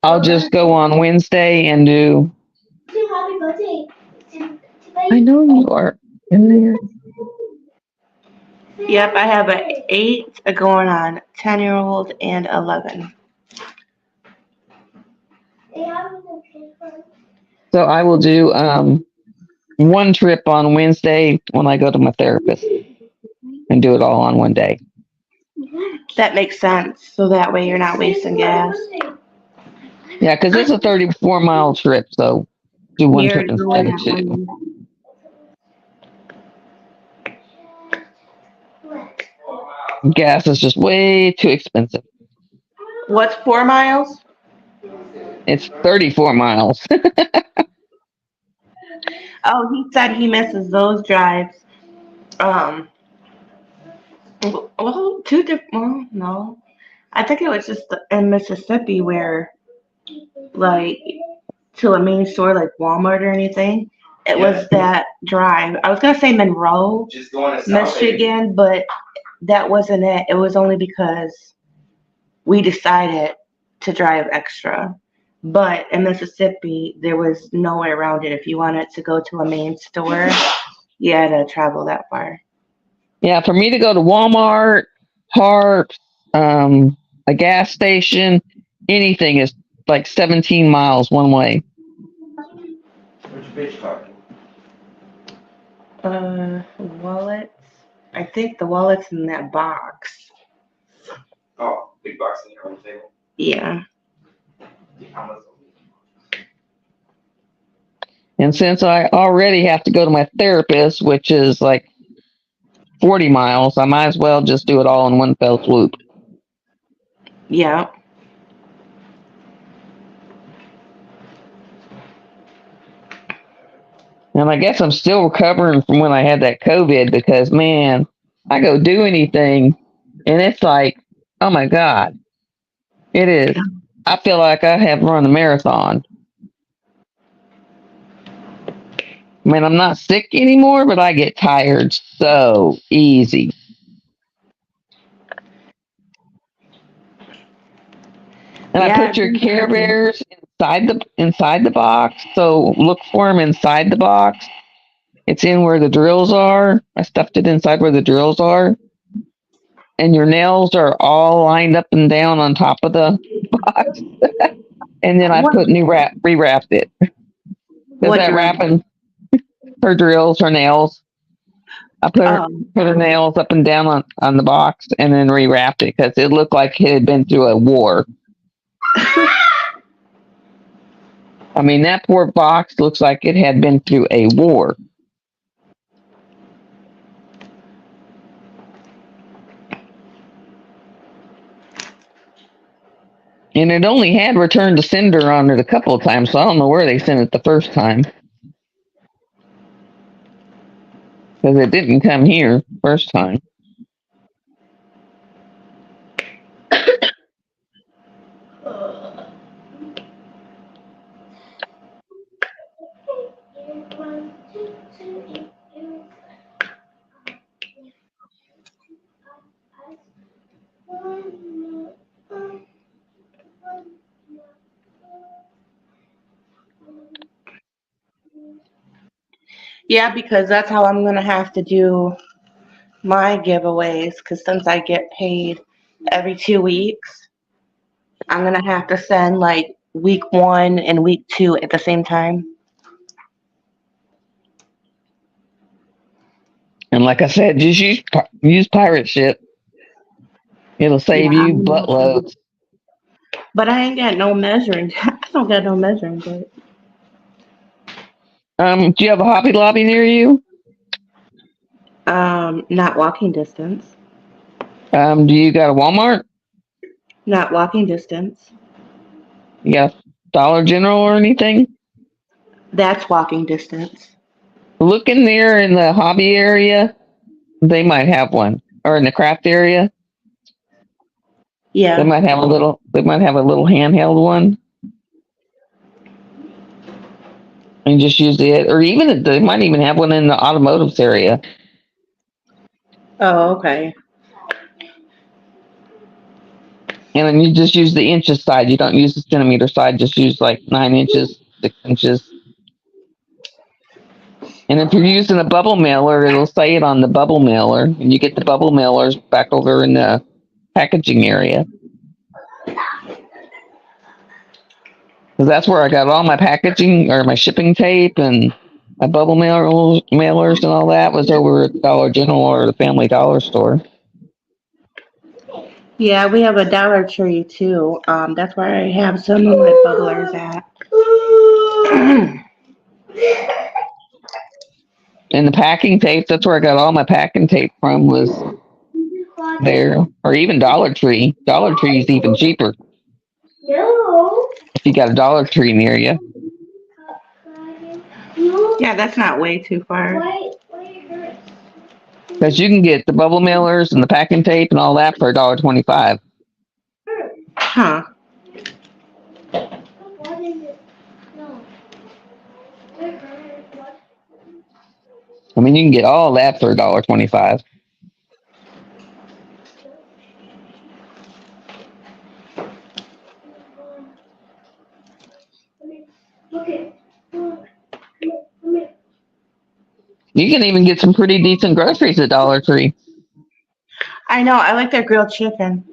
I'll just go on Wednesday and do. Happy birthday. I know you are in there. Yep, I have an 8 going on, 10-year-old, and 11. So I will do 1 trip on Wednesday when I go to my therapist and do it all on one day. That makes sense. So that way you're not wasting gas. Yeah, because it's a 34-mile trip, so do 1 You're trip instead doing of that 2. one. Gas is just way too expensive. What's 4 miles? It's 34 miles. Oh, he said he misses those drives. Well, 2 different. Well, no, I think it was just in Mississippi where, like, to a main store like Walmart or anything. It was that drive. I was gonna say Monroe, Just going to South Michigan, but that wasn't it. It was only because we decided to drive extra. But in Mississippi, there was no way around it. If you wanted to go to a main store, you had to travel that far. Yeah, for me to go to Walmart, Harps, a gas station, anything is like 17 miles one way. Which bitch talking? Wallets. I think the wallet's in that box. Oh, big box in your own table. Yeah. And since I already have to go to my therapist, which is like 40 miles, I might as well just do it all in one fell swoop. Yeah. And I guess I'm still recovering from when I had that COVID because, man, I go do anything and it's like, oh my God, it is. I feel like I have run a marathon. I mean, I'm not sick anymore, but I get tired so easy. And I Yeah, put your Care Bears inside the box. So look for them inside the box. It's in where the drills are. I stuffed it inside where the drills are. And your nails are all lined up and down on top of the box. And then I put rewrapped it. Is that wrapping her drills, her nails? I put her nails up and down on the box and then rewrapped it because it looked like it had been through a war. I mean, that poor box looks like it had been through a war. And it only had return to sender on it a couple of times, so I don't know where they sent it the first time. Because it didn't come here first time. Yeah, because that's how I'm gonna have to do my giveaways. Because since I get paid every 2 weeks, I'm gonna have to send like week 1 and week 2 at the same time. And like I said, just use pirate ship. It'll save you buttloads. But I ain't got no measuring. I don't got no measuring tape. Do you have a Hobby Lobby near you? Not walking distance. Do you got a Walmart? Not walking distance. You got Dollar General or anything? That's walking distance. Look in there in the hobby area. They might have one. Or in the craft area. Yeah. They might have a little handheld one. And just use it. Or even they might even have one in the automotives area. Oh, okay. And then you just use the inches side. You don't use the centimeter side. Just use like 9 inches, 6 inches. And if you're using a bubble mailer, it'll say it on the bubble mailer. And you get the bubble mailers back over in the packaging area. Because that's where I got all my packaging or my shipping tape and my bubble mailers and all that was over at Dollar General or the Family Dollar store. Yeah, we have a Dollar Tree too. That's where I have some of my bubblers at. And the packing tape, that's where I got all my packing tape from was there. Or even Dollar Tree. Dollar Tree is even cheaper. No. If you got a Dollar Tree near you. Yeah, that's not way too far. Why it hurts? Because you can get the bubble mailers and the packing tape and all that for $1.25. Huh. What is it? No. It hurts. What? I mean, you can get all that for $1.25. Okay. Come here. You can even get some pretty decent groceries at Dollar Tree. I know. I like their grilled chicken.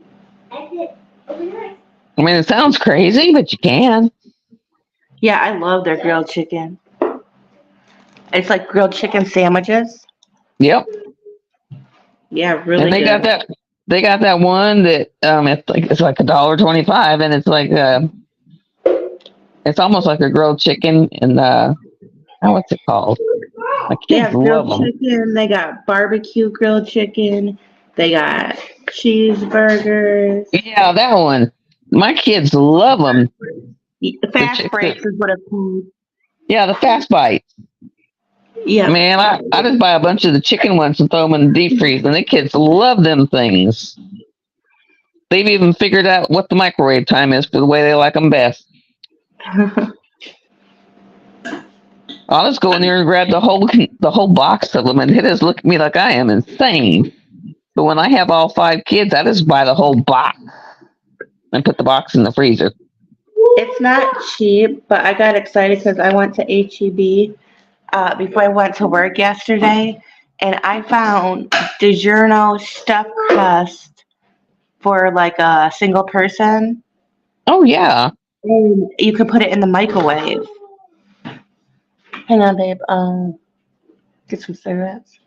Exit. Over there. I mean, it sounds crazy, but you can. Yeah, I love their grilled chicken. It's like grilled chicken sandwiches. Yep. Yeah, really And they good. got that. They got that one that it's like $1.25, and it's like it's almost like a grilled chicken and what's it called? My They have kids love grilled them. chicken. They got barbecue grilled chicken. They got cheeseburgers. Yeah, that one. My kids love them. The fast chicken. breaks is what it's called. Yeah, the fast bites. Yeah. Man, I just buy a bunch of the chicken ones and throw them in the deep freeze, and the kids love them things. They've even figured out what the microwave time is for the way they like them best. I'll just go in there and grab the whole box of them, and it just look at me like I am insane. But when I have all 5 kids, I just buy the whole box and put the box in the freezer. It's not cheap, but I got excited because I went to HEB before I went to work yesterday, and I found DiGiorno stuffed crust for like a single person, Oh yeah, and you could put it in the microwave. Hang on, babe. Get some cigarettes.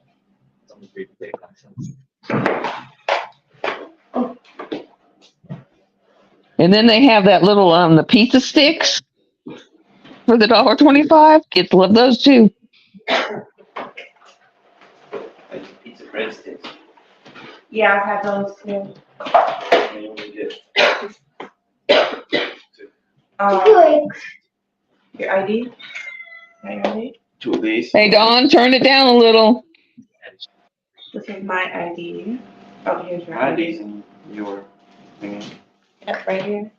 and then they have that little the pizza sticks for the $1.25. Kids love those too. Like pizza breadsticks. Yeah, I have those too. And you get Your ID? My ID? 2 of these. Hey Dawn, turn it down a little. This is my ID. Oh, here's your IDs ID. and your thing. Yep, right here.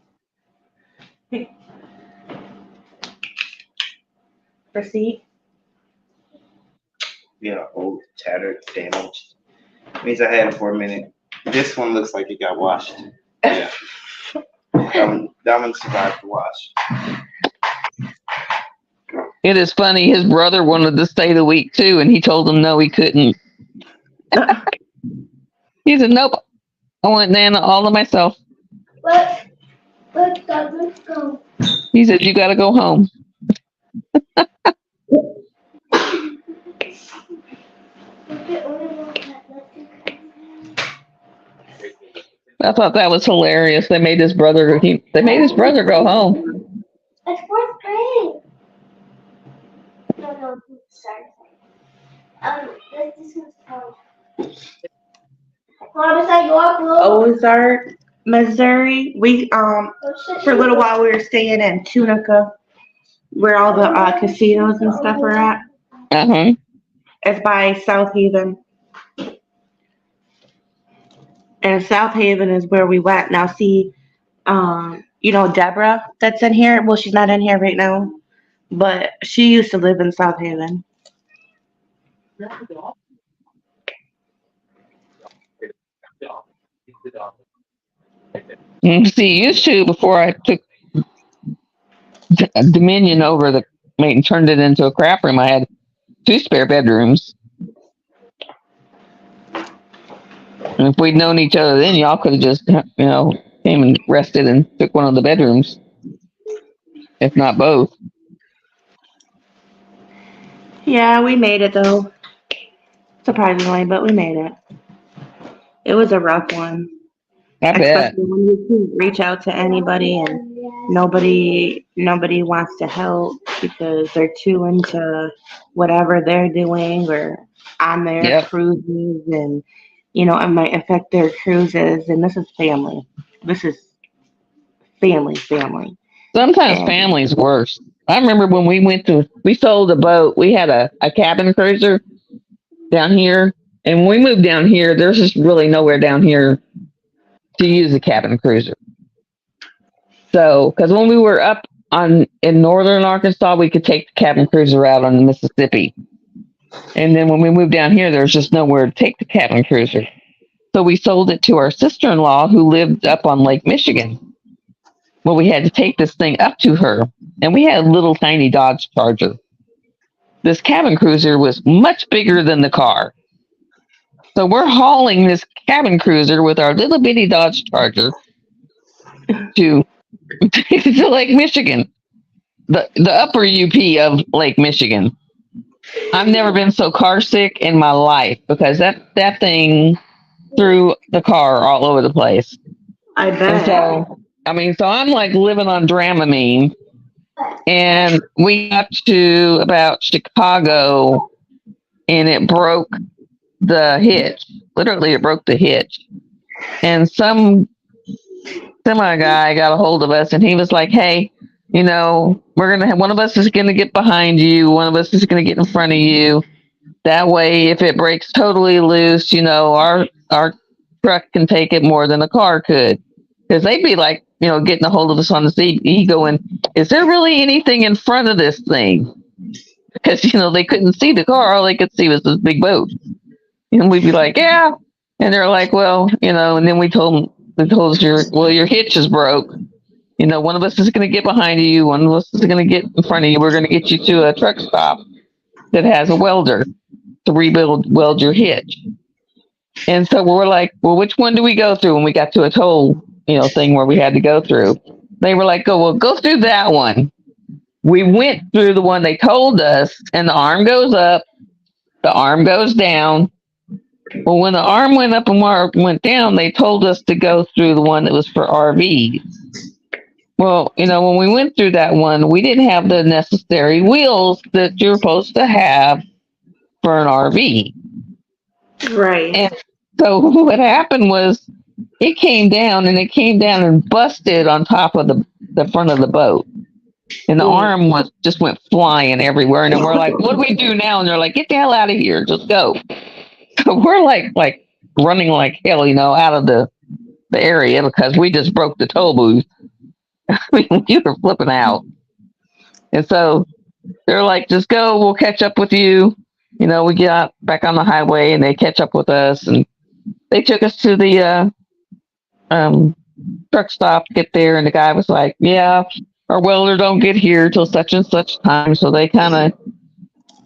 Receipt. Yeah, old, tattered, damaged. Means I had it for a minute. This one looks like it got washed. Yeah. That one survived the wash. It is funny. His brother wanted to stay the week too, and he told him no, he couldn't. He said, "Nope, I want Nana all to myself." Let's go. He said, "You got to go home." I thought that was hilarious. They made his brother. They made his brother go home. It's 4th grade. No, sorry. This is called. Mom, is that your blue? Ozark, Missouri. We for a little while we were staying in Tunica, where all the casinos and stuff are at. Uh-huh. It's by South Haven. And South Haven is where we went. Now see, you know Deborah that's in here? Well, she's not in here right now. But she used to live in South Haven. See, used to before I took dominion over the and turned it into a crap room. I had 2 spare bedrooms. And if we'd known each other then, y'all could have just, came and rested and took one of the bedrooms, if not both. Yeah, we made it though. Surprisingly, but we made it. It was a rough one. I bet. Especially when you can reach out to anybody and nobody wants to help because they're too into whatever they're doing or on their Yep. cruises, and it might affect their cruises. And this is family. This is family. Sometimes And- family's worse. I remember when we sold a boat. We had a cabin cruiser down here. And when we moved down here, there's just really nowhere down here to use a cabin cruiser. So, because when we were up in northern Arkansas, we could take the cabin cruiser out on the Mississippi. And then when we moved down here, there's just nowhere to take the cabin cruiser. So we sold it to our sister-in-law who lived up on Lake Michigan. Well, we had to take this thing up to her, and we had a little tiny Dodge Charger. This cabin cruiser was much bigger than the car. So we're hauling this cabin cruiser with our little bitty Dodge Charger to Lake Michigan, the upper UP of Lake Michigan. I've never been so car sick in my life because that thing threw the car all over the place. I And bet. so I'm like living on Dramamine, and we got to about Chicago, and it broke the hitch. Literally, it broke the hitch. And some semi guy got a hold of us, and he was like, "Hey, you know, one of us is gonna get behind you, one of us is gonna get in front of you. That way, if it breaks totally loose, you know, our truck can take it more than a car could. Because they'd be like, you know, getting a hold of us on the seat, going, is there really anything in front of this thing? Because, you know, they couldn't see the car. All they could see was this big boat. And we'd be like, yeah. And they're like, well, you know, and then we told us, your hitch is broke. You know, one of us is going to get behind you. One of us is going to get in front of you. We're going to get you to a truck stop that has a welder to weld your hitch. And so we're like, well, which one do we go through? When we got to a toll, you know, thing where we had to go through, they were like, well, go through that one. We went through the one they told us, and the arm goes up, the arm goes down. Well, when the arm went up and went down, they told us to go through the one that was for RVs. Well, you know, when we went through that one, we didn't have the necessary wheels that you're supposed to have for an RV. Right. And so what happened was it came down and busted on top of the front of the boat. And the arm went flying everywhere. And then we're like, what do we do now? And they're like, get the hell out of here. Just go. So we're like running like hell, you know, out of the area because we just broke the toll booth. I mean, we were flipping out. And so they're like, just go. We'll catch up with you. You know, we got back on the highway and they catch up with us. And they took us to the truck stop to get there. And the guy was like, yeah, our welder don't get here till such and such time. So they kind of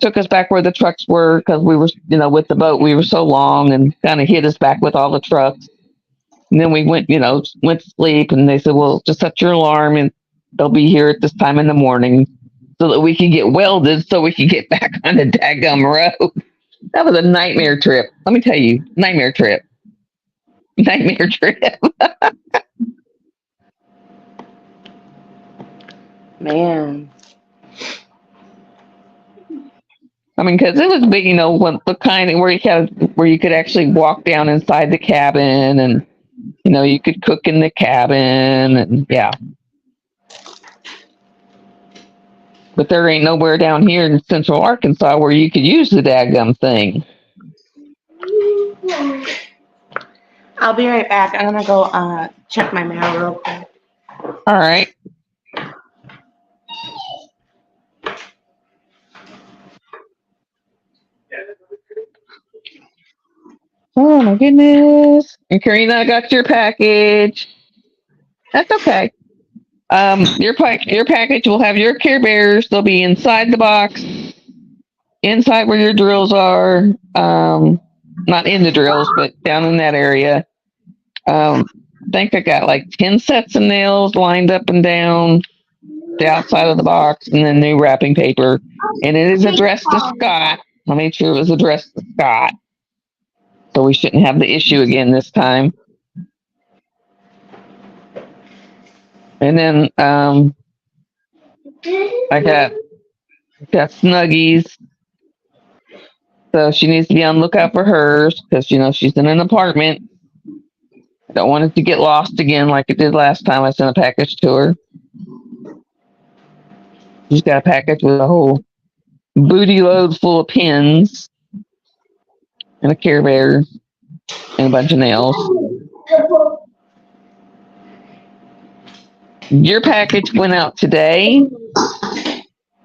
took us back where the trucks were because we were, you know, with the boat, we were so long, and kind of hit us back with all the trucks. And then we went to sleep, and they said, well, just set your alarm and they'll be here at this time in the morning so that we can get welded so we can get back on the daggum road. That was a nightmare trip. Let me tell you, nightmare trip. Nightmare trip. Man. I mean, because it was big, you know, the kind of where you could actually walk down inside the cabin, and you know, you could cook in the cabin, and yeah. But there ain't nowhere down here in Central Arkansas where you could use the daggum thing. I'll be right back. I'm gonna go check my mail real quick. All right. Oh my goodness. And Karina, I got your package. That's okay. Your package will have your Care Bears. They'll be inside the box, inside where your drills are. Not in the drills, but down in that area. I think I got like 10 sets of nails lined up and down the outside of the box, and then new wrapping paper. And it is addressed to Scott. I made sure it was addressed to Scott, so we shouldn't have the issue again this time. And then I got Snuggies. So she needs to be on lookout for hers because, you know, she's in an apartment. I don't want it to get lost again like it did last time I sent a package to her. She's got a package with a whole booty load full of pins and a Care Bear and a bunch of nails. Your package went out today,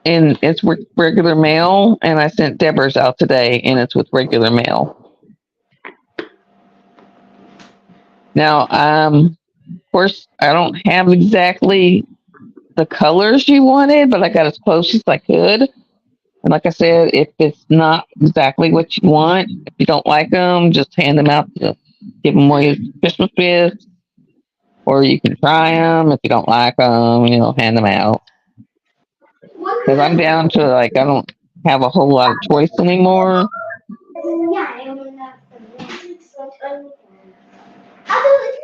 and it's with regular mail, and I sent Deborah's out today, and it's with regular mail. Now, of course, I don't have exactly the colors you wanted, but I got as close as I could. And like I said, if it's not exactly what you want, if you don't like them, just hand them out to give them away as Christmas gifts. Or you can try them. If you don't like them, you know, hand them out. Because I'm down to, like, I don't have a whole lot of choice anymore.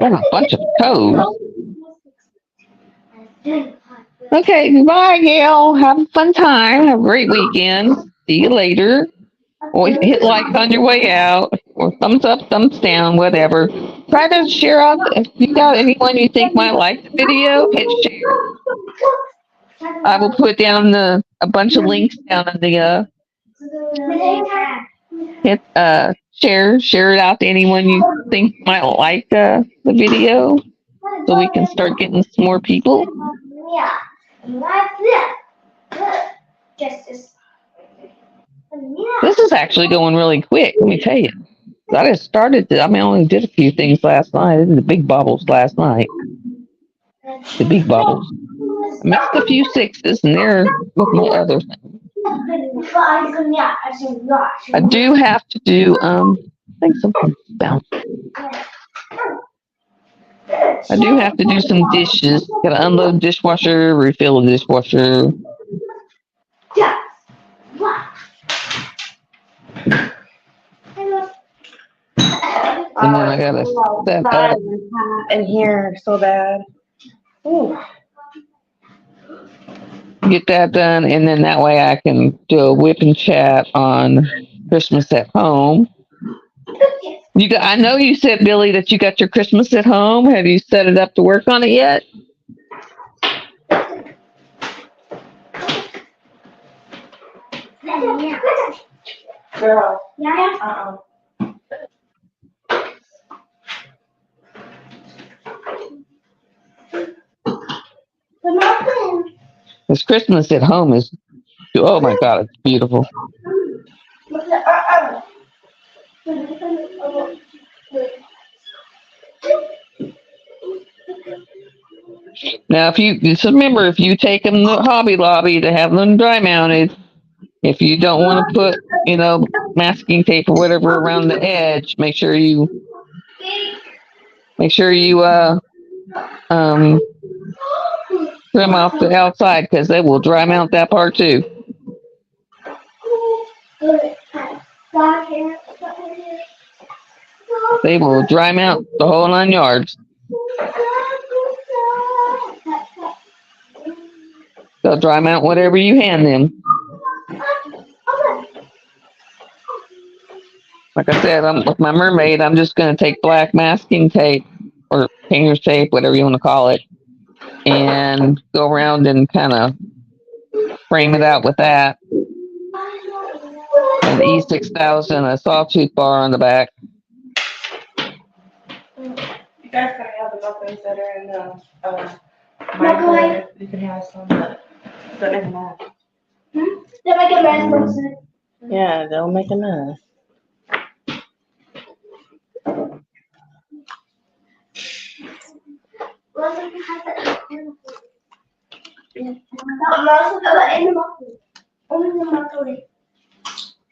Got a bunch of toes. Okay, goodbye, Gail. Have a fun time. Have a great weekend. See you later. Always hit like on your way out, or thumbs up, thumbs down, whatever. Try to share out if you got anyone you think might like the video. Hit share. I will put down a bunch of links down in the share it out to anyone you think might like the video, so we can start getting some more people. Yeah. Like this. Just as. This is actually going really quick. Let me tell you. I just started. I only did a few things last night. I did the big bubbles last night. The big bubbles. I missed a few sixes, and they're with my other thing. I do have to do. I think something's bounced. I do have to do some dishes. Gotta unload dishwasher, refill the dishwasher. And then I gotta set up. In here so bad. Ooh. Get that done, and then that way I can do a whip and chat on Christmas at home. I know you said, Billy, that you got your Christmas at home. Have you set it up to work on it yet? Girl. Yeah. Because Christmas at home is, oh my God, it's beautiful. Now, if you just remember, if you take them to Hobby Lobby to have them dry mounted, if you don't want to put, masking tape or whatever around the edge, make sure you trim off the outside, because they will dry mount that part too. They will dry mount the whole 9 yards. They'll dry mount whatever you hand them. Like I said, with my mermaid, I'm just going to take black masking tape or painter's tape, whatever you want to call it, and go around and kind of frame it out with that. An E6000, a sawtooth bar on the back. You guys gotta have the muffins that are in the microwave. You can have some, but don't make a mess. They make a mess. Yeah, they'll make a mess.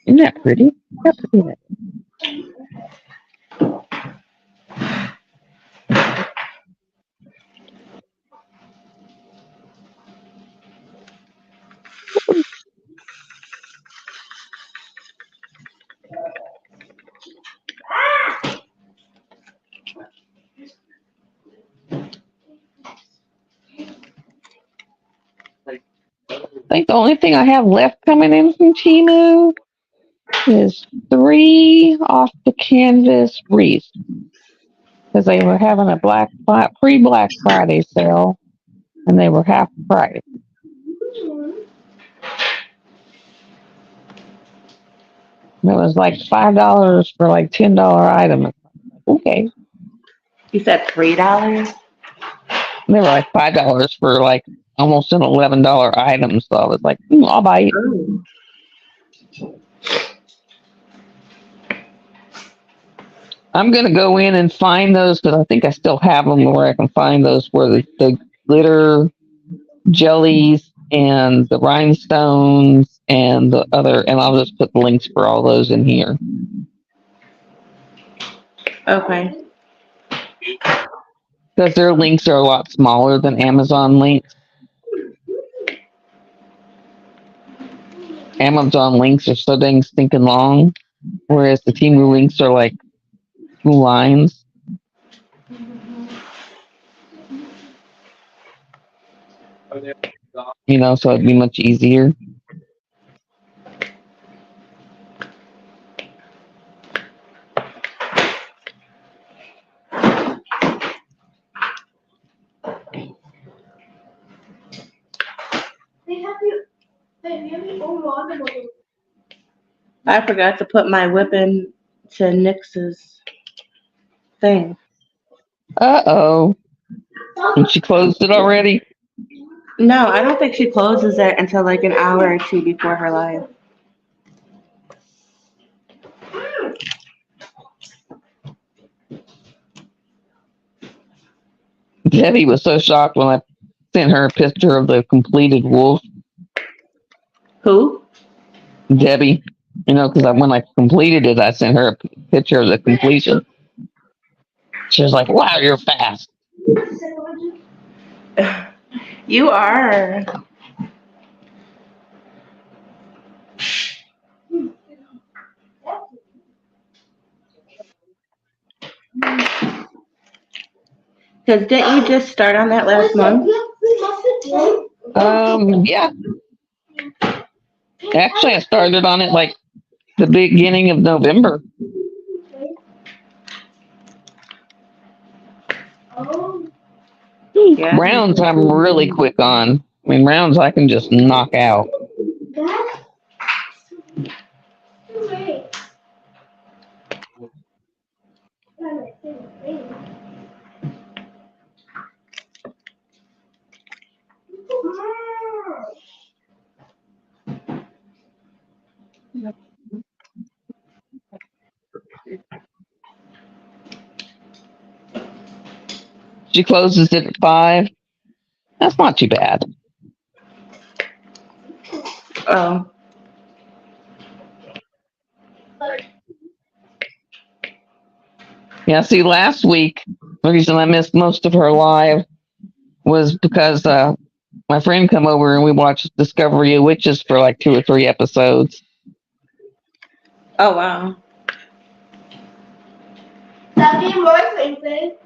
Isn't that pretty? That's pretty. I think the only thing I have left coming in from Temu is 3 off the canvas wreaths, because they were having a pre-Black Friday sale, and they were half price. And it was like $5 for like $10 items. Okay. You said $3? They were like $5 for like almost an $11 item. So I was like, I'll buy it. Ooh. I'm going to go in and find those, because I think I still have them where I can find those where the glitter jellies and the rhinestones and the other, and I'll just put the links for all those in here. Okay. Because their links are a lot smaller than Amazon links. Amazon links are so dang stinking long, whereas the Temu links are like 2 lines. So it'd be much easier. I forgot to put my whipping to Nix's thing. Uh-oh. And she closed it already? No, I don't think she closes it until like an hour or two before her live. Debbie was so shocked when I sent her a picture of the completed wolf. Who? Debbie, because when I completed it, I sent her a picture of the completion. She was like, wow, you're fast. You are. Because didn't you just start on that last month? Yeah. Actually, I started on it like the beginning of November. Yeah. Rounds, I'm really quick on. I mean, rounds I can just knock out. She closes it at 5. That's not too bad. Oh. Yeah, see, last week, the reason I missed most of her live was because my friend come over and we watched Discovery of Witches for like 2 or 3 episodes. Oh, wow. That'd be my favorite.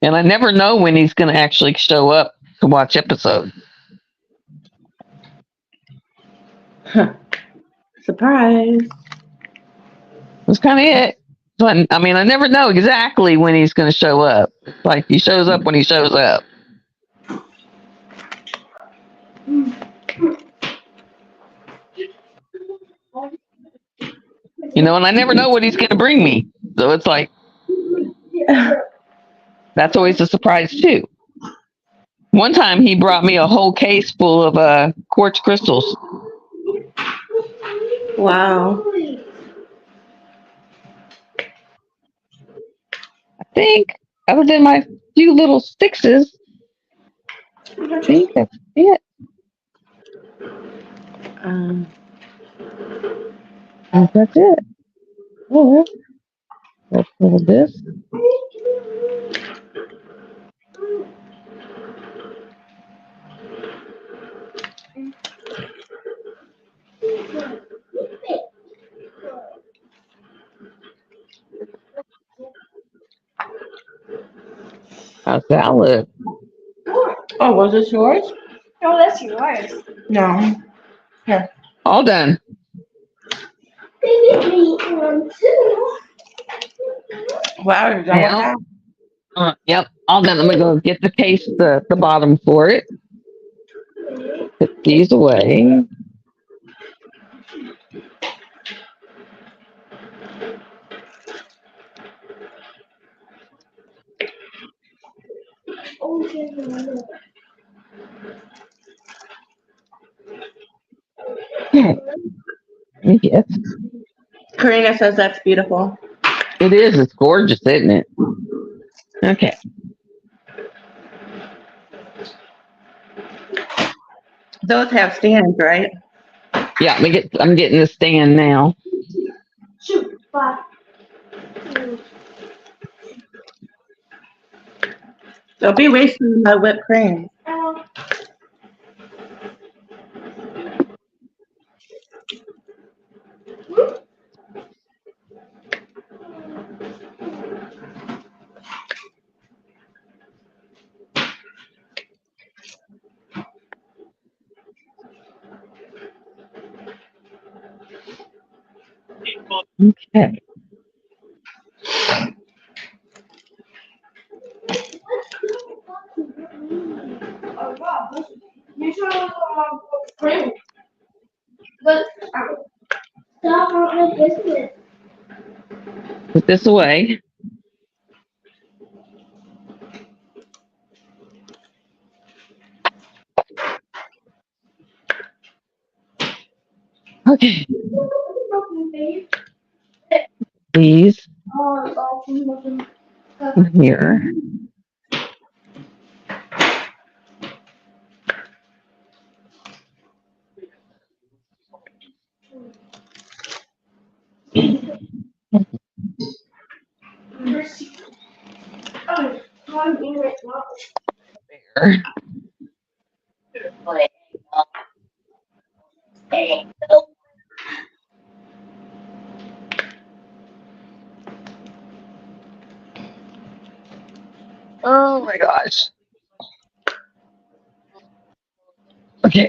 And I never know when he's going to actually show up to watch episodes. Surprise. That's kind of it. But, I mean, I never know exactly when he's going to show up. Like, he shows up when he shows up. And I never know what he's going to bring me. So it's like, that's always a surprise, too. One time he brought me a whole case full of quartz crystals. Wow. I think, other than my few little sixes, I think that's it. That's it. Oh, let's hold this. How's that look? Oh, was this yours? Oh, that's yours. No. All done. Baby, me one too. Wow, you're done with that? Yep, all done. I'm gonna go get the case, the bottom for it. Put these away. Oh, here's another. Okay. Yes, Karina says that's beautiful. it is. It's gorgeous, isn't it? Okay. Those have stands, right? Yeah, I'm getting the stand now. Shoot, 5. Don't be wasting my whipped cream. Ow. Okay. But stop on my business. Put this away. Okay. These here. There. Oh my gosh. Okay.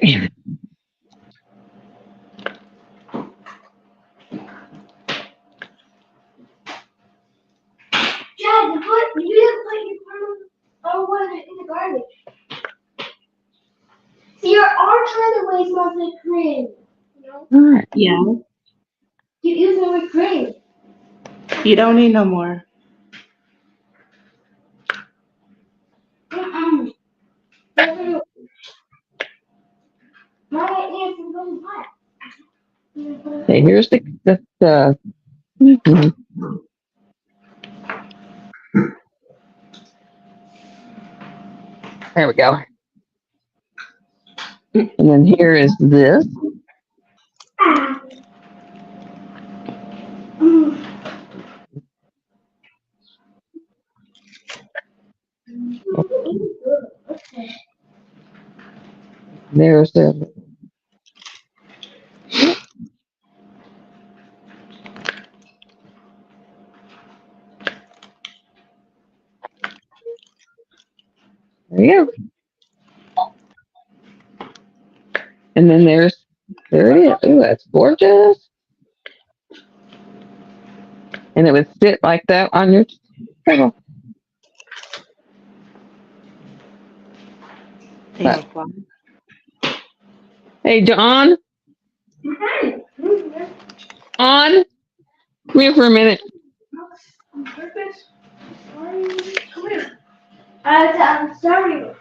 Dad, you didn't put your phone or was it in the garbage? See, you are trying to waste most of the cream. You know? All right. Yeah. Keep using the cream. You don't need no more. Mm-mm. My aunt is really hot. Okay, here's the mhm. There we go. And then here is this. Ah. Mm. Okay. There's the there you go. And then there it is. Ooh, that's gorgeous. And it would sit like that on your table. But, hey, John, on. Come here for a minute. On purpose? Sorry. Come here. I'm sorry.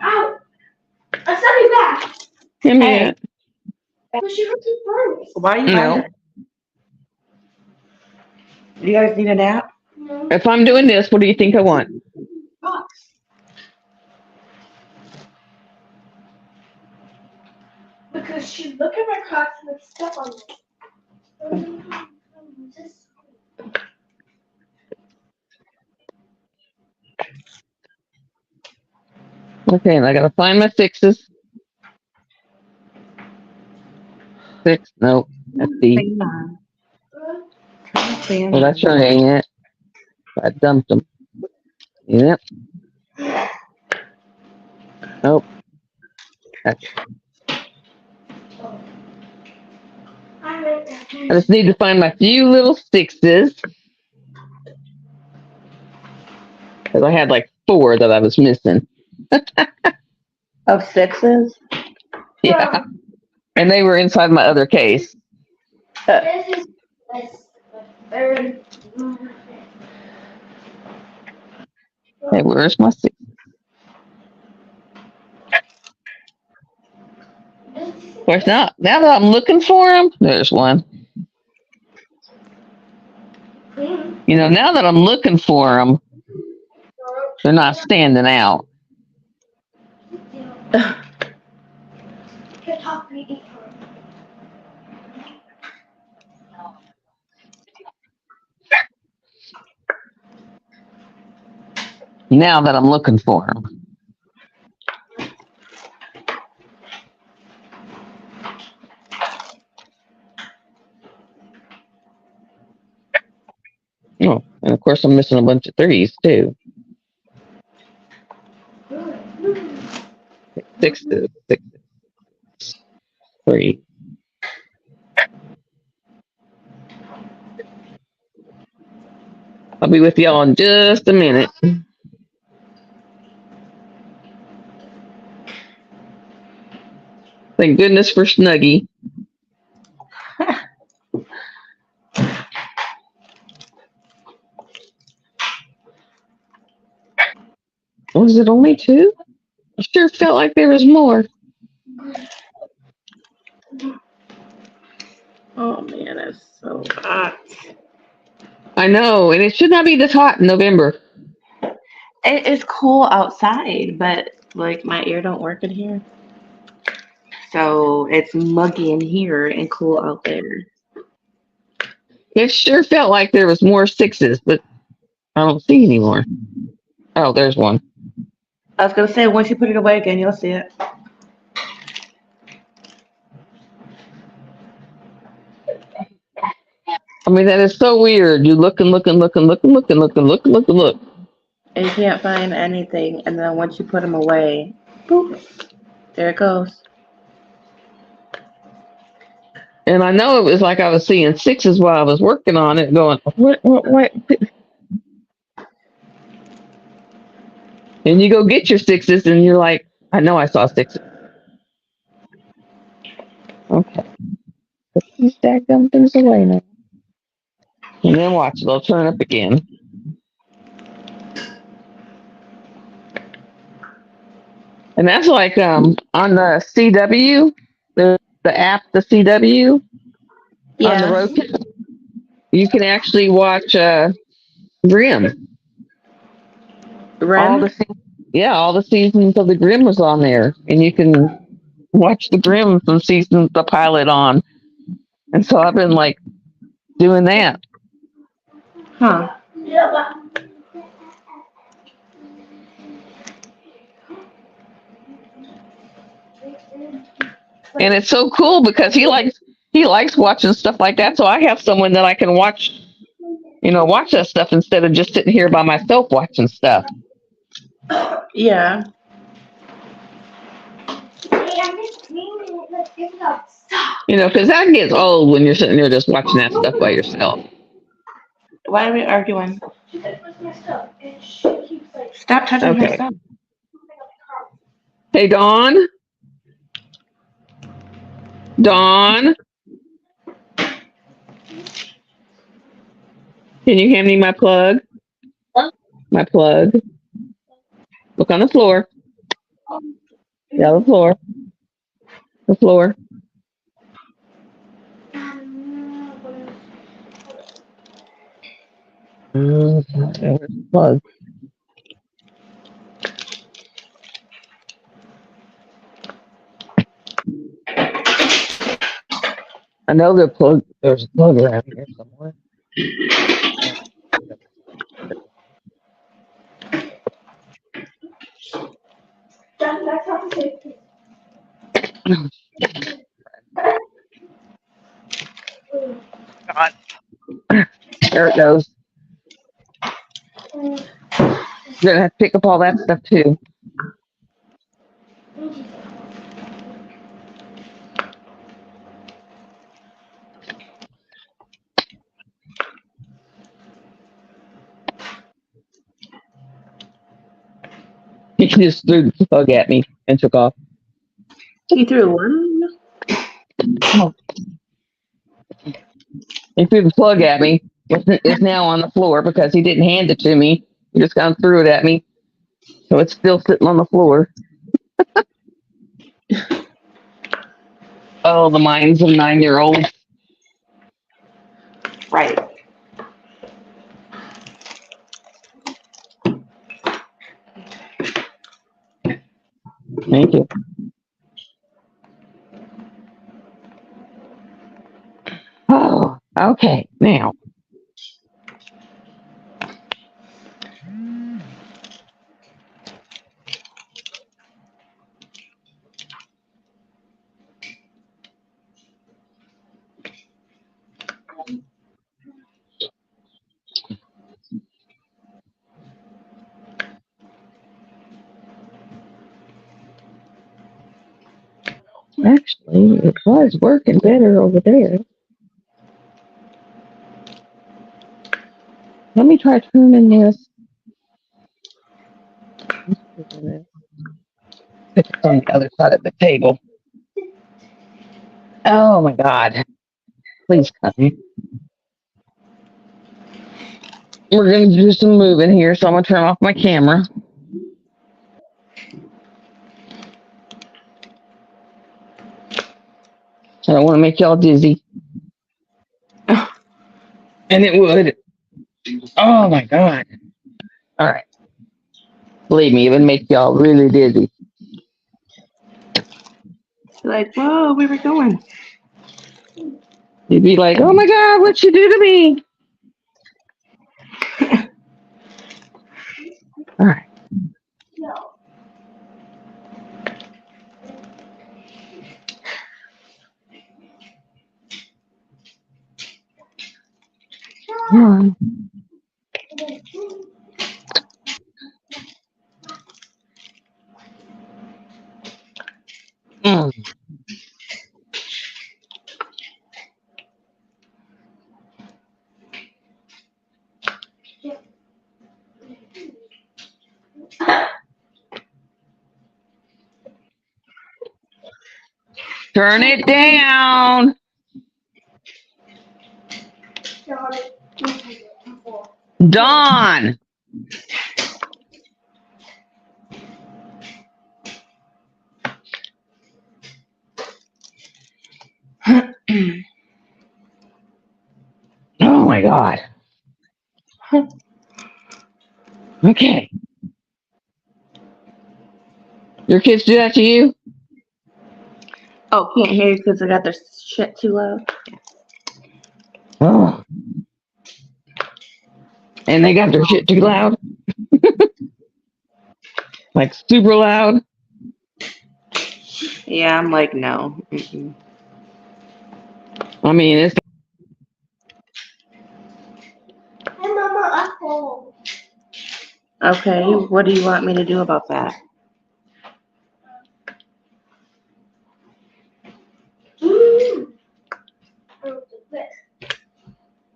Ow! I saw you back. Come Hey. here. But she hurt you first. Why are you No. mad? You guys need a nap? No. If I'm doing this, what do you think I want? Box. Because she looked at my crocs and like stuff on it. Just Okay, and I gotta find my sixes. 6, nope, that's D. Well, that sure ain't it. I dumped them. Yep. Nope. I just need to find my few little sixes. Because I had like 4 that I was missing. Of sixes? Yeah. And they were inside my other case. This is the third. Hey, where's my six? Of course, now that I'm looking for them, there's one. You know, now that I'm looking for them, they're not standing out. Now that I'm looking for them. Oh, and of course I'm missing a bunch of 3s too. 6s, 6, 3. I'll be with y'all in just a minute. Thank goodness for Snuggie. Was it only two? I sure felt like there was more. Oh man, it's so hot. I know, and it should not be this hot in November. It is cool outside, but like my ear don't work in here. So it's muggy in here and cool out there. It sure felt like there was more sixes, but I don't see any more. Oh, there's one. I was gonna say once you put it away again, you'll see it. I mean, that is so weird. You look and look and look and look and look and look and look and look and look. And you can't find anything, and then once you put them away, boop, there it goes. And I know it was like I was seeing sixes while I was working on it, going, what? And you go get your sixes, and you're like, I know I saw sixes. Okay. Put these dadgum things away now. And then watch, they'll turn up again. And that's like on the CW, the app, the CW, on the Yeah. Roku. You can actually watch Grimm. Rim? All the seasons of the Grimm was on there, and you can watch the Grimm from season the pilot on. And so I've been like doing that. Huh. And it's so cool because he likes watching stuff like that. So I have someone that I can watch that stuff instead of just sitting here by myself watching stuff. Yeah. Because that gets old when you're sitting there just watching that stuff by yourself. Why are we arguing? Stop touching Okay. her stuff. Hey, Dawn. Dawn. Can you hand me my plug? What? My plug. Look on the floor. Yeah, the floor. The floor. There's the plug. I know there's a plug around here somewhere. That's not the same. God. There it goes. You're gonna have to pick up all that stuff too. He just threw the plug at me and took off. He threw one. He threw the plug at me. It's now on the floor because he didn't hand it to me. He just kind of threw it at me. So it's still sitting on the floor. Oh, the minds of 9-year-olds. Right. Thank you. Oh, okay. Now. Actually, it was working better over there. Let me try turning this. It's on the other side of the table. Oh my God. Please come. We're going to do some moving here, so I'm going to turn off my camera. I don't want to make y'all dizzy. And it would. Oh my God. All right. Believe me, it would make y'all really dizzy. Like, whoa, where we going? You'd be like, oh my God, what'd you do to me? All right. No. Come on. Mm. Turn it down. Dawn. Oh my God. Okay. Your kids do that to you? Oh, can't hear you because I got their shit too loud. Oh. And they got their shit too loud? Like super loud? Yeah, I'm like, no. Mm-mm. I mean, it's Hey, Mama, I'm home. Okay, what do you want me to do about that?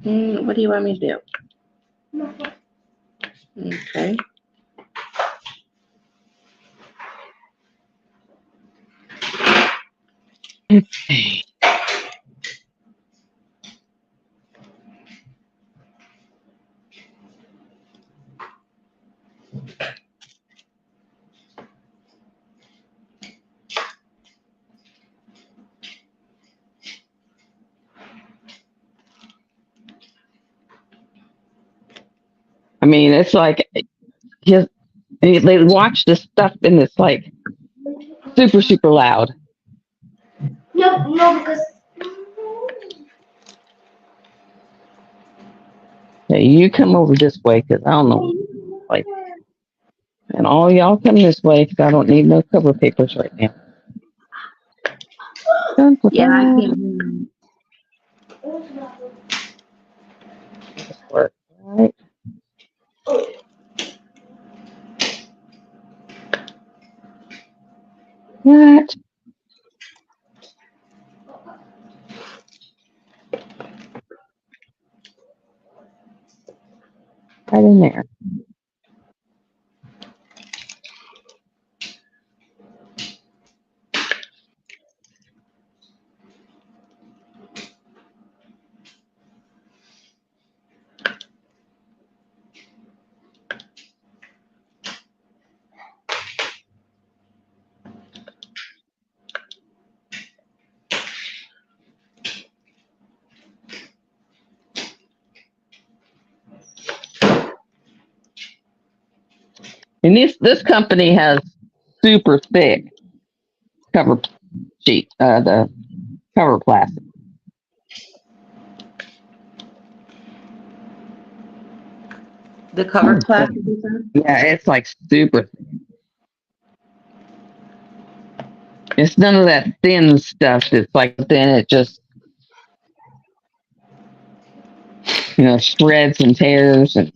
Mm. What do you want me to do? Nothing. Okay. I mean, it's like just they watch this stuff and it's like super, super loud. No, because. Hey, you come over this way because I don't know. Like, and all y'all come this way because I don't need no cover papers right now. Dun, dun, Yeah, I dun. can. This work, right? What? Right in there. And this company has super thick cover sheet, the cover plastic. The cover plastic, you said? Yeah, it's like super. It's none of that thin stuff that's like then it just spreads and tears and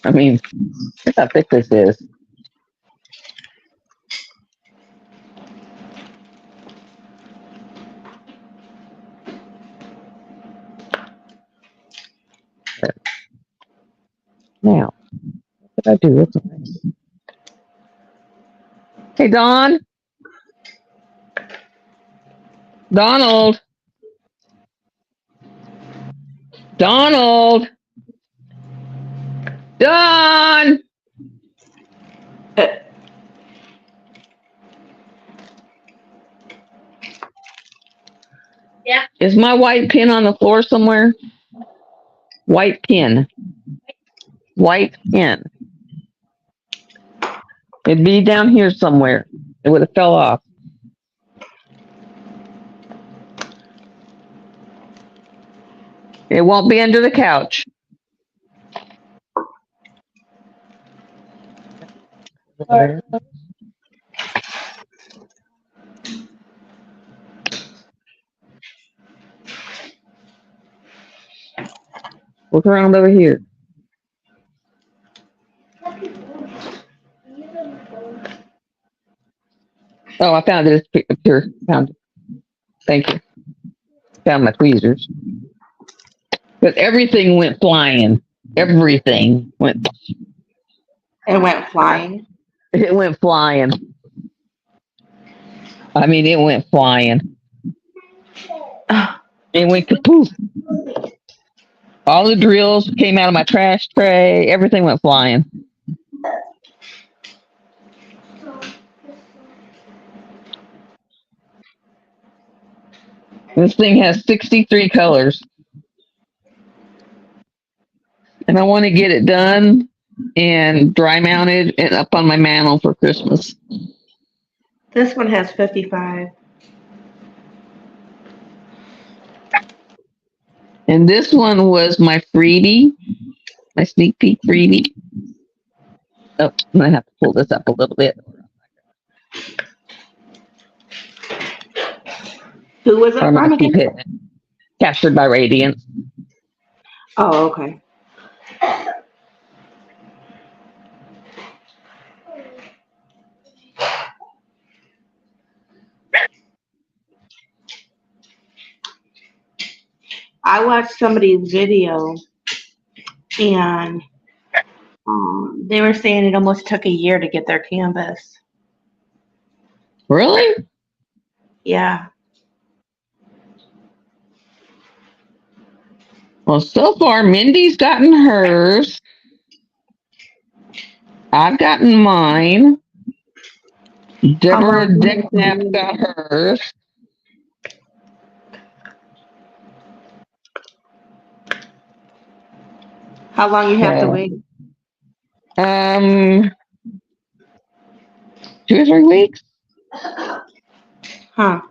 I mean look how thick this is. Now, what did I do? What's nice? Hey, Don. Donald. Donald. Don. Yeah. Is my white pin on the floor somewhere? White pin. White pin. It'd be down here somewhere. It would have fell off. It won't be under the couch. Look around over here. Oh, I found it. It's up here. Found it. Thank you. Found my tweezers. But everything went flying. Everything went. It went flying. It went flying. I mean, it went flying. It went kapoof. All the drills came out of my trash tray. Everything went flying. This thing has 63 colors. And I want to get it done and dry mounted and up on my mantle for Christmas. This one has 55. And this one was my freebie, my sneak peek freebie. Oh, I'm going to have to pull this up a little bit. Who was it I'm from going to keep again? hitting it. Captured by Radiance. Oh, okay. I watched somebody's video and they were saying it almost took a year to get their canvas. Really? Yeah. Well, so far, Mindy's gotten hers. I've gotten mine. Deborah Dicknap got hers. How long you have to Okay. wait? 2 or 3 weeks. Huh.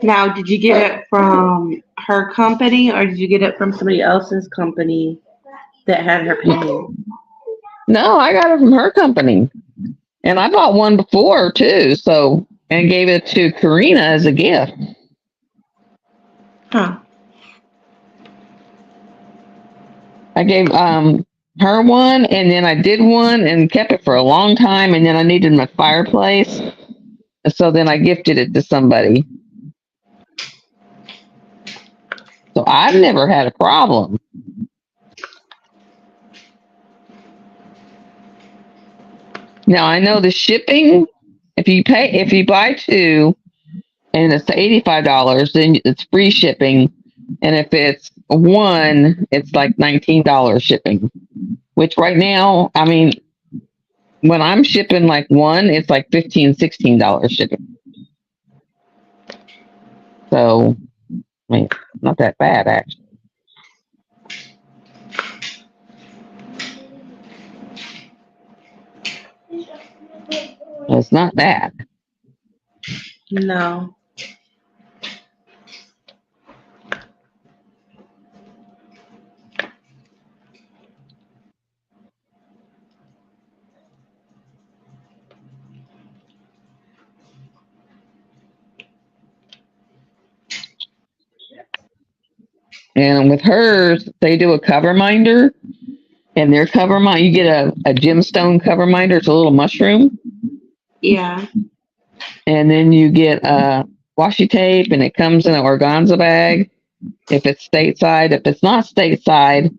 Now, did you get it from her company or did you get it from somebody else's company that had her painting? No, I got it from her company. And I bought one before too, so and gave it to Karina as a gift. Huh. I gave her one and then I did one and kept it for a long time and then I needed my fireplace. So then I gifted it to somebody. So I've never had a problem. Now I know the shipping, if you buy 2 and it's $85, then it's free shipping. And if it's 1, it's like $19 shipping. Which right now, I mean, when I'm shipping like 1, it's like $15, $16 shipping. So, I mean, not that bad actually. It's not bad. No. And with hers, they do a cover minder. And their cover minder, you get a gemstone cover minder. It's a little mushroom. Yeah. And then you get a washi tape and it comes in an organza bag. If it's stateside, if it's not stateside,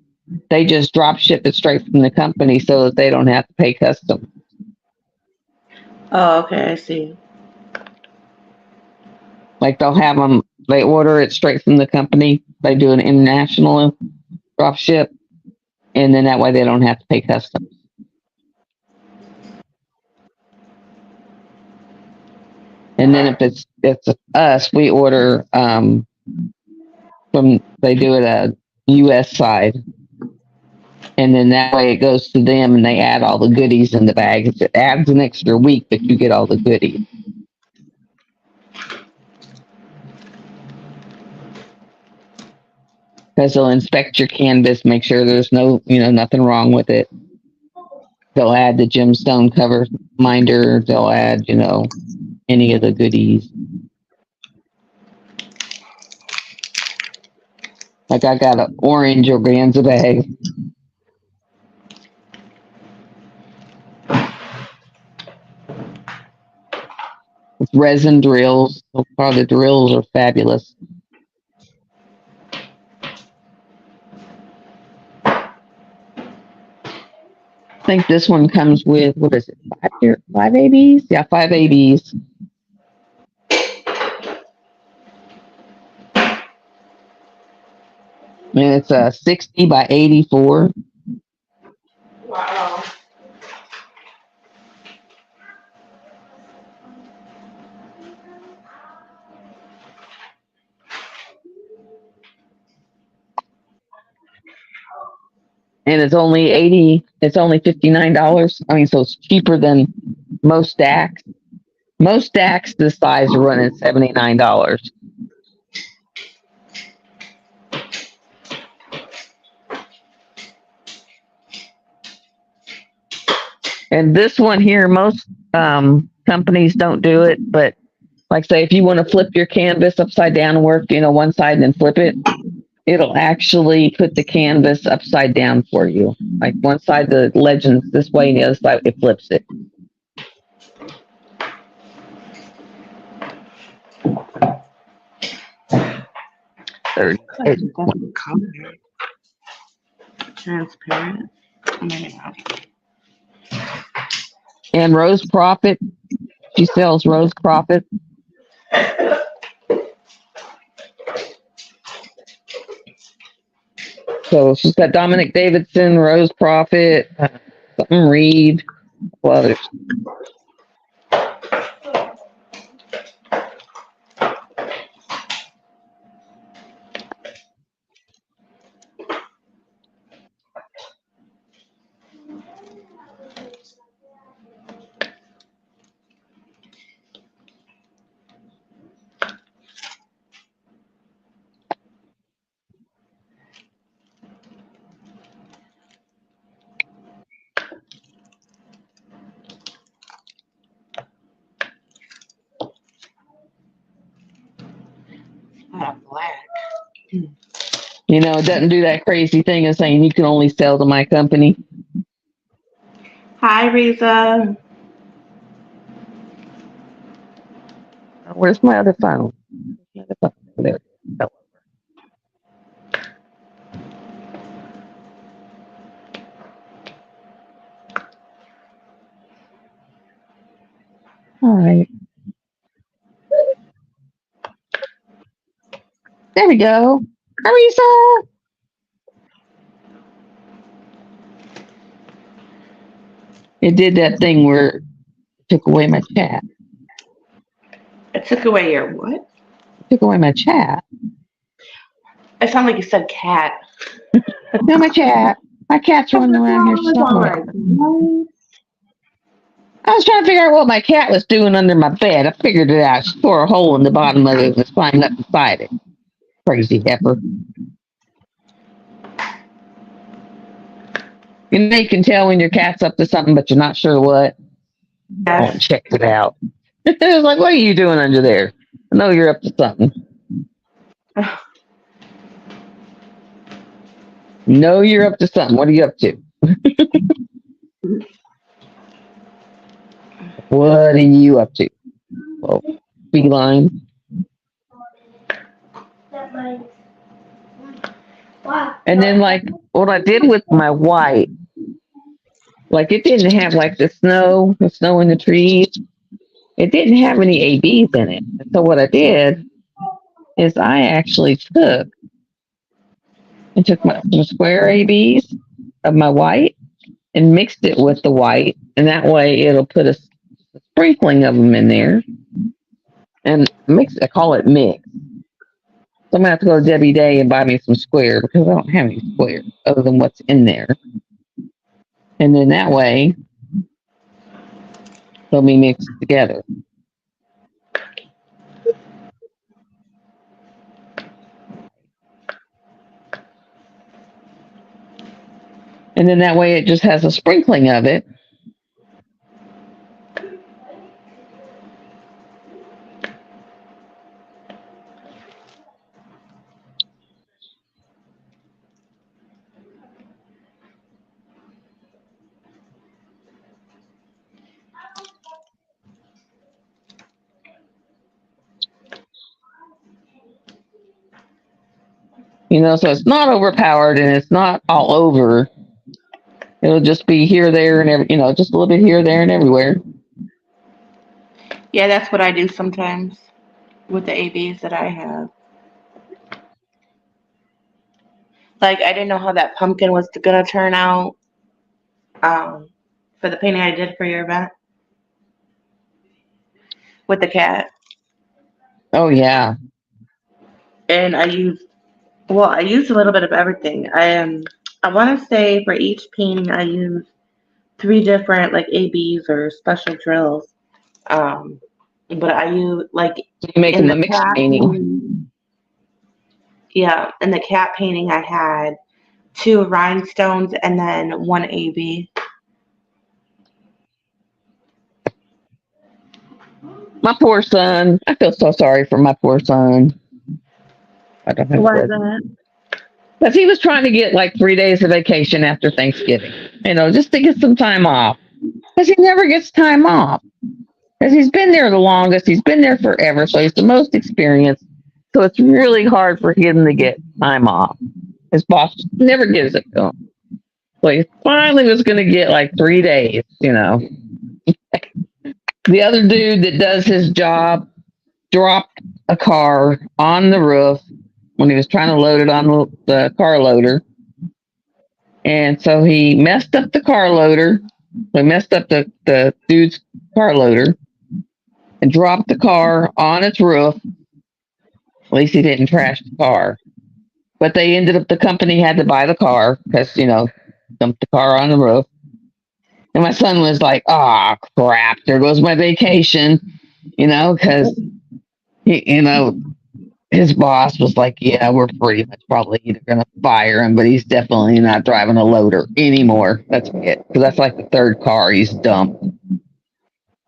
they just drop ship it straight from the company so that they don't have to pay customs. Oh, okay, I see. Like they'll have them, they order it straight from the company. They do an international drop ship, and then that way they don't have to pay customs. And then if it's us, we order from, they do it a U.S. side, and then that way it goes to them, and they add all the goodies in the bag. It adds an extra week, but you get all the goodies. Because they'll inspect your canvas, make sure there's nothing wrong with it. They'll add the gemstone cover minder. They'll add, any of the goodies. Like I got an orange organza bag. With resin drills. So far the drills are fabulous. I think this one comes with, what is it, 5 ABs? Yeah, 5 ABs. And it's a 60 by 84. Wow. And it's only $59. I mean, so it's cheaper than most stacks. Most stacks this size are running $79. And this one here, most companies don't do it, but like say if you want to flip your canvas upside down and work, one side and then flip it, it'll actually put the canvas upside down for you. Like one side the legends this way and the other side it flips it. Third. Transparent. And Rose Profit, she sells Rose Profit. So she's got Dominic Davidson, Rose Profit, something Reed, others. Black. It doesn't do that crazy thing of saying you can only sell to my company. Hi, Riza. Where's my other phone? There. Oh. All right. There we go. Arisa! It did that thing where it took away my chat. It took away your what? It took away my chat. It sounded like you said cat. No, my cat. My cat's running around here somewhere. I was trying to figure out what my cat was doing under my bed. I figured it out. She tore a hole in the bottom of it and was climbing up inside it. Crazy heifer. You can tell when your cat's up to something, but you're not sure what. I Yes. checked it out. It was like, what are you doing under there? I know you're up to something. No, you're up to something. What are you up to? What are you up to? Well, feline. Why? And then like what I did with my white, like it didn't have like the snow in the trees. It didn't have any ABs in it. And so what I did is I actually took my square ABs of my white and mixed it with the white, and that way it'll put a sprinkling of them in there and mix. I call it mix. So I'm gonna have to go to Debbie Day and buy me some square because I don't have any square other than what's in there. And then that way they'll be mixed together. And then that way it just has a sprinkling of it. So it's not overpowered and it's not all over. It'll just be here, there, and just a little bit here, there, and everywhere. Yeah, that's what I do sometimes with the ABs that I have. Like, I didn't know how that pumpkin was gonna turn out for the painting I did for your event with the cat. Oh yeah. And I used a little bit of everything. I want to say for each painting I used 3 different like ABs or special drills. But I use like You're making in the mixed cat painting. Yeah, in the cat painting I had 2 rhinestones and then 1 AB. My poor son. I feel so sorry for my poor son. I don't have Why is words. that? Because he was trying to get like 3 days of vacation after Thanksgiving, just to get some time off. Because he never gets time off. Because he's been there the longest. He's been there forever. So he's the most experienced. So it's really hard for him to get time off. His boss never gives it to him. So he finally was going to get like 3 days, The other dude that does his job dropped a car on the roof when he was trying to load it on the car loader. And so he messed up the car loader. So he messed up the dude's car loader and dropped the car on its roof. At least he didn't trash the car. But the company had to buy the car because, dumped the car on the roof. And my son was like, "Oh, crap, there goes my vacation," because, his boss was like, "Yeah, we're pretty much probably either going to fire him, but he's definitely not driving a loader anymore." That's it. Because that's like the 3rd car he's dumped.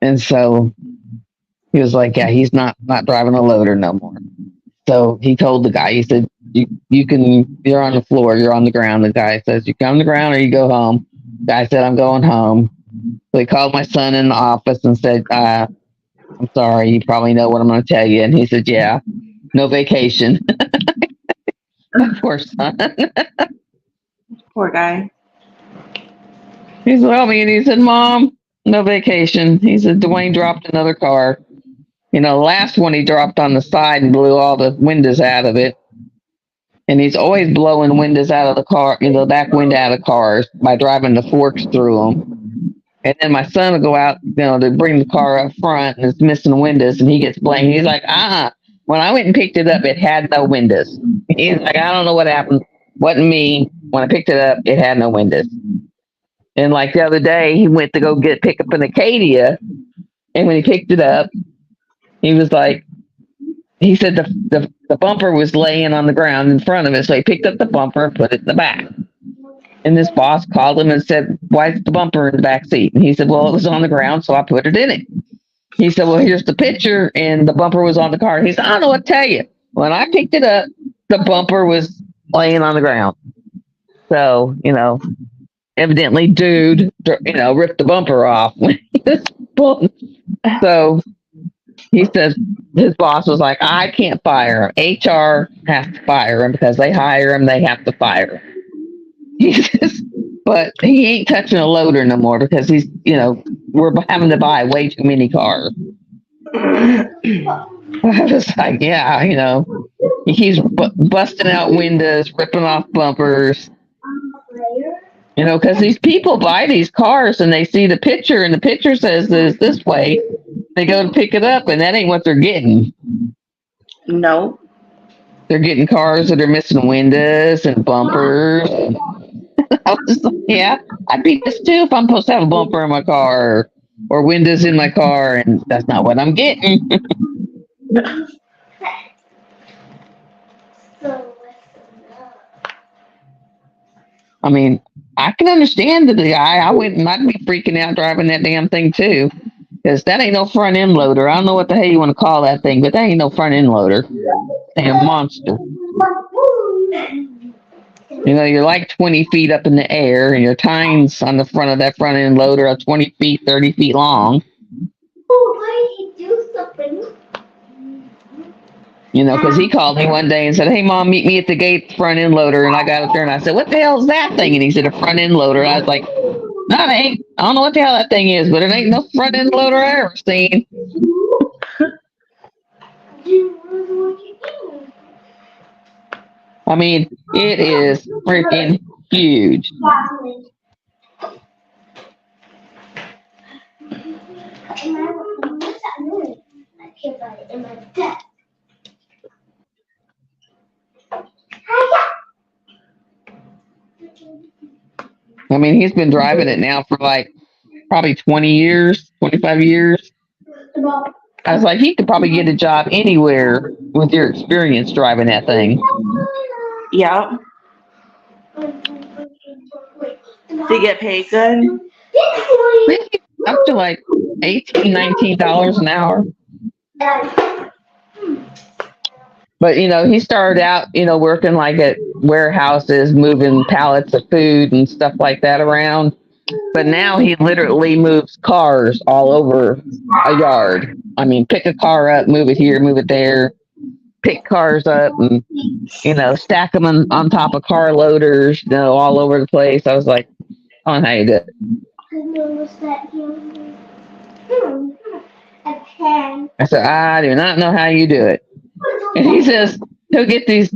And so he was like, "Yeah, he's not driving a loader no more." So he told the guy, he said, you're on the floor, you're on the ground. The guy says, "You come on the ground or you go home." The guy said, "I'm going home." So he called my son in the office and said, "I'm sorry, you probably know what I'm going to tell you." And he said, "Yeah, no vacation." Poor son. Poor guy. He said, he said, "Mom, no vacation." He said, "Dwayne dropped another car. The last one he dropped on the side and blew all the windows out of it. And he's always blowing windows out of the car, the back window out of cars by driving the forks through them. And then my son will go out, to bring the car up front and it's missing windows and he gets blamed. He's like, when I went and picked it up, it had no windows." He's like, "I don't know what happened. Wasn't me. When I picked it up, it had no windows." And like the other day, he went to go pick up an Acadia. And when he picked it up, he was like, he said the bumper was laying on the ground in front of it. So he picked up the bumper and put it in the back. And this boss called him and said, "Why is the bumper in the back seat?" And he said, "Well, it was on the ground, so I put it in it." He said, "Well, here's the picture, and the bumper was on the car." He said, "I don't know what to tell you. When I picked it up, the bumper was laying on the ground." So, evidently dude, ripped the bumper off. So he says his boss was like, I can't fire him. HR has to fire him because they hire him, they have to fire him. He says, but he ain't touching a loader no more because he's, we're having to buy way too many cars. I was like, yeah, he's busting out windows, ripping off bumpers. Because these people buy these cars and they see the picture and the picture says this way. They go to pick it up and that ain't what they're getting. No. They're getting cars that are missing windows and bumpers. I was like, yeah, I'd be pissed too if I'm supposed to have a bumper in my car or windows in my car and that's not what I'm getting. I mean, I can understand the guy. I'd be freaking out driving that damn thing too. Because that ain't no front end loader. I don't know what the hell you want to call that thing, but that ain't no front end loader. Damn monster. You're like 20 feet up in the air, and your tines on the front of that front end loader are 20 feet, 30 feet long. Oh, why did he do something? Because he called me one day and said, hey, Mom, meet me at the gate front end loader. And I got up there and I said, what the hell is that thing? And he said, a front end loader. I was like, no, it ain't. I don't know what the hell that thing is, but it ain't no front end loader I ever seen. I mean, it is freaking huge. I mean, he's been driving it now for like probably 20 years, 25 years. I was like, he could probably get a job anywhere with your experience driving that thing. Yeah. They get paid good? Up to like $18, $19 an hour. But, he started out, working like at warehouses, moving pallets of food and stuff like that around. But now he literally moves cars all over a yard. I mean, pick a car up, move it here, move it there, pick cars up and, stack them on top of car loaders, all over the place. I was like, I don't know how you do it. I said, I do not know how you do it. And he says, he'll get the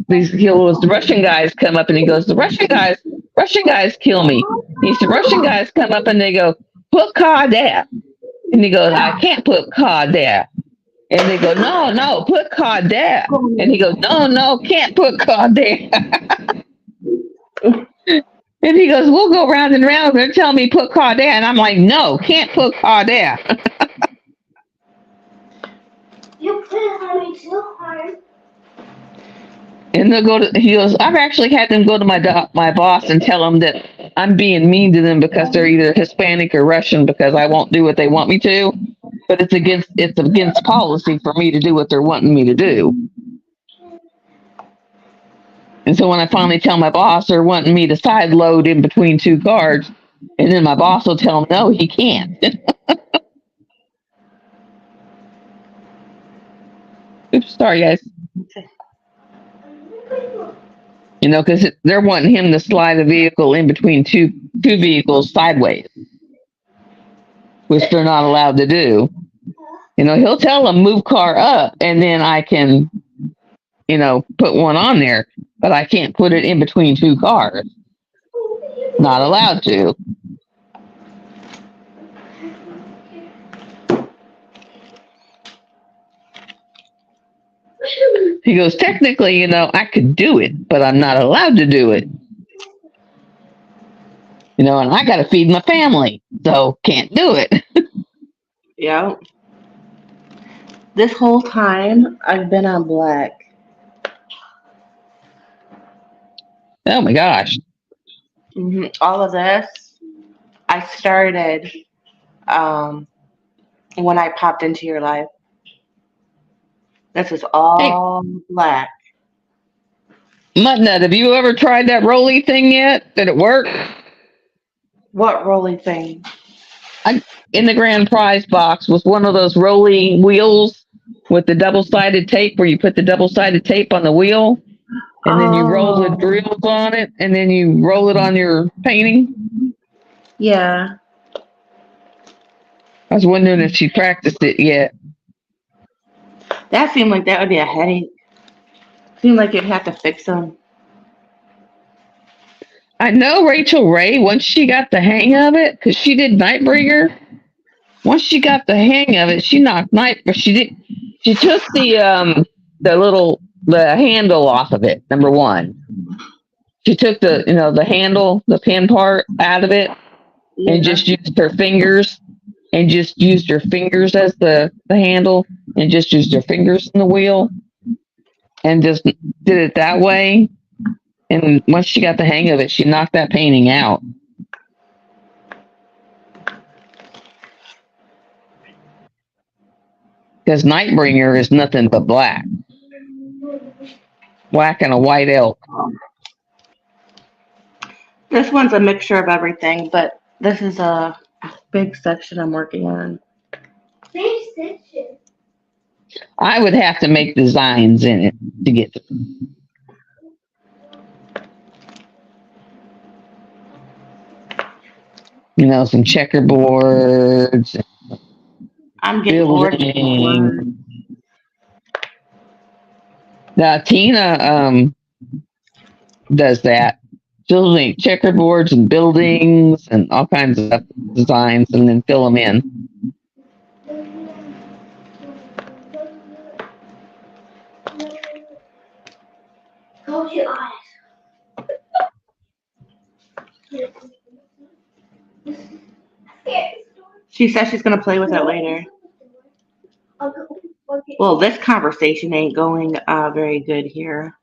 Russian guys come up and he goes, the Russian guys kill me. He said, Russian guys come up and they go, put car there. And he goes, I can't put car there. And they go, no, put car there. And he goes, no, can't put car there. And he goes, we'll go round and round. They're telling me put car there. And I'm like, no, can't put car there. You put it on me too hard. And he goes, I've actually had them go to my boss and tell him that I'm being mean to them because they're either Hispanic or Russian because I won't do what they want me to. But it's against policy for me to do what they're wanting me to do. And so when I finally tell my boss they're wanting me to side load in between two cars, and then my boss will tell him, no, he can't. Oops, sorry, guys. Because they're wanting him to slide a vehicle in between two vehicles sideways, which they're not allowed to do. He'll tell them move car up, and then I can, put one on there, but I can't put it in between two cars. Not allowed to. He goes, technically, I could do it, but I'm not allowed to do it. And I got to feed my family, so can't do it. Yeah. This whole time, I've been on black. Oh my gosh. Mm-hmm. All of this, I started when I popped into your life. This is all black. Mutnut, have you ever tried that Rolly thing yet? Did it work? What Rolly thing? In the grand prize box was one of those Rolly wheels with the double-sided tape, where you put the double-sided tape on the wheel, and then you roll the Oh. drills on it, and then you roll it on your painting. Yeah. I was wondering if she practiced it yet. That seemed like that would be a headache. Seemed like you'd have to fix them. I know Rachel Ray, once she got the hang of it, because she did Nightbringer. Once she got the hang of it, she knocked she took the handle off of it, number one. She took the handle, the pin part out of it, and just used her fingers, and just used her fingers as the handle, and just used her fingers in the wheel, and just did it that way. And once she got the hang of it, she knocked that painting out. Because Nightbringer is nothing but black. Black and a white elk. This one's a mixture of everything, but this is a big section I'm working on. Same section. I would have to make designs in it to get to. Some checkerboards. I'm getting bored. Building. Now Tina does that. She'll make checkerboards and buildings and all kinds of designs, and then fill them in. Close your eyes. She says she's gonna play with it later. Well, this conversation ain't going very good here.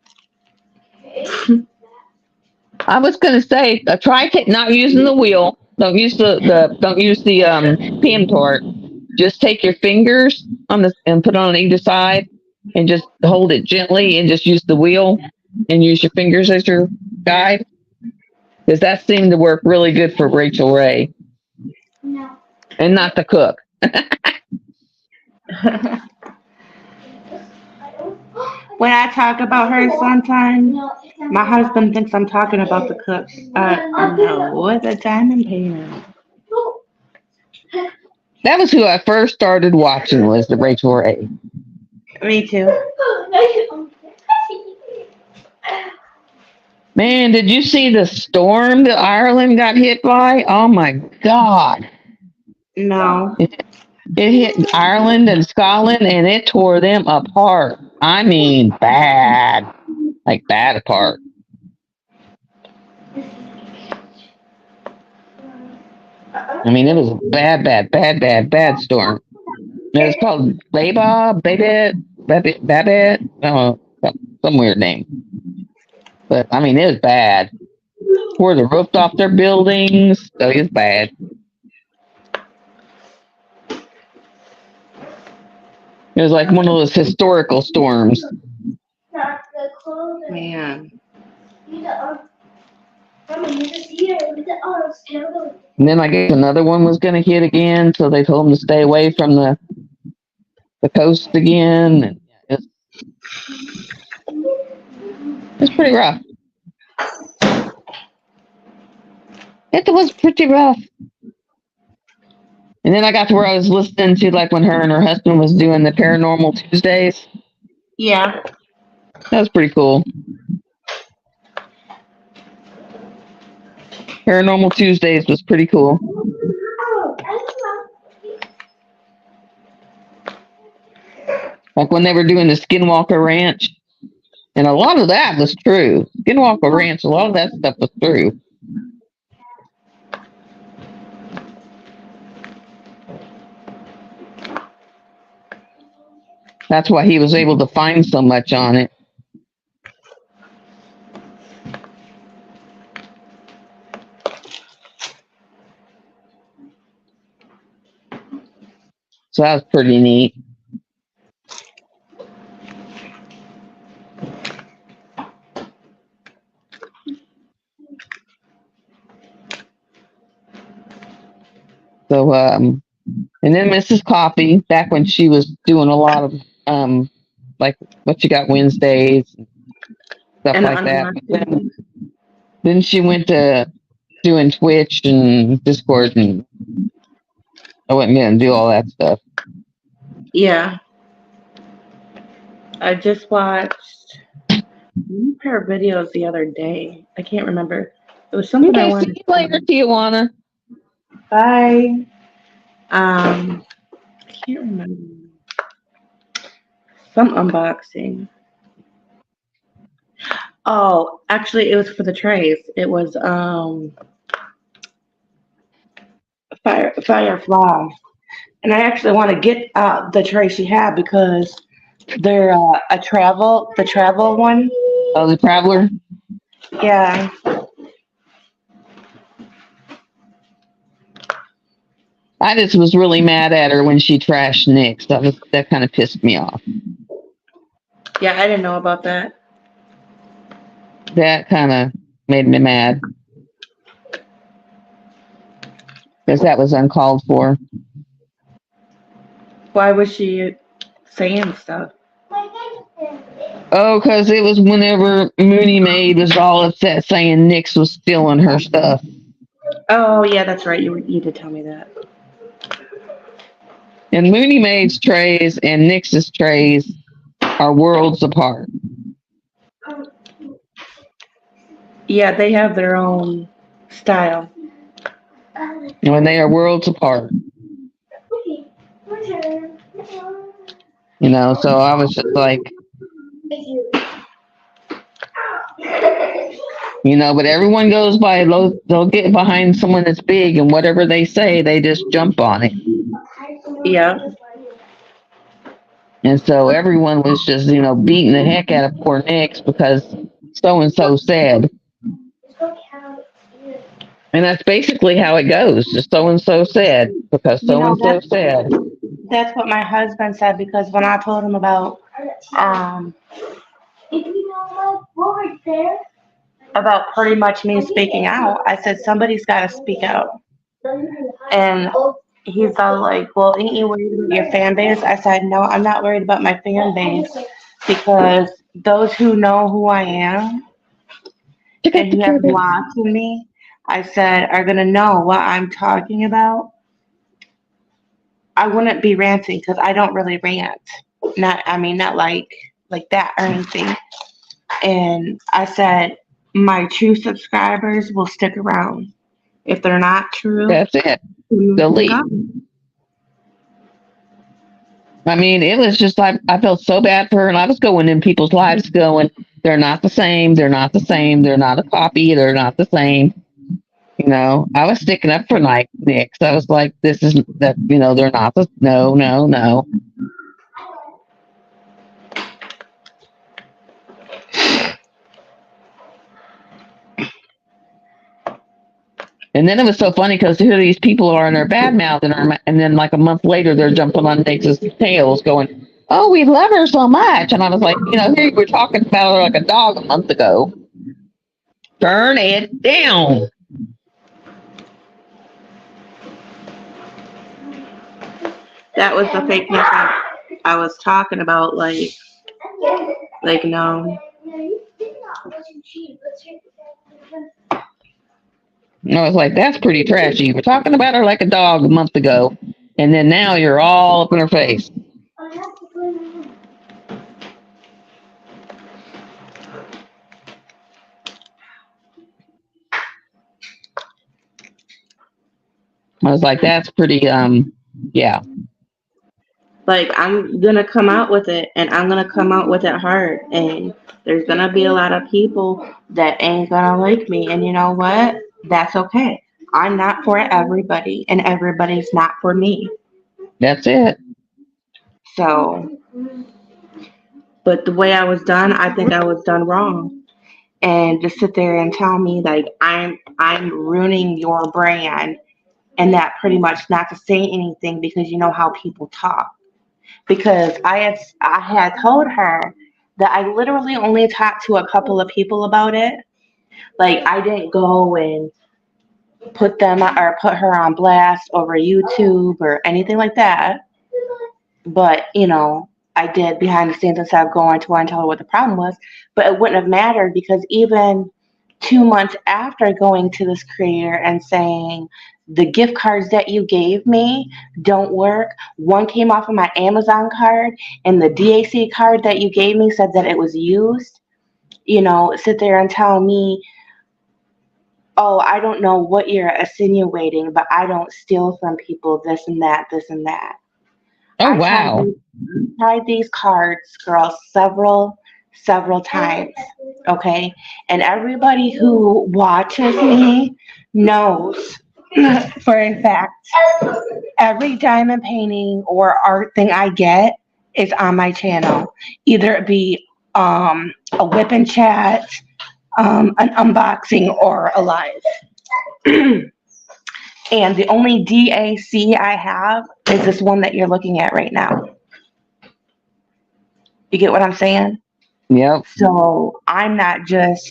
I was going to say, try not using the wheel. Don't use the pin part. Just take your fingers and put it on either side, and just hold it gently, and just use the wheel and use your fingers as your guide. Because that seemed to work really good for Rachel Ray. No. And not the cook. When I talk about her sometimes, my husband thinks I'm talking about the cook. No, the diamond painter. That was who I first started watching, was the Rachel Ray. Me too. Man, did you see the storm that Ireland got hit by? Oh my God. No. It hit Ireland and Scotland, and it tore them apart. I mean, bad. Like, bad apart. I mean, it was a bad storm. It was called Babette. Oh, some weird name. But, I mean, it was bad. Tore the roof off their buildings. So it was bad. It was like one of those historical storms. Man. And then I guess another one was going to hit again, so they told them to stay away from the coast again. And it's pretty rough. It was pretty rough. And then I got to where I was listening to, like, when her and her husband was doing the Paranormal Tuesdays. Yeah. That was pretty cool. Paranormal Tuesdays was pretty cool. Like when they were doing the Skinwalker Ranch. And a lot of that was true. Skinwalker Ranch, a lot of that stuff was true. That's why he was able to find so much on it. So that was pretty neat. So, and then Mrs. Coffee, back when she was doing a lot of like what you got Wednesdays, stuff And like that. But unboxing. then she went to doing Twitch and Discord, and I went in and do all that stuff. Yeah. I just watched one pair of videos the other day. I can't remember. It was something I Okay, see wanted you later, Tijuana. Bye. I can't remember. Some unboxing. Oh, actually, it was for the trays. It was Firefly, and I actually want to get the tray she had because they're the travel one. Oh, the Traveler. Yeah. I just was really mad at her when she trashed Nick's. That kind of pissed me off. Yeah, I didn't know about that. That kind of made me mad because that was uncalled for. Why was she saying stuff? Oh, because it was whenever Mooney Maid was all upset saying Nick's was stealing her stuff. Oh, yeah, that's right. You did tell me that. And Mooney Maid's trays and Nick's trays are worlds apart. Yeah, they have their own style. When they are worlds apart. You know, so I was just like, you know, but everyone goes by, they'll get behind someone that's big, and whatever they say, they just jump on it. Yeah. And so everyone was just, you know, beating the heck out of poor Nick's because so-and-so said. And that's basically how it goes. Just so-and-so said because so-and-so said. That's what my husband said because when I told him about pretty much me speaking out, I said somebody's got to speak out. And he's all like, well, ain't you worried about your fan base? I said, no, I'm not worried about my fan base because those who know who I am and who have been watching me, I said, are going to know what I'm talking about. I wouldn't be ranting because I don't really rant. Not like that or anything. And I said, my true subscribers will stick around. If they're not true, that's it. Delete. I mean, it was just like I felt so bad for her, and I was going in people's lives going, they're not the same, they're not the same, they're not a copy, they're not the same. You know, I was sticking up for Nick's. I was like, this is that, you know, they're not the no. And then it was so funny because here these people are in their bad mouth, and then like a month later they're jumping on Nick's tails, going, "Oh, we love her so much," and I was like, you know, here you were talking about her like a dog a month ago. Turn it down. That was the fakeness I was talking about. Like no. And I was like, that's pretty trashy. You were talking about her like a dog a month ago, and then now you're all up in her face. I was like, that's pretty, yeah. Like, I'm going to come out with it, and I'm going to come out with it hard, and there's going to be a lot of people that ain't going to like me, and you know what? That's okay. I'm not for everybody, and everybody's not for me. That's it. So, but the way I was done, I think I was done wrong. And to sit there and tell me, like, I'm ruining your brand, and that pretty much not to say anything because you know how people talk. Because I had told her that I literally only talked to a couple of people about it. Like, I didn't go and put her on blast over YouTube or anything like that. But, you know, I did behind the scenes instead of going to her and tell her what the problem was. But it wouldn't have mattered because even 2 months after going to this creator and saying, the gift cards that you gave me don't work. One came off of my Amazon card, and the DAC card that you gave me said that it was used. Sit there and tell me, oh, I don't know what you're insinuating, but I don't steal from people, this and that, this and that. Oh, wow. Tried these cards, girl, several times. Okay. And everybody who watches me knows for in fact, every diamond painting or art thing I get is on my channel. Either it be a whip and chat, an unboxing, or a live. And the only DAC I have is this one that you're looking at right now. You get what I'm saying? Yep. So I'm not just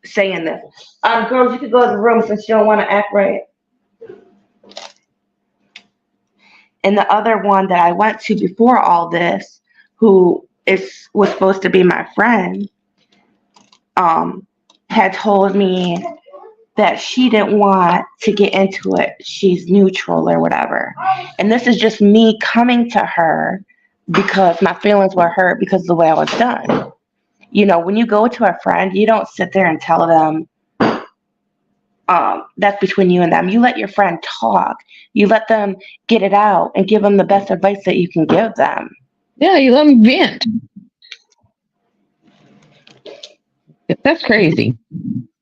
saying this. Girls, you could go to the room since you don't want to act right. And the other one that I went to before all this, who was supposed to be my friend, had told me that she didn't want to get into it. She's neutral or whatever. And this is just me coming to her because my feelings were hurt because of the way I was done. When you go to a friend, you don't sit there and tell them, that's between you and them. You let your friend talk. You let them get it out and give them the best advice that you can give them. Yeah, you let them vent. That's crazy.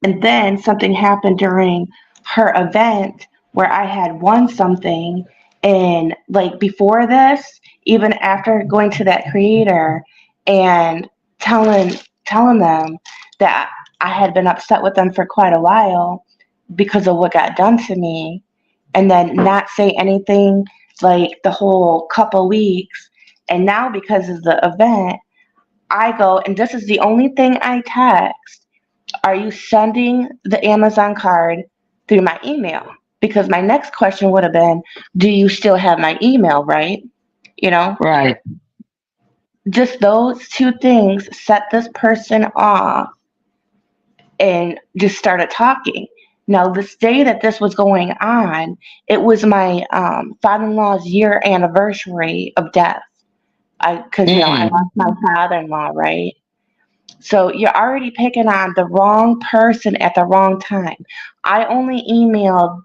And then something happened during her event where I had won something. And before this, even after going to that creator and telling them that I had been upset with them for quite a while because of what got done to me, and then not say anything the whole couple weeks. And now because of the event, I go, and this is the only thing I text. Are you sending the Amazon card through my email? Because my next question would have been, do you still have my email, right? Right. Just those two things set this person off and just started talking. Now, this day that this was going on, it was my father-in-law's year anniversary of death. Because I lost my father-in-law, right? So you're already picking on the wrong person at the wrong time. I only emailed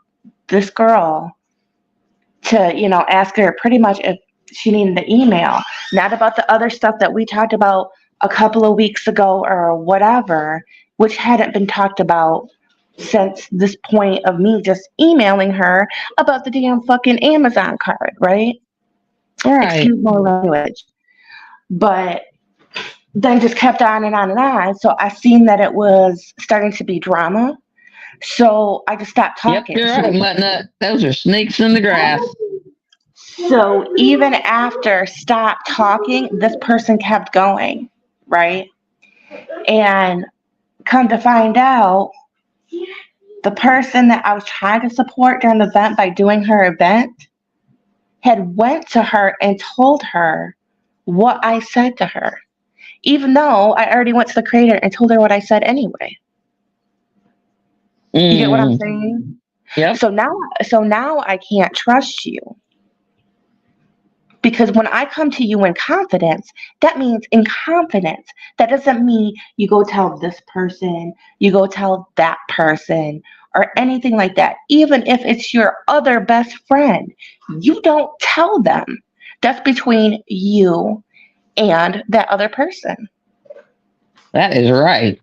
this girl to, ask her pretty much if she needed the email, not about the other stuff that we talked about a couple of weeks ago or whatever, which hadn't been talked about since this point of me just emailing her about the damn fucking Amazon card, right? Right. Excuse my language. But then just kept on and on and on. So I seen that it was starting to be drama. So I just stopped talking. Yep, you're right. Letting those are snakes in the grass. So even after stop talking, this person kept going, right? And come to find out, the person that I was trying to support during the event by doing her event had went to her and told her what I said to her, even though I already went to the creator and told her what I said anyway. You get what I'm saying? Yep. So now I can't trust you. Because when I come to you in confidence, that means in confidence. That doesn't mean you go tell this person, you go tell that person, or anything like that. Even if it's your other best friend, you don't tell them. That's between you and that other person. That is right.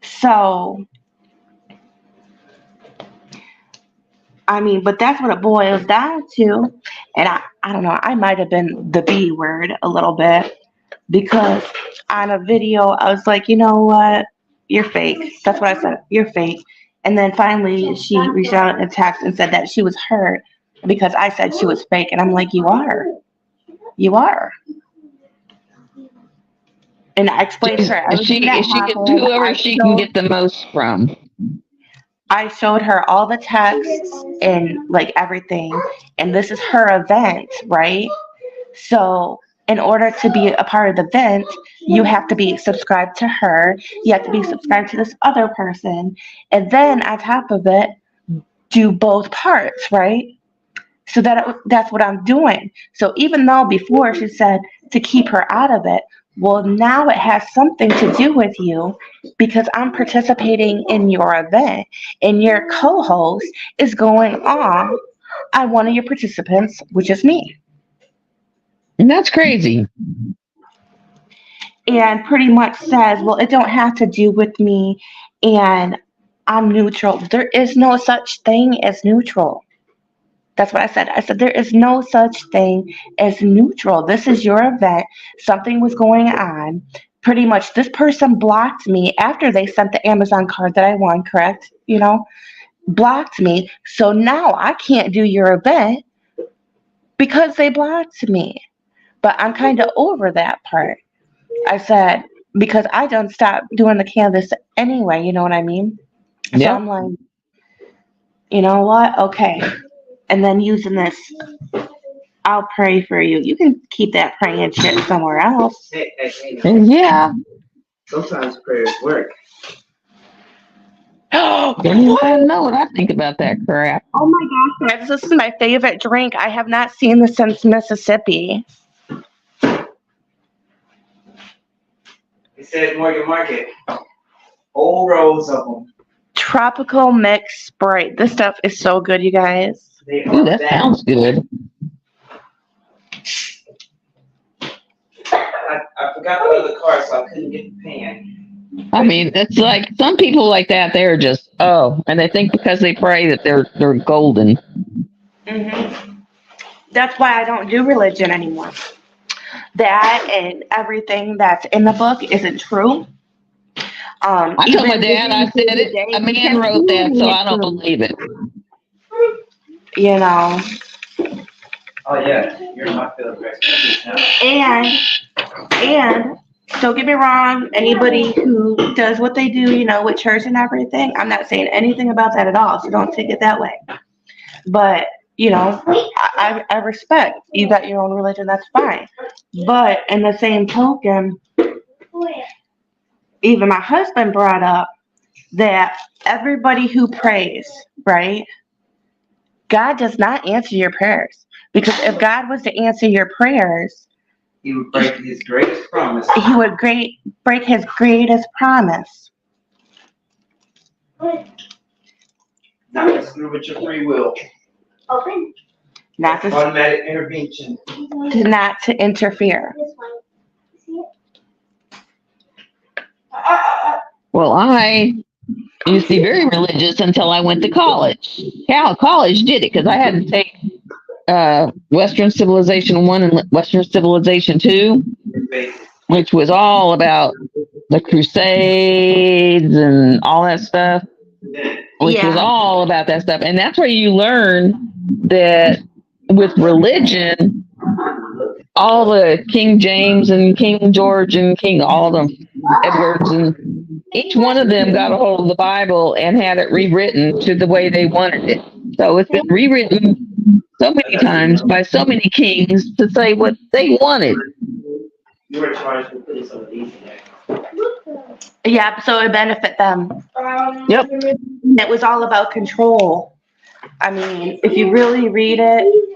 So, but that's what it boils down to. And I don't know, I might have been the B word a little bit, because on a video, I was like, you know what? You're fake. That's what I said. You're fake. And then finally, she reached out in a text and said that she was hurt because I said she was fake. And I'm like, you are. You are. And I explained to her everything that happened. Whoever she can get the most from. I showed her all the texts and everything, and this is her event, right? So in order to be a part of the event, you have to be subscribed to her. You have to be subscribed to this other person. And then on top of it, do both parts, right? So that's what I'm doing. So even though before she said to keep her out of it, well, now it has something to do with you because I'm participating in your event and your co-host is going on one of your participants, which is me. And that's crazy. And pretty much says, well, it don't have to do with me and I'm neutral. There is no such thing as neutral. That's what I said. I said, there is no such thing as neutral. This is your event. Something was going on. Pretty much this person blocked me after they sent the Amazon card that I won, correct? Blocked me. So now I can't do your event because they blocked me. But I'm kind of over that part. I said, because I don't stop doing the canvas anyway, you know what I mean? So Yeah. I'm like, you know what? Okay. And then using this, I'll pray for you. You can keep that praying shit somewhere else. Hey, Yeah. sometimes prayers work. You don't know what I think about that crap. Oh my gosh, guys, this is my favorite drink. I have not seen this since Mississippi. It says Morgan Market. Whole rows of them. Tropical mix Sprite. This stuff is so good, you guys. They Ooh, are that sounds good. I forgot the other card, so I couldn't get the pan. I mean, it's like some people like that. They're just and they think because they pray that they're golden. That's why I don't do religion anymore. That and everything that's in the book isn't true. I told my even dad, I said it. today, A man because wrote that, so I don't true. believe it. You know, Oh yeah, you're my favorite person now. and don't get me wrong, anybody who does what they do, with church and everything, I'm not saying anything about that at all, so don't take it that way. But, I respect you got your own religion, that's fine. But in the same token, even my husband brought up that everybody who prays, right? God does not answer your prayers. Because if God was to answer your prayers, He would break his greatest promise. he would break his greatest promise. Not to screw with your free will. Open Not to Automatic intervention. not to interfere. this one. See it? Well, I used to be very religious until I went to college. College did it because I had to take Western Civilization 1 and Western Civilization 2, which was all about the Crusades and all that stuff, which was all about that stuff. And that's where you learn that with religion, all the King James and King George and all of them, Edwards, and each one of them got a hold of the Bible and had it rewritten to the way they wanted it. So it's been rewritten so many times by so many kings to say what they wanted. You were charged with putting some of these in there. Yeah, so it benefit them. Yep. It was all about control. I mean, if you really read it,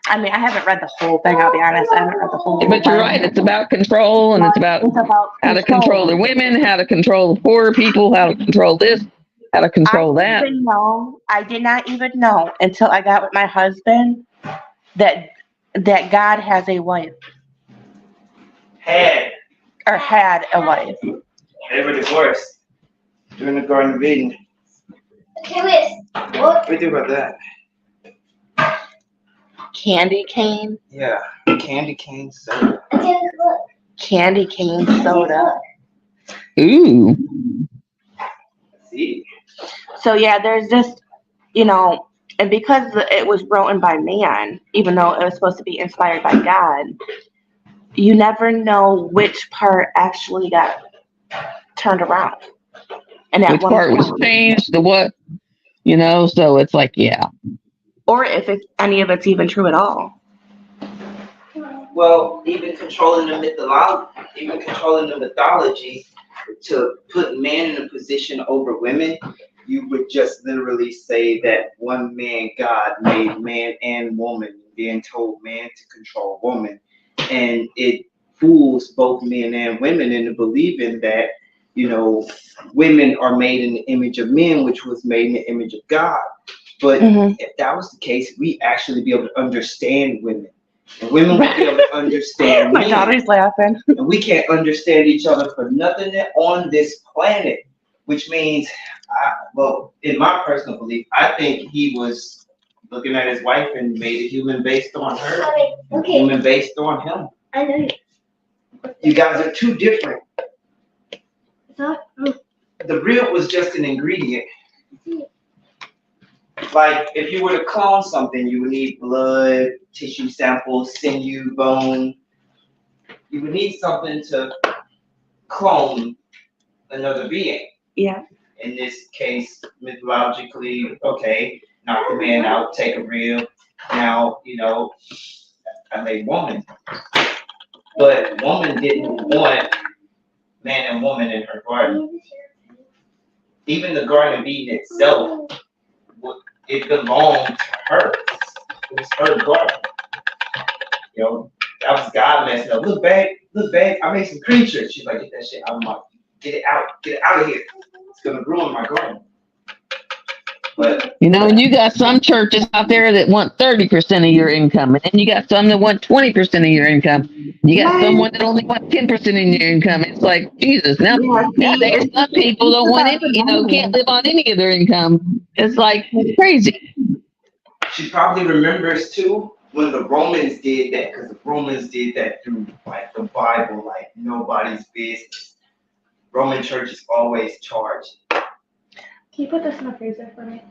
I mean, I haven't read the whole thing, I'll be honest. I haven't read the whole thing. But you're right, it's about control, and it's about how to control the women, how to control the poor people, how to control this, how to control that. I did not even know until I got with my husband that God has a wife Had. or had a wife. They were divorced during the Garden of Eden. Okay, wait. What? What do you think about that? Candy cane. Yeah. Candy cane soda. Okay, look. Candy cane soda. Ooh. See? So yeah, there's just, and because it was written by man, even though it was supposed to be inspired by God, you never know which part actually got turned around. And Which part was changed, the what, so it's like, yeah. Or if any of it's even true at all. Well, even controlling the mythology to put man in a position over women, you would just literally say that one man, God, made man and woman, then told man to control woman. And it fools both men and women into believing that, women are made in the image of men, which was made in the image of God. But if that was the case, we actually be able to understand women. And women would be able to understand My men. daughter's laughing. And we can't understand each other for nothing on this planet, which means, in my personal belief, I think he was looking at his wife and made a human based on her, Okay. human based on him. I know you. You guys are too different. Thought, The rib was just an ingredient. Like, if you were to clone something, you would need blood, tissue samples, sinew, bone. You would need something to clone another being. Yeah. In this case, mythologically, okay, knock the man out, take a rib. Now, I made woman. But woman didn't want man and woman in her garden. Even the Garden of Eden itself, it belonged to her. It was her garden. That was God messing up. Look, babe, I made some creatures. She's like, get that shit out of my, get it out of here. It's gonna ruin my garden. But You got some churches out there that want 30% of your income, and then you got some that want 20% of your income. You got someone that only wants 10% of your income. It's like, Jesus, nowadays some people don't want any, can't live on any of their income. It's like crazy. she probably remembers too when the Romans did that, because the Romans did that through like the Bible, like nobody's business. Roman churches always charged. Can you put this in the freezer for me?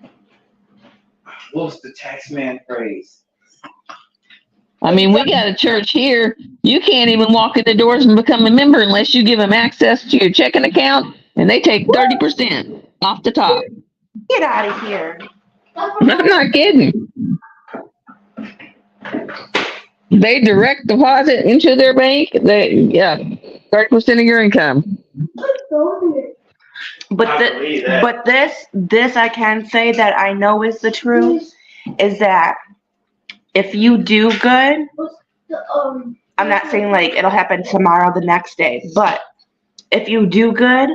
What was the tax man phrase? I mean, we got a church here. You can't even walk in the doors and become a member unless you give them access to your checking account, and they take 30% off the top. Get out of here. I'm not kidding. They direct deposit into their bank. 30% of your income. But I believe that. but this I can say that I know is the truth is that if you do good, I'm not saying like it'll happen tomorrow, the next day, but if you do good,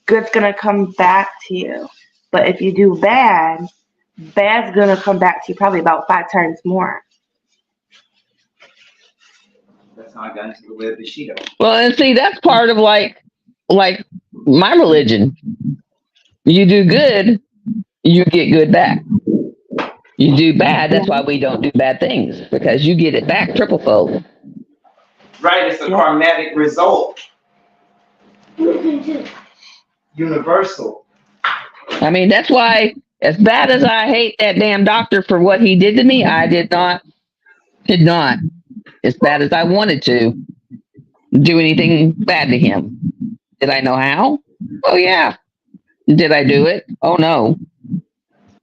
good's gonna come back to you. But if you do bad, bad's gonna come back to you probably about 5 times more. That's how I got into the way of Bushido. Well, and see, that's part of like my religion. You do good, you get good back. You do bad, that's why we don't do bad things, because you get it back triple fold. Right, it's a karmatic result. Universal. I mean, that's why, as bad as I hate that damn doctor for what he did to me, I did not, as bad as I wanted to, do anything bad to him. Did I know how? Oh, yeah. Did I do it? Oh, no.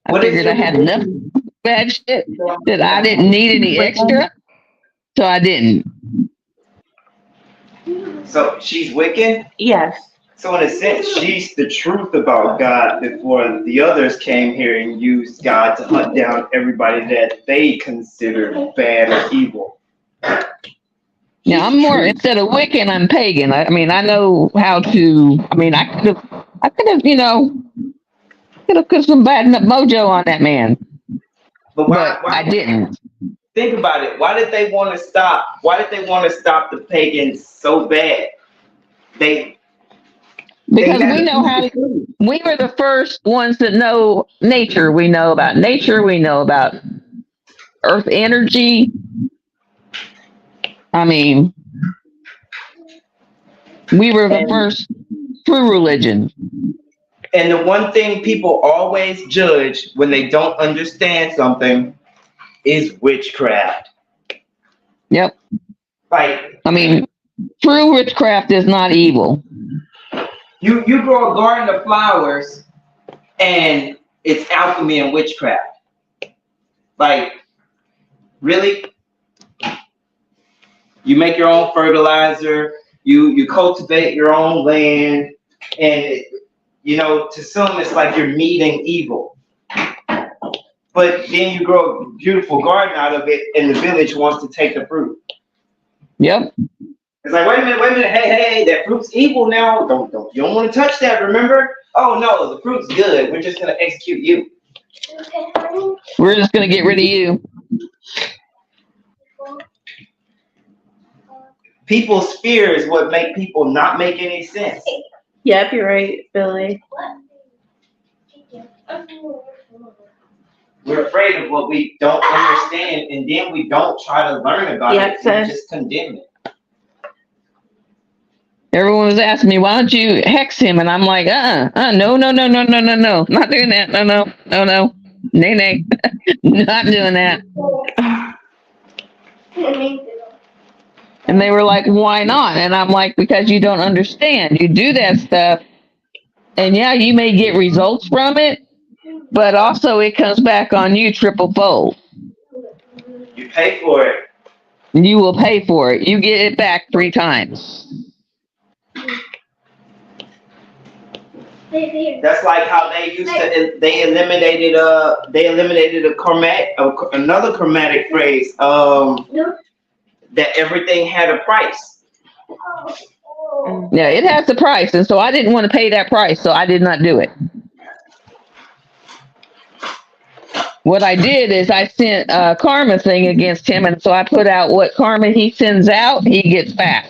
I figured I had enough bad shit that I didn't need any extra, so I didn't. So she's Wiccan? Yes. So in a sense, she's the truth about God before the others came here and used God to hunt down everybody that they considered bad or evil. Now, I'm more, instead of Wiccan, I'm pagan. I mean, I know how to, I mean, I could have, could have put some bad mojo on that man. But But I didn't. Think about it. Why did they want to stop? Why did they want to stop the pagans so bad? Because we know how to, we were the first ones that know nature. We know about nature. We know about earth energy. I mean, we were the first true religion. And the one thing people always judge when they don't understand something is witchcraft. Yep. Like, I mean, true witchcraft is not evil. you grow a garden of flowers and it's alchemy and witchcraft. Like, really? You make your own fertilizer. You cultivate your own land, and to some it's like you're meeting evil. But then you grow a beautiful garden out of it, and the village wants to take the fruit. Yep. It's like, wait a minute, hey, that fruit's evil now. You don't want to touch that, remember? Oh no, the fruit's good. We're just gonna execute you. Okay, honey. We're just gonna get rid of you. People's fear is what make people not make any sense. Yep, you're right, Billy. We're afraid of what we don't understand, and then we don't try to learn about Yep, it. We sis. just condemn it. Everyone was asking me, why don't you hex him? And I'm like, no, not doing that. No, nay, not doing that. And they were like, why not? And I'm like, because you don't understand. You do that stuff, and yeah, you may get results from it, but also it comes back on you triple fold. You pay for it. You will pay for it. You get it back 3 times. That's like how they used to. They eliminated another chromatic phrase. That everything had a price. Yeah, it has a price, and so I didn't want to pay that price, so I did not do it. What I did is I sent a karma thing against him, and so I put out what karma he sends out, he gets back.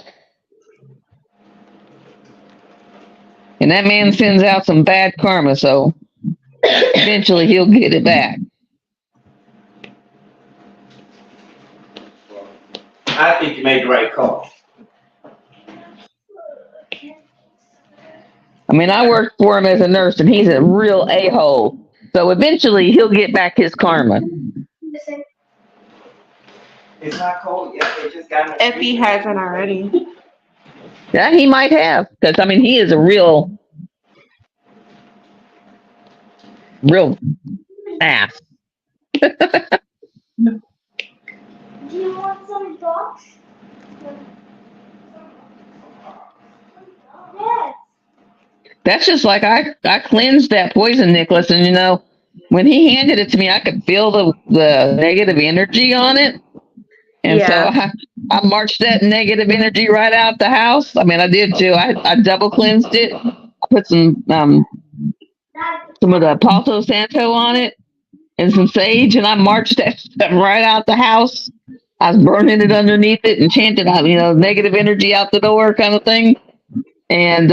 And that man sends out some bad karma, so eventually he'll get it back. I think you made the right call. I mean, I worked for him as a nurse, and he's a real a-hole. So eventually he'll get back his karma. It's not cold yet. They just got. If he hasn't already. Yeah, he might have, because, I mean, he is a real ass. Do you want some dogs? Yes. That's just like I cleansed that poison necklace, and when he handed it to me, I could feel the negative energy on it. And Yeah. so I marched that negative energy right out the house. I mean, I did too. I double cleansed it, put some of the Palo Santo on it and some sage, and I marched that stuff right out the house. I was burning it underneath it and chanted out, negative energy out the door kind of thing. And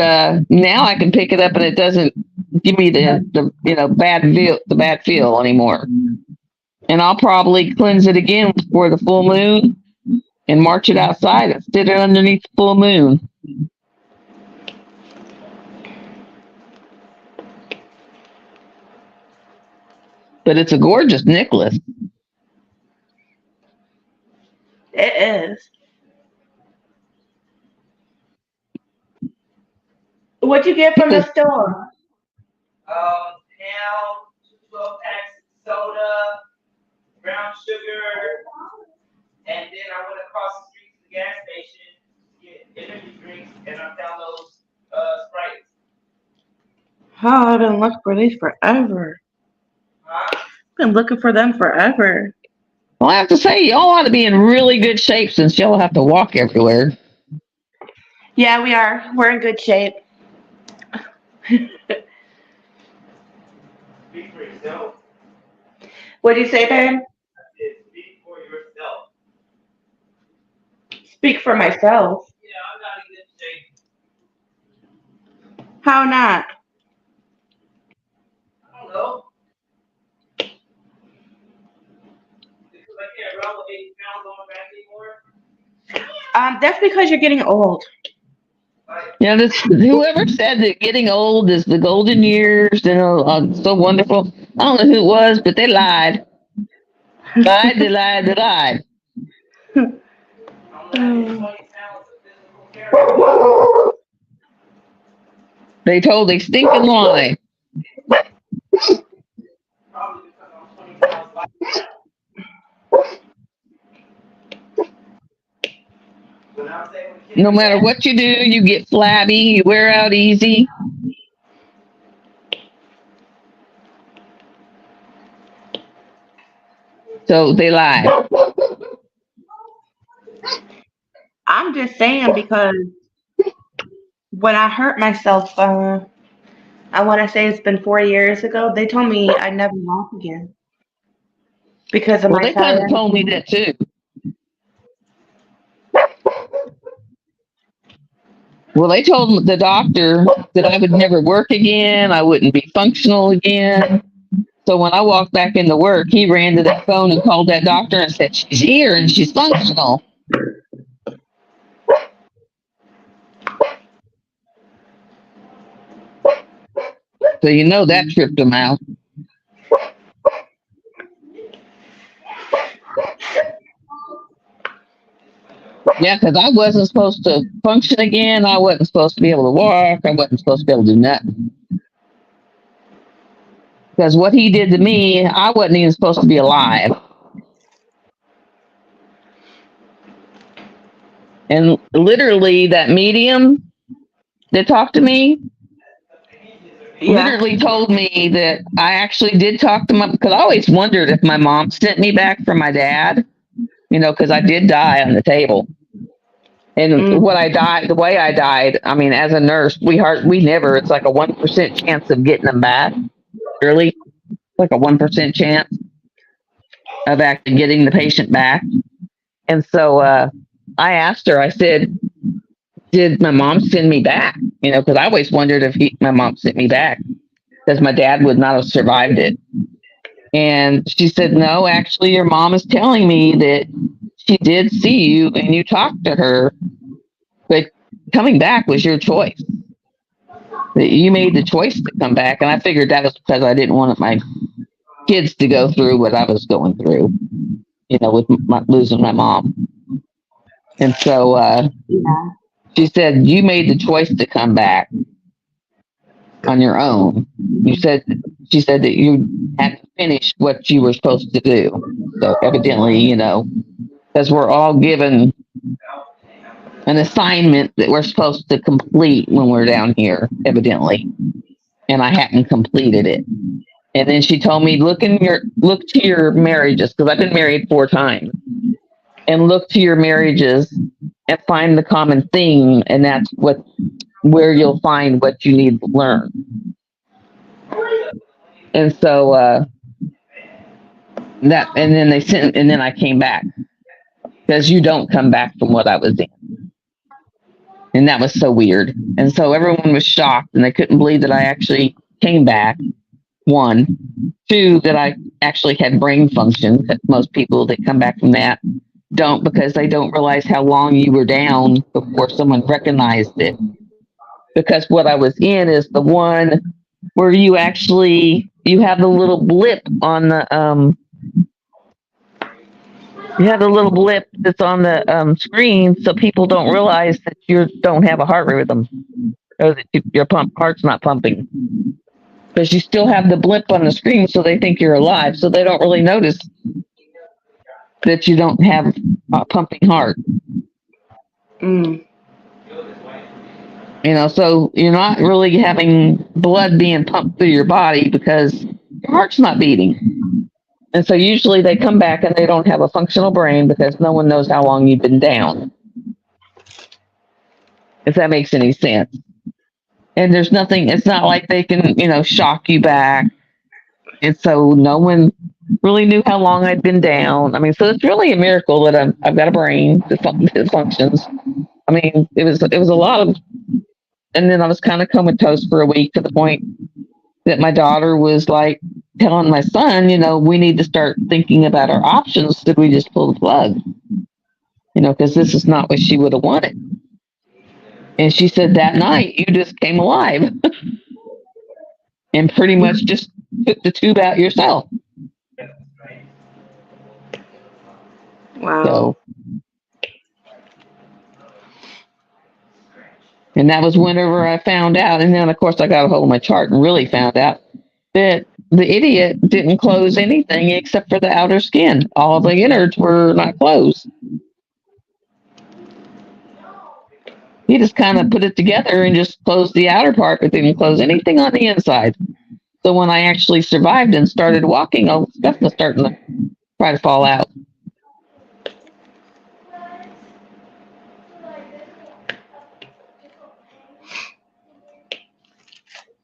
now I can pick it up, and it doesn't give me the bad feel anymore. And I'll probably cleanse it again for the full moon and march it outside and sit it underneath the full moon. But it's a gorgeous necklace. It is. What'd you get from the store? Ham, 12 packs of soda, brown sugar, and then I went across the street to the gas station to get energy drinks, and I found those Sprites. Oh, I've been looking for these forever. Huh? Been looking for them forever. Well, I have to say, y'all ought to be in really good shape since y'all have to walk everywhere. Yeah, we are. We're in good shape. Speak for yourself. What'd you say, babe? I said, speak for yourself. Speak for myself. Yeah, I'm not in good shape. How not? I don't know. Because I can't run with 80 pounds on my back anymore. That's because you're getting old. Yeah, whoever said that getting old is the golden years, so wonderful. I don't know who it was, but they lied. They lied. They told a stinking lie. Probably because I'm 20 pounds lighter. No matter what you do, you get flabby, you wear out easy. So they lie. I'm just saying because when I hurt myself, I want to say it's been 4 years ago. They told me I'd never walk again because of Well, my they kind of sciatica. told me that too. Well, they told the doctor that I would never work again. I wouldn't be functional again. So when I walked back into work, he ran to that phone and called that doctor and said, she's here and she's functional. So you know that tripped him out. Yeah, because I wasn't supposed to function again. I wasn't supposed to be able to walk. I wasn't supposed to be able to do nothing. Because what he did to me, I wasn't even supposed to be alive. And literally, that medium that talked to me literally told me that I actually did talk to my, because I always wondered if my mom sent me back from my dad, you know, because I did die on the table. And what I died, the way I died, I mean, as a nurse, we never, it's like a 1% chance of getting them back. Really? Like a 1% chance of actually getting the patient back. And so I asked her, I said, did my mom send me back? You know, because I always wondered if my mom sent me back because my dad would not have survived it. And she said, no, actually, your mom is telling me that she did see you and you talked to her, but coming back was your choice. That you made the choice to come back. And I figured that was because I didn't want my kids to go through what I was going through, you know, with losing my mom. And so she said, you made the choice to come back on your own. She said that you had to finish what you were supposed to do. So evidently, you know, because we're all given an assignment that we're supposed to complete when we're down here, evidently. And I hadn't completed it. And then she told me, look to your marriages, because I've been married 4 times, and look to your marriages and find the common theme, and that's where you'll find what you need to learn. And so and then I came back, because you don't come back from what I was in. And that was so weird. And so everyone was shocked, and they couldn't believe that I actually came back. 1, 2, that I actually had brain function. That most people that come back from that don't, because they don't realize how long you were down before someone recognized it. Because what I was in is the one where you have the little blip on the you have the little blip that's on the screen, so people don't realize that you don't have a heart rhythm, or that your heart's not pumping. Because you still have the blip on the screen, so they think you're alive. So they don't really notice that you don't have a pumping heart. You know, so you're not really having blood being pumped through your body because your heart's not beating. And so usually they come back and they don't have a functional brain because no one knows how long you've been down. If that makes any sense. And there's nothing, it's not like they can, you know, shock you back. And so no one really knew how long I'd been down. I mean, so it's really a miracle that I've got a brain that functions. I mean, it was a lot of, and then I was kind of comatose for a week, to the point that my daughter was like telling my son, you know, we need to start thinking about our options. Did we just pull the plug? You know, because this is not what she would have wanted. And she said, that night, you just came alive and pretty much just took the tube out yourself. Wow. So, and that was whenever I found out. And then, of course, I got a hold of my chart and really found out that the idiot didn't close anything except for the outer skin. All the innards were not closed. He just kind of put it together and just closed the outer part, but didn't close anything on the inside. So when I actually survived and started walking, all the stuff was starting to try to fall out.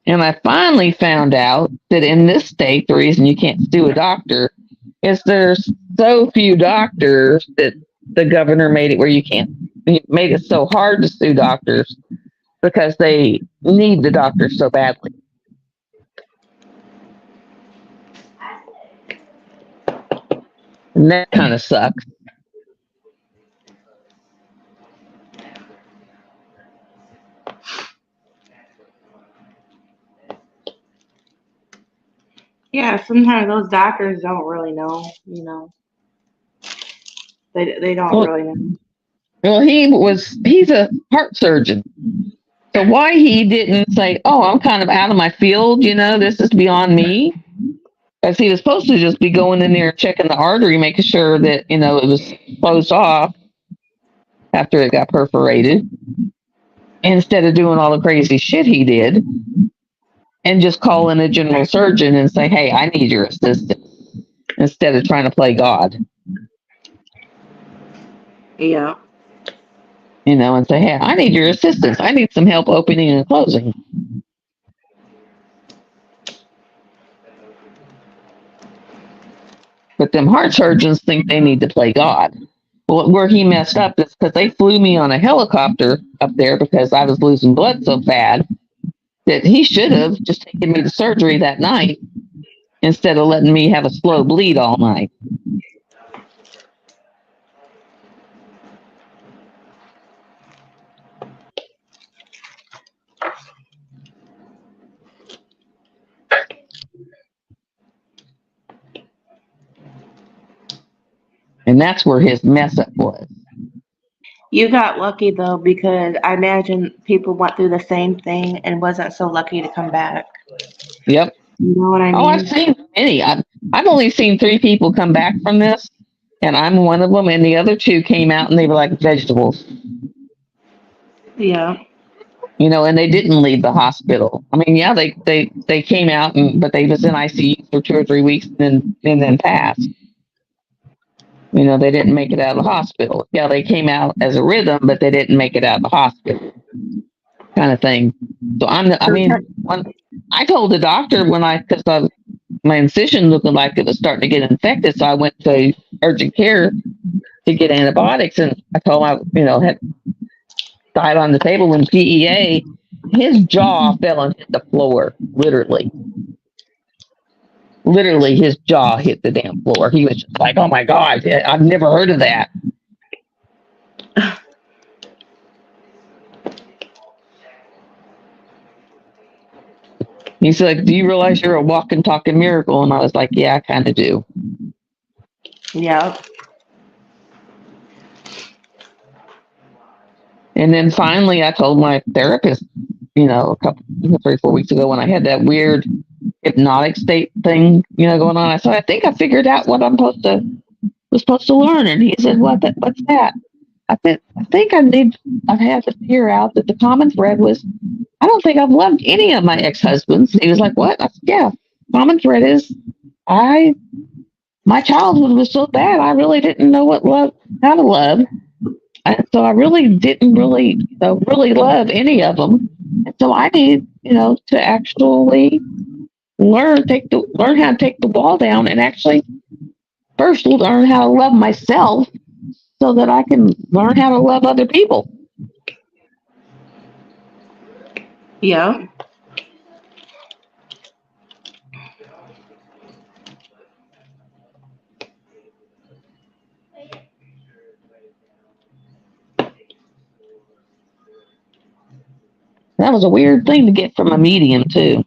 And I finally found out that in this state, the reason you can't sue a doctor is there's so few doctors that the governor made it where you can't. He made it so hard to sue doctors because they need the doctors so badly. And that kind of sucks. Yeah, sometimes those doctors don't really know, They don't Well, really know. Well, he's a heart surgeon. So why he didn't say, oh, I'm kind of out of my field, this is beyond me. Because he was supposed to just be going in there checking the artery, making sure that, it was closed off after it got perforated. Instead of doing all the crazy shit he did. And just call in a general surgeon and say, hey, I need your assistance. Instead of trying to play God. Yeah. And say, hey, I need your assistance. I need some help opening and closing. But them heart surgeons think they need to play God. Well, where he messed up is because they flew me on a helicopter up there because I was losing blood so bad that he should have just taken me to surgery that night instead of letting me have a slow bleed all night. And that's where his mess up was. You got lucky though, because I imagine people went through the same thing and wasn't so lucky to come back. Yep. You know what I mean? Oh, I've seen many. I've only seen 3 people come back from this, and I'm one of them. And the other 2 came out and they were like vegetables. Yeah. And they didn't leave the hospital. I mean, yeah, they came out, but they was in ICU for 2 or 3 weeks and then passed. They didn't make it out of the hospital. Yeah, they came out as a rhythm, but they didn't make it out of the hospital, kind of thing. So when I told the doctor because my incision looked like it was starting to get infected, so I went to urgent care to get antibiotics, and I told him had died on the table in PEA. His jaw fell and hit the floor, literally. Literally, his jaw hit the damn floor. He was just like, oh my God, I've never heard of that. He's like, do you realize you're a walking, talking miracle? And I was like, yeah, I kind of do. Yeah. And then finally, I told my therapist, a couple, 3 or 4 weeks ago when I had that weird hypnotic state thing, going on. I said, I think I figured out what was supposed to learn. And he said, what's that? I think I've had to figure out that the common thread was, I don't think I've loved any of my ex-husbands. He was like, what? I said, yeah, common thread is my childhood was so bad. I really didn't know how to love. And so I really didn't really love any of them. And so I need, to actually learn how to take the wall down and actually first learn how to love myself so that I can learn how to love other people. Yeah. That was a weird thing to get from a medium too.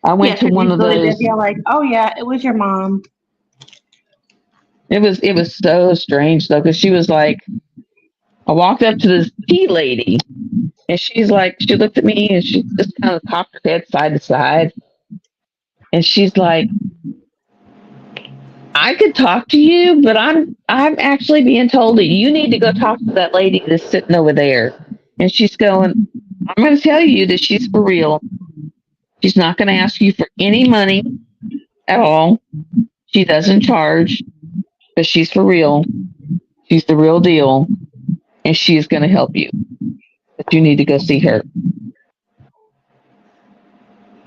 I went to one of those. They're like, oh yeah, it was your mom. It was so strange though, because she was like, I walked up to this tea lady, and she's like, she looked at me and she just kind of popped her head side to side, and she's like, I could talk to you, but I'm actually being told that you need to go talk to that lady that's sitting over there. And she's going, I'm going to tell you that she's for real. She's not going to ask you for any money at all. She doesn't charge, but she's for real. She's the real deal, and she's going to help you. But you need to go see her.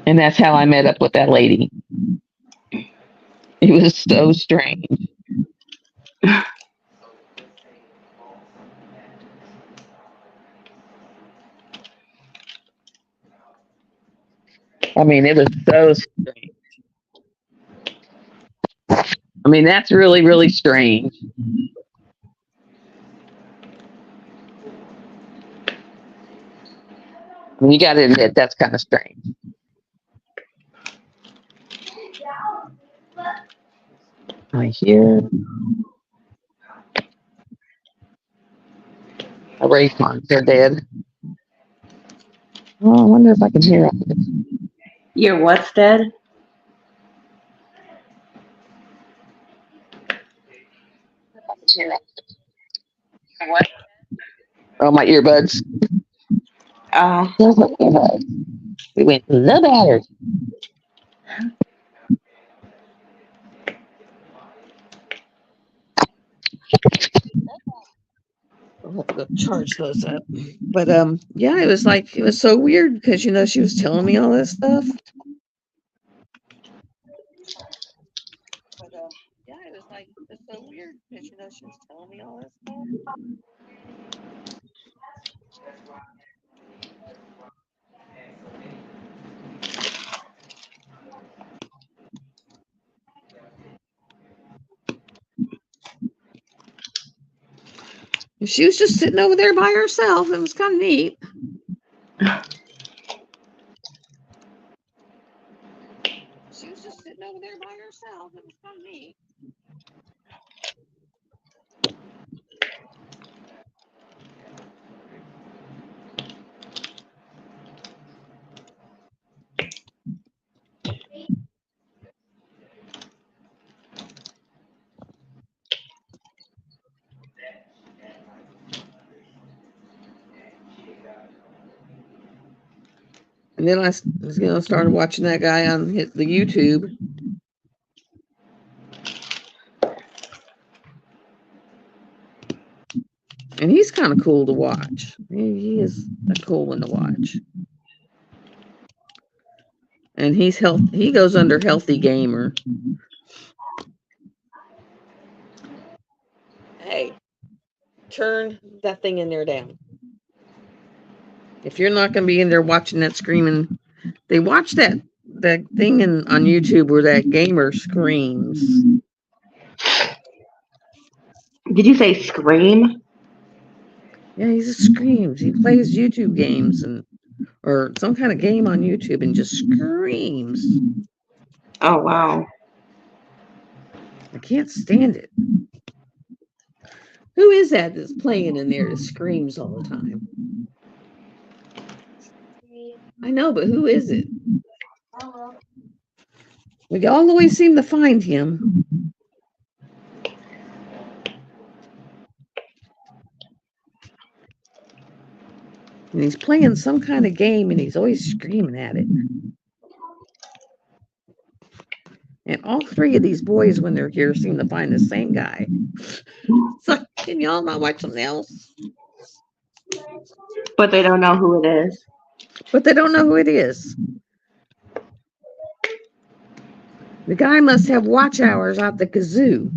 And that's how I met up with that lady. It was so strange. I mean, it was so strange. I mean, that's really, really strange. I mean, you got to admit, that's kind of strange. Right here. Raycons, they're dead. Oh, I wonder if I can hear them. Your what's dead? What? Oh, my earbuds. Oh, Those are earbuds. We went low battery. I'll have to go charge those up. But yeah, it was so weird because she was telling me all this stuff. But yeah, it was so weird because she was telling me all this stuff. She was just sitting over there by herself. It was kind of neat. She was just sitting over there by herself. It was kind of neat. And then I started watching that guy on the YouTube. And he's kind of cool to watch. He is a cool one to watch. And he goes under Healthy Gamer. Hey, turn that thing in there down. If you're not going to be in there watching that screaming, they watch that thing on YouTube where that gamer screams. did you say scream? Yeah, he just screams. He plays YouTube games or some kind of game on YouTube and just screams. Oh, wow. I can't stand it. Who is that that's playing in there that screams all the time? I know, but who is it? We always seem to find him. And he's playing some kind of game and he's always screaming at it. And all three of these boys, when they're here, seem to find the same guy. So, can y'all not watch something else? But they don't know who it is. But they don't know who it is. The guy must have watch hours out the kazoo.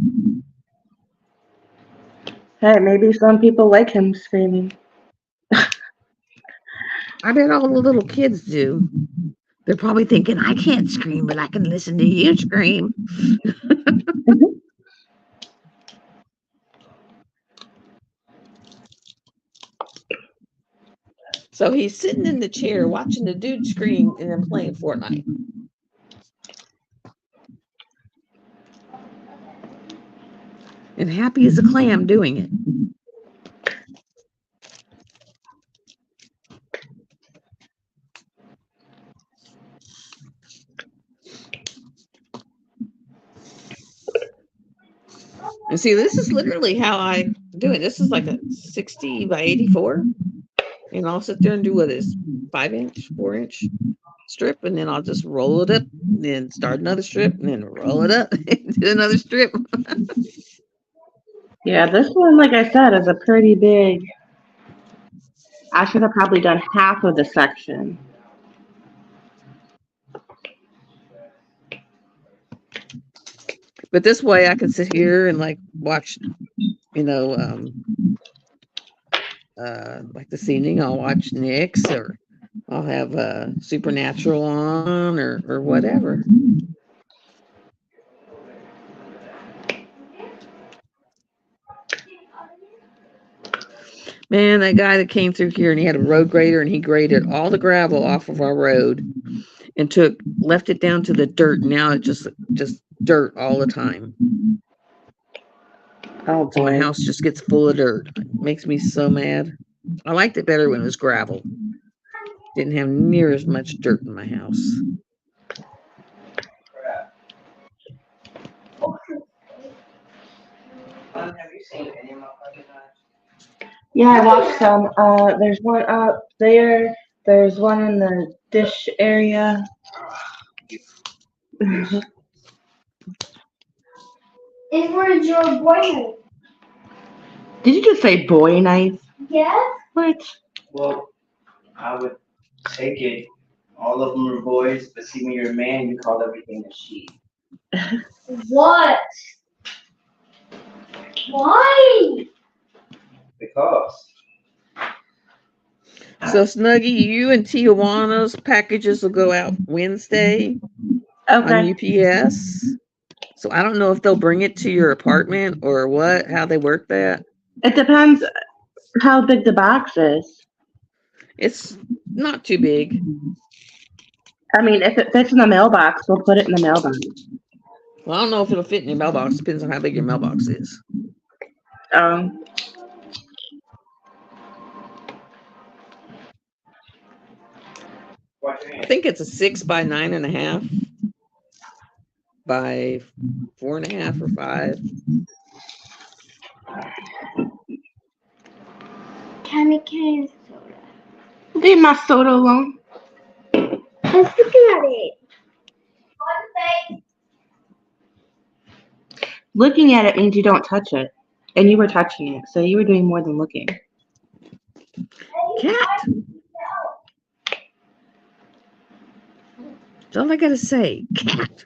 Hey, maybe some people like him screaming. I bet all the little kids do. They're probably thinking, I can't scream, but I can listen to you scream. So he's sitting in the chair watching the dude scream and then playing Fortnite. And happy as a clam doing it. And see, this is literally how I do it. This is like a 60 by 84. And I'll sit there and do what is 5-inch, 4-inch strip, and then I'll just roll it up, and then start another strip, and then roll it up, and do another strip. Yeah, this one, like I said, is a pretty big. I should have probably done half of the section. But this way I can sit here and like watch, you know, like this evening I'll watch Nick's, or I'll have Supernatural on, or whatever. Man, that guy that came through here and he had a road grader and he graded all the gravel off of our road and left it down to the dirt. Now it's just dirt all the time. Oh So my boy. house just gets full of dirt. It makes me so mad. I liked it better when it was gravel. Didn't have near as much dirt in my house. Have you seen any of my crocodiles? Yeah, I watched some. There's one up there. There's one in the dish area. Is where your boy? Did you just say boy knife? Yes. What? Well, I would take it. All of them are boys, but see, when you're a man, you call everything a she. What? Why? Because. So Snuggie, you and Tijuana's packages will go out Wednesday on Okay. UPS. So I don't know if they'll bring it to your apartment or what, how they work that. It depends how big the box is. It's not too big. I mean, if it fits in the mailbox, we'll put it in the mailbox. Well, I don't know if it'll fit in your mailbox. Depends on how big your mailbox is. I think it's a 6 by 9.5 by 4.5 or 5. Can soda. Leave my soda alone. I was looking at it. Looking at it means you don't touch it. And you were touching it, so you were doing more than looking. Cat. That's all I gotta say. Cat.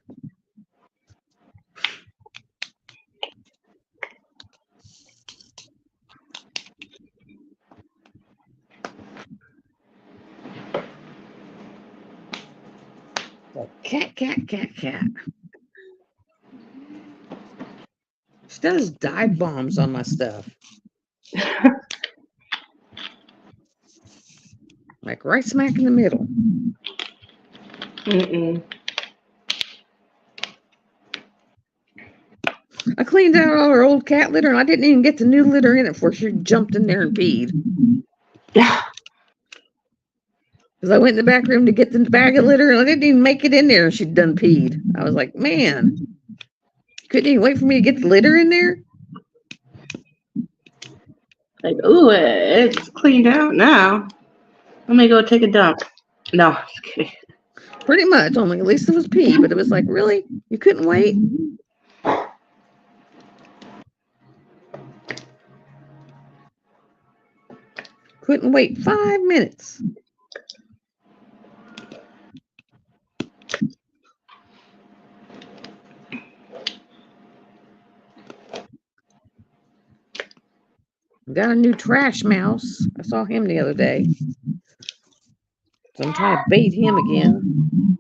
Cat. She does dive bombs on my stuff. Like right smack in the middle. Mm-mm. I cleaned out all her old cat litter and I didn't even get the new litter in it before she jumped in there and peed. Because I went in the back room to get the bag of litter and I didn't even make it in there and she'd done peed. I was like, man, couldn't even wait for me to get the litter in there? Like, ooh, it's cleaned out now. Let me go take a dump. No, just kidding. Pretty much. Only at least it was pee, but it was like, really? You couldn't wait? Couldn't wait 5 minutes. Got a new trash mouse. I saw him the other day. So I'm trying to bait him again.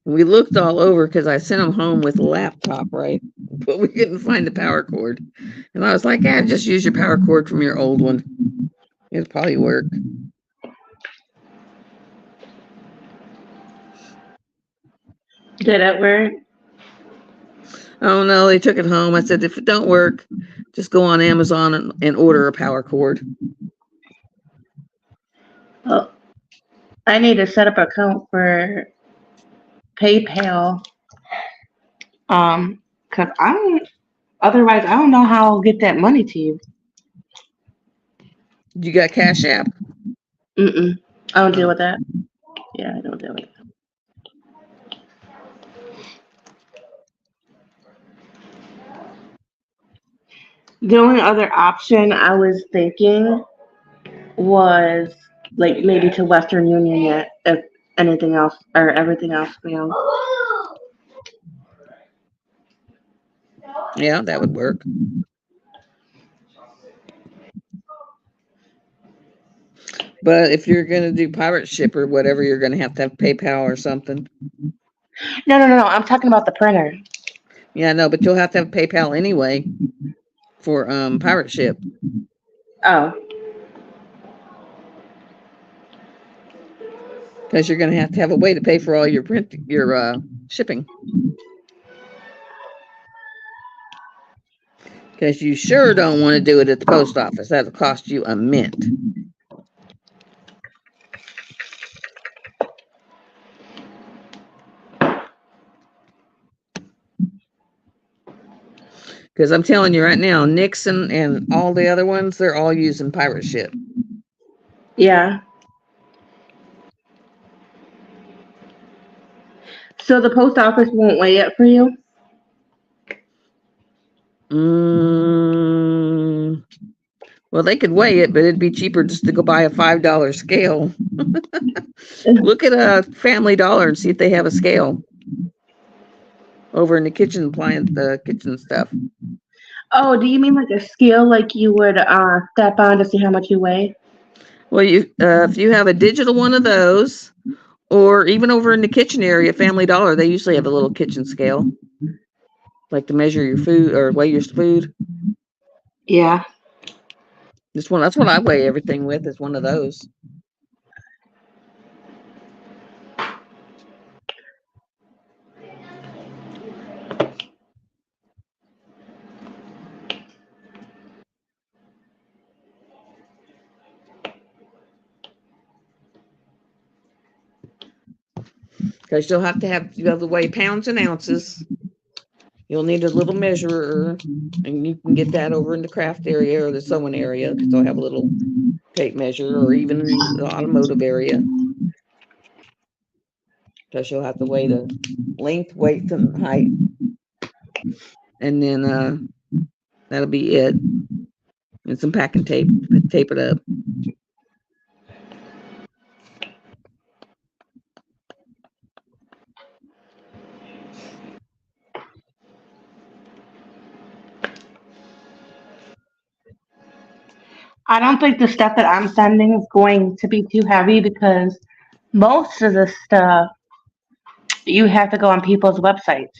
We looked all over because I sent him home with a laptop, right? But we couldn't find the power cord. And I was like, just use your power cord from your old one. It'll probably work. Did it work? Oh no, they took it home. I said, if it don't work, just go on Amazon and order a power cord. Oh, I need to set up an account for PayPal. Cause otherwise I don't know how I'll get that money to you. You got Cash App? I don't deal with that. Yeah, I don't deal with that. The only other option I was thinking was like maybe to Western Union yet, if anything else or everything else failed. Yeah, that would work. But if you're gonna do pirate ship or whatever, you're gonna have PayPal or something. No. I'm talking about the printer. Yeah, no, but you'll have to have PayPal anyway for pirate ship. Oh. Because you're gonna have a way to pay for all your shipping. Because you sure don't want to do it at the post office. That'll cost you a mint. Because I'm telling you right now, Nixon and all the other ones, they're all using pirate ship. Yeah. So the post office won't weigh it for you? Well, they could weigh it, but it'd be cheaper just to go buy a $5 scale. Look at a Family Dollar and see if they have a scale over in the kitchen appliance, the kitchen stuff. Oh, do you mean like a scale like you would step on to see how much you weigh? Well, if you have a digital one of those, or even over in the kitchen area, Family Dollar, they usually have a little kitchen scale, like to measure your food or weigh your food. Yeah. That's what I weigh everything with, is one of those. Because you'll have to weigh pounds and ounces. You'll need a little measurer, and you can get that over in the craft area or the sewing area, because they'll have a little tape measure, or even in the automotive area. Because you'll have to weigh the length, weight, and height. And then that'll be it. And some packing tape to tape it up. I don't think the stuff that I'm sending is going to be too heavy because most of the stuff you have to go on people's websites.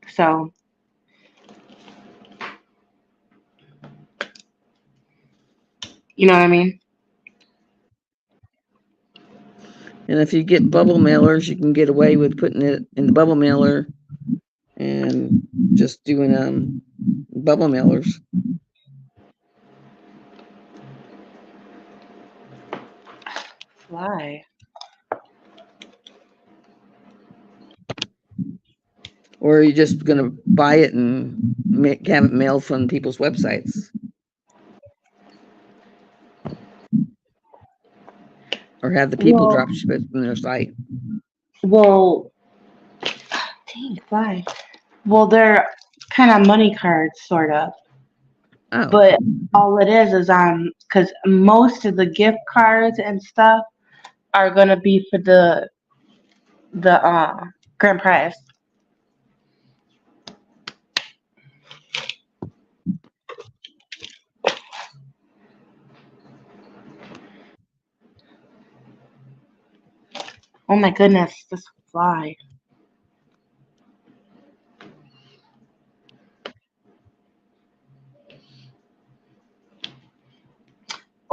So, you know what I mean? And if you get bubble mailers, you can get away with putting it in the bubble mailer and just doing bubble mailers. Why? Or are you just going to buy it and have it mailed from people's websites? Or have the people drop ship it from their site? Well, dang, why? Well, they're kind of money cards, sort of. Oh. But all it is because most of the gift cards and stuff are gonna be for the grand prize. Oh my goodness, this fly.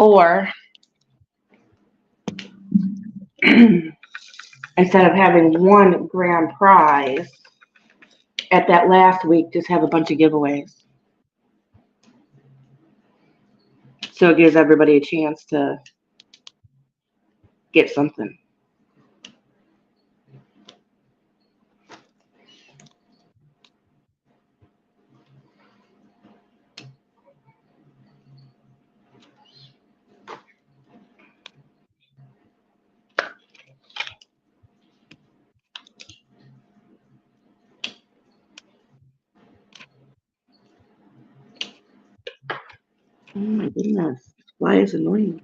Or instead of having one grand prize at that last week, just have a bunch of giveaways. So it gives everybody a chance to get something. Oh my goodness. Why is it annoying?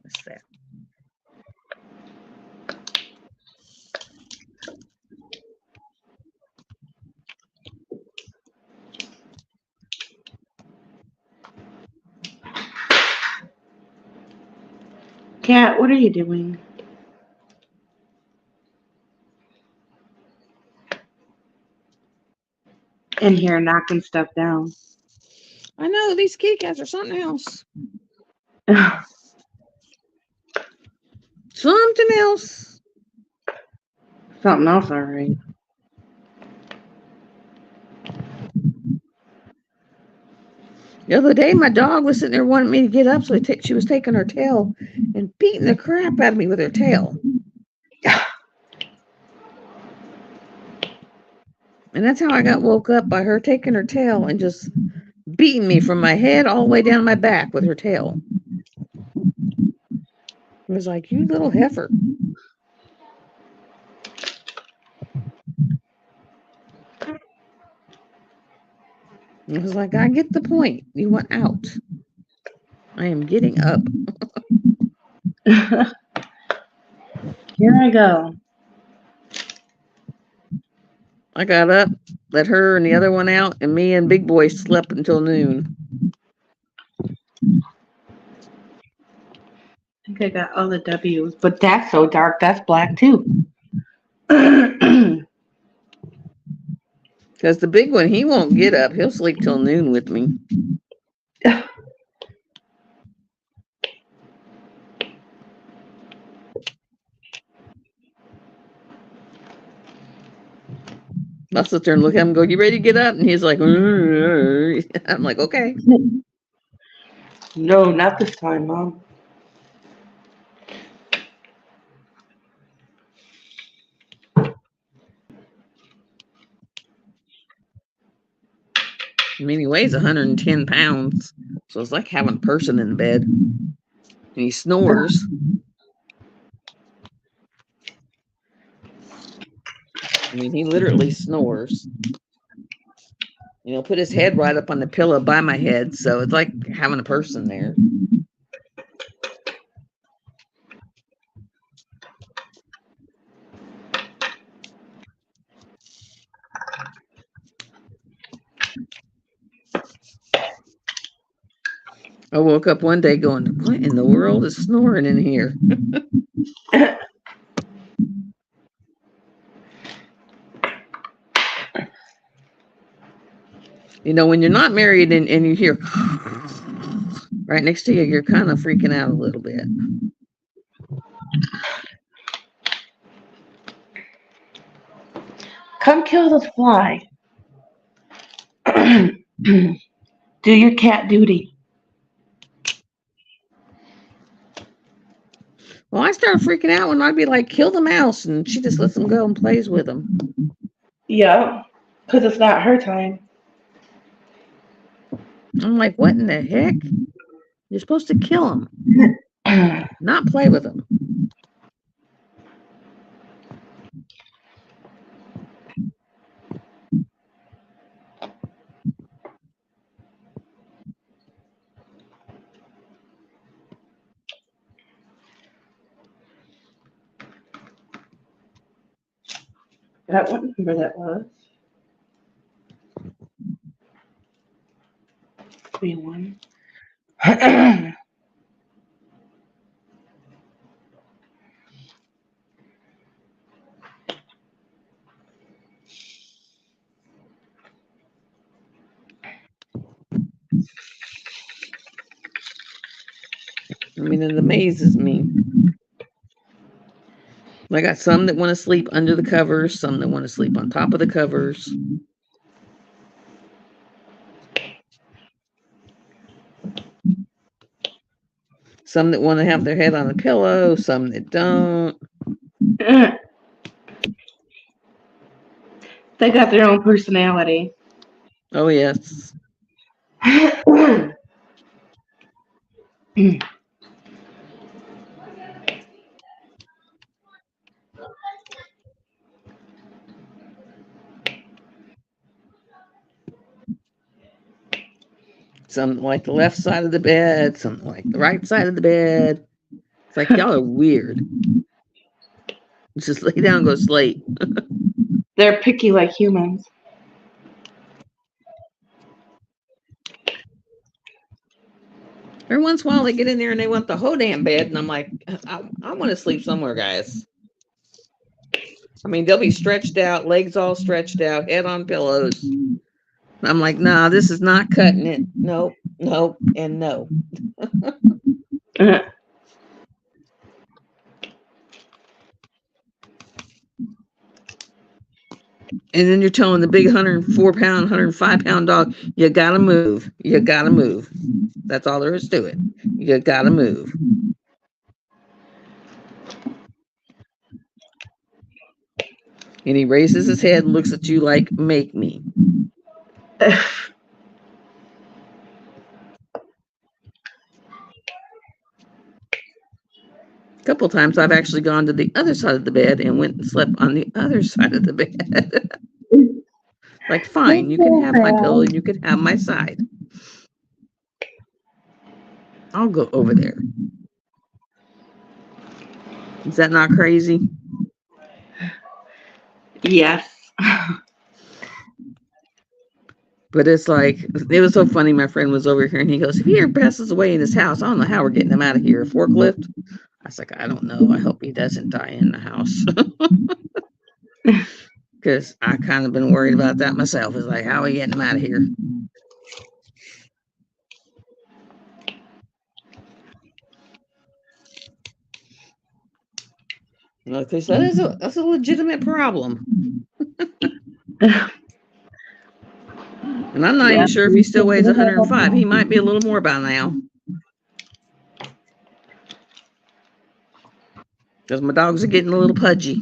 What's that? Kat, what are you doing? In here knocking stuff down. I know these kitty cats are something else. Something else. Something else, all right. The other day, my dog was sitting there wanting me to get up, so she was taking her tail and beating the crap out of me with her tail. And that's how I got woke up, by her taking her tail and just beating me from my head all the way down my back with her tail. It was like, you little heifer. It was like, I get the point. You want out. I am getting up. Here I go. I got up, let her and the other one out, and me and Big Boy slept until noon. I think I got all the W's, but that's so dark. That's black too. Because Because the big one, he won't get up. He'll sleep till noon with me. I'll sit there and look at him and go, you ready to get up? And he's like, I'm like, okay. No, not this time, Mom. I mean, he weighs 110 pounds. So it's like having a person in bed. And he snores. I mean, he literally snores. You know, put his head right up on the pillow by my head. So it's like having a person there. I woke up one day going, what in the world is snoring in here? You know, when you're not married and you hear right next to you, you're kind of freaking out a little bit. Come kill this fly. Do your cat duty. Well, I started freaking out when I'd be like, kill the mouse. And she just lets him go and plays with him. Yeah, because it's not her time. I'm like, what in the heck? You're supposed to kill him, not play with him. That what number that was? 3-1. I mean, it amazes me. I got some that want to sleep under the covers, some that want to sleep on top of the covers. Some that want to have their head on a pillow, some that don't. They got their own personality. Oh, yes. Some like the left side of the bed, some like the right side of the bed. It's like, y'all are weird. Just lay down and go to sleep. They're picky like humans. Every once in a while they get in there and they want the whole damn bed, and I'm like, I want to sleep somewhere, guys. I mean, they'll be stretched out, legs all stretched out, head on pillows. I'm like, nah, this is not cutting it. Nope, nope, and no. And then you're telling the big 104-pound, 105-pound dog, you gotta move. You gotta move. That's all there is to it. You gotta move. And he raises his head and looks at you like, make me. A couple times I've actually gone to the other side of the bed and went and slept on the other side of the bed. Like, fine, you can have my pillow and you can have my side. I'll go over there. Is that not crazy? Yes. But it's like, it was so funny. My friend was over here and he goes, if he ever passes away in his house, I don't know how we're getting him out of here. A forklift? I was like, I don't know. I hope he doesn't die in the house. Because I kind of been worried about that myself. It's like, how are we getting him out of here? Like they said, that's a legitimate problem. And I'm not even sure if he still weighs 105. He might be a little more by now. Because my dogs are getting a little pudgy.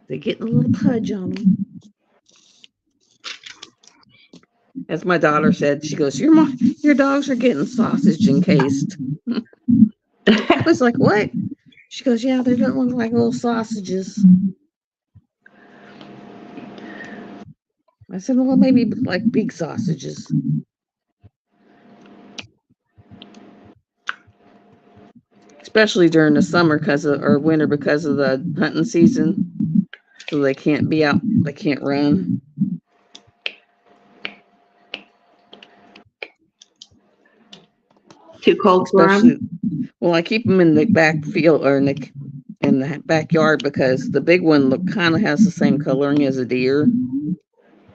They're getting a little pudge on them. As my daughter said, she goes, your dogs are getting sausage encased. I was like, what? She goes, yeah, they don't look like little sausages. I said, well, maybe like big sausages. Especially during the summer or winter because of the hunting season. So they can't be out, they can't run. Too cold for them? Well, I keep them in the back field or in the backyard because the big one kind of has the same coloring as a deer.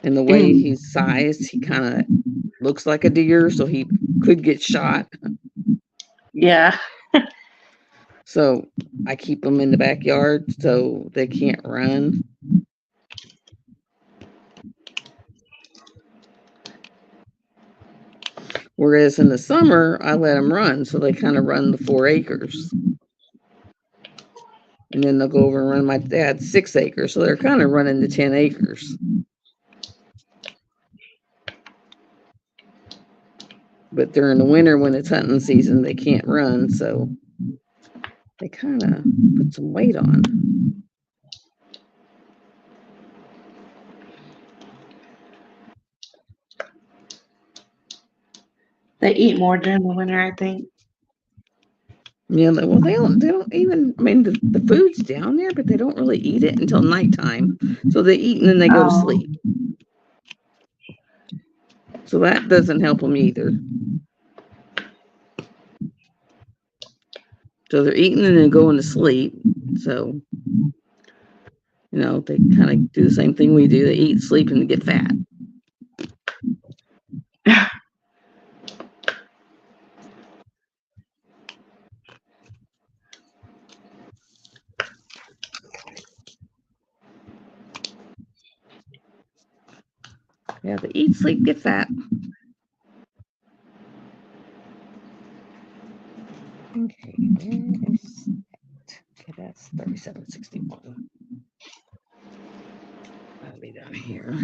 And the way he's sized, he kind of looks like a deer, so he could get shot. Yeah. So I keep them in the backyard so they can't run. Whereas in the summer, I let them run, so they kind of run the 4 acres. And then they'll go over and run my dad's 6 acres, so they're kind of running the 10 acres. But during the winter, when it's hunting season, they can't run, so they kind of put some weight on. They eat more during the winter, I think. Yeah, well, they don't even, I mean, the food's down there, but they don't really eat it until nighttime. So they eat and then they go to sleep. So that doesn't help them either. So they're eating and then going to sleep. So You know, they kind of do the same thing we do. They eat, sleep, and get fat. Yeah, they eat, sleep, get fat. Okay, where is that? Okay, that's 3761. That'll be down here.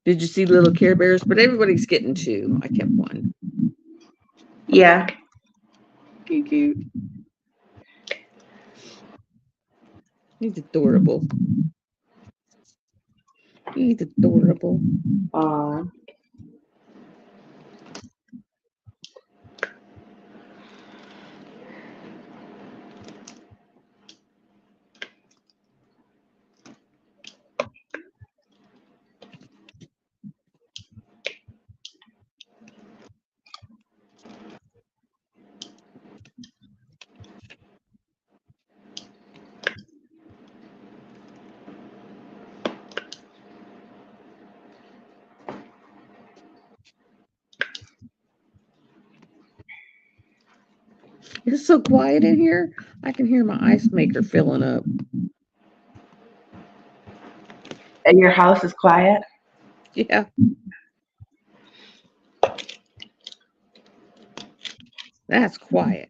Did you see little Care Bears? But everybody's getting two. I kept one. Yeah. Cute. He's adorable. He's adorable. Aw. It's so quiet in here. I can hear my ice maker filling up. And your house is quiet? Yeah. That's quiet.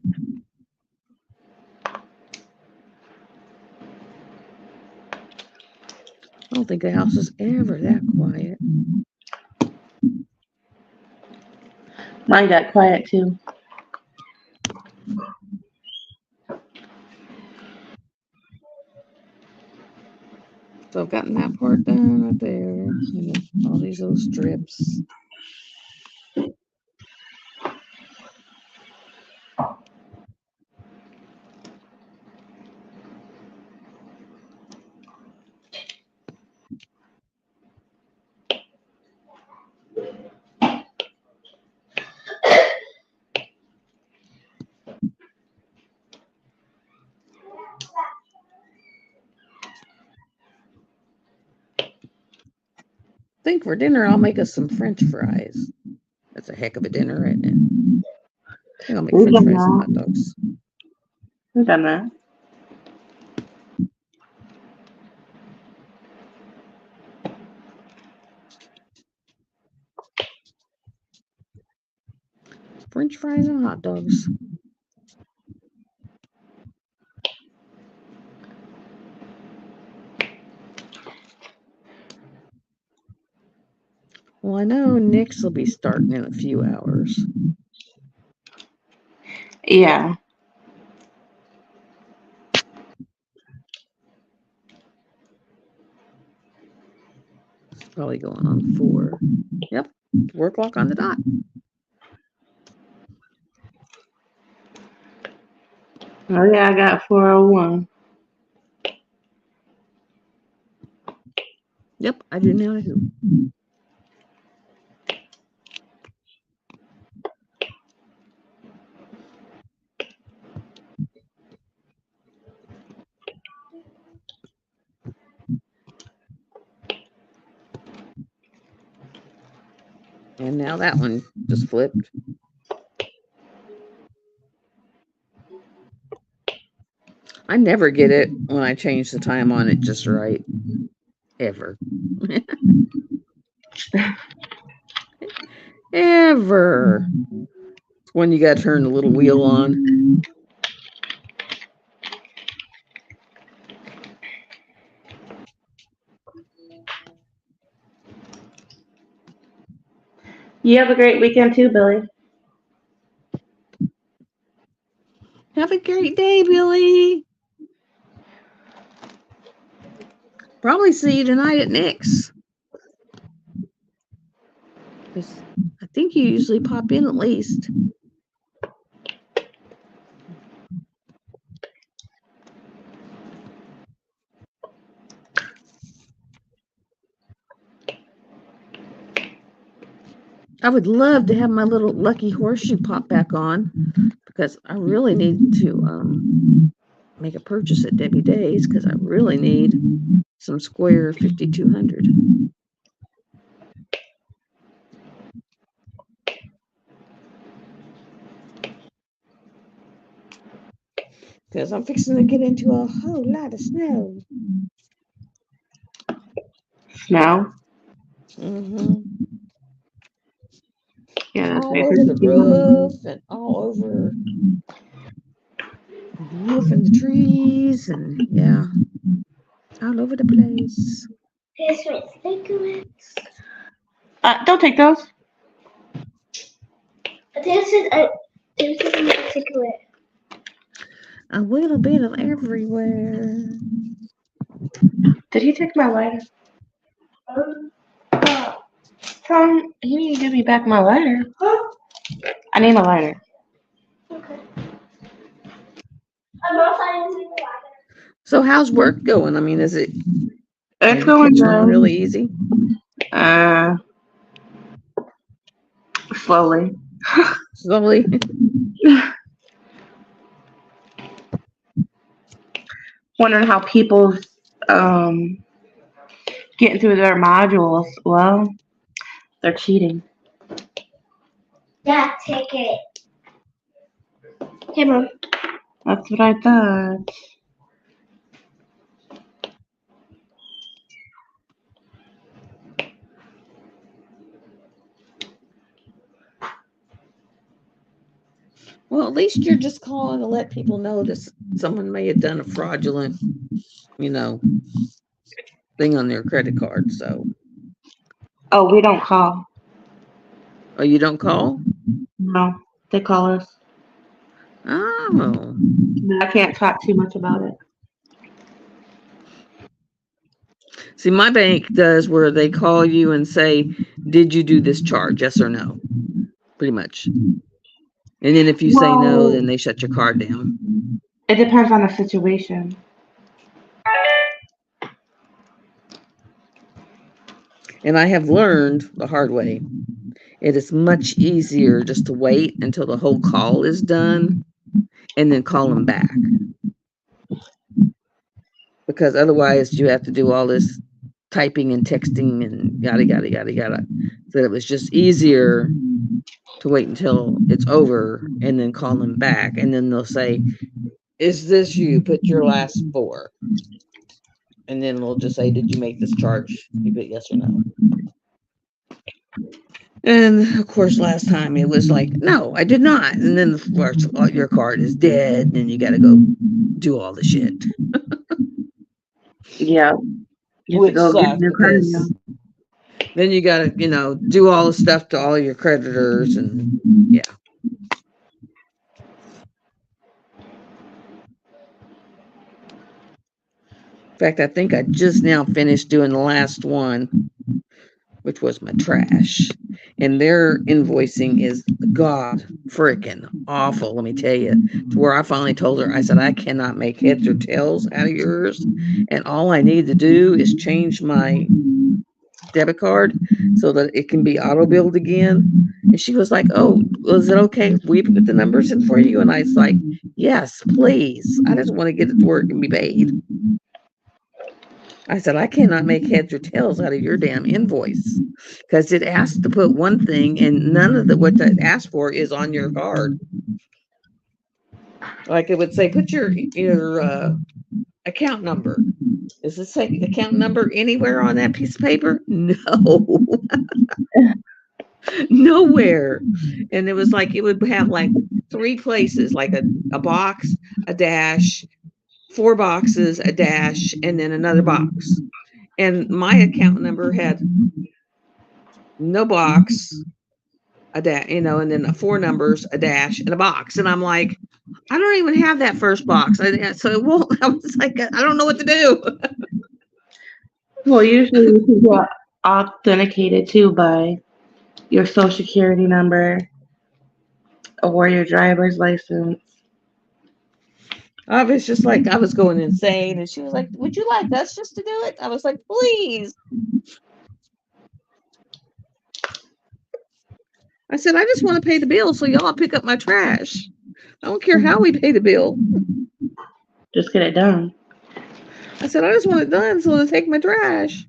I don't think the house is ever that quiet. Mine got quiet too. So I've gotten that part done right there. And then all these little strips. I think for dinner I'll make us some French fries. That's a heck of a dinner, isn't it? I think I'll make French fries and hot dogs. We've done that. French fries and hot dogs. Well, I know Nick's will be starting in a few hours. Yeah. It's probably going on 4. Yep, 4 o'clock on the dot. Oh yeah, I got 401. Yep, I do now too. And now that one just flipped. I never get it when I change the time on it just right. Ever. Ever. When you got to turn the little wheel on. You have a great weekend too, Billy. Have a great day, Billy. Probably see you tonight at Nick's. I think you usually pop in at least. I would love to have my little lucky horseshoe pop back on because I really need to make a purchase at Debbie Days because I really need some square 5200. Because I'm fixing to get into a whole lot of snow. Snow. Mm-hmm. Yeah, that's All right. over the roof and all over the roof and the trees and yeah, all over the place. Here's my cigarettes. Don't take those. This is my cigarette. A little bit of everywhere. Did he take my lighter? Tom, he need to give me back my lighter. Huh? I need my lighter. Okay. I'm also using the lighter. So how's work going? I mean, is it It's you going catching on good. really easy? Slowly. Slowly. Wondering how people's getting through their modules. Well, they're cheating. Yeah, take it. Hey, Mom. That's what I thought. Well, at least you're just calling to let people know that someone may have done a fraudulent, thing on their credit card. So, Oh, we don't call. oh, you don't call? No, they call us. Oh, I can't talk too much about it. see, my bank does where they call you and say, "Did you do this charge? Yes or no?" Pretty much. And then if you say no, Well, then they shut your card down. it depends on the situation. And I have learned the hard way. It is much easier just to wait until the whole call is done and then call them back. Because otherwise you have to do all this typing and texting and yada, yada, yada, yada. So it was just easier to wait until it's over and then call them back. And then they'll say, "Is this you? Put your last four." And then we'll just say, "Did you make this charge?" You put yes or no. And of course, last time it was like, "No, I did not." And then of course, your card is dead and you got to go do all the shit. Yeah. You have Which to go get a sucks new card. because then you got to, do all the stuff to all your creditors and yeah. In fact, I think I just now finished doing the last one, which was my trash. And their invoicing is god freaking awful, let me tell you. To where I finally told her, I said, I cannot make heads or tails out of yours. And all I need to do is change my debit card so that it can be auto billed again. And she was like, "Oh, was it okay if we put the numbers in for you?" And I was like, "Yes, please. I just want to get it to where it can be paid." I said, "I cannot make heads or tails out of your damn invoice because it asks to put one thing and none of what it asked for is on your card." Like it would say, "Put your account number." Does it say account number anywhere on that piece of paper? No. Nowhere. And it was like it would have like 3 places, like a box, a dash, 4 boxes, a dash, and then another box. And my account number had no box, a dash, and then 4 numbers, a dash, and a box. And I'm like, I don't even have that first box. So it won't. I was like, I don't know what to do. Well, usually you can get authenticated too by your social security number or your driver's license. I was just like, I was going insane. And she was like, "Would you like us just to do it?" I was like, "Please." I said, I just want to pay the bill so y'all pick up my trash. I don't care how we pay the bill. Just get it done. I said, I just want it done so they take my trash.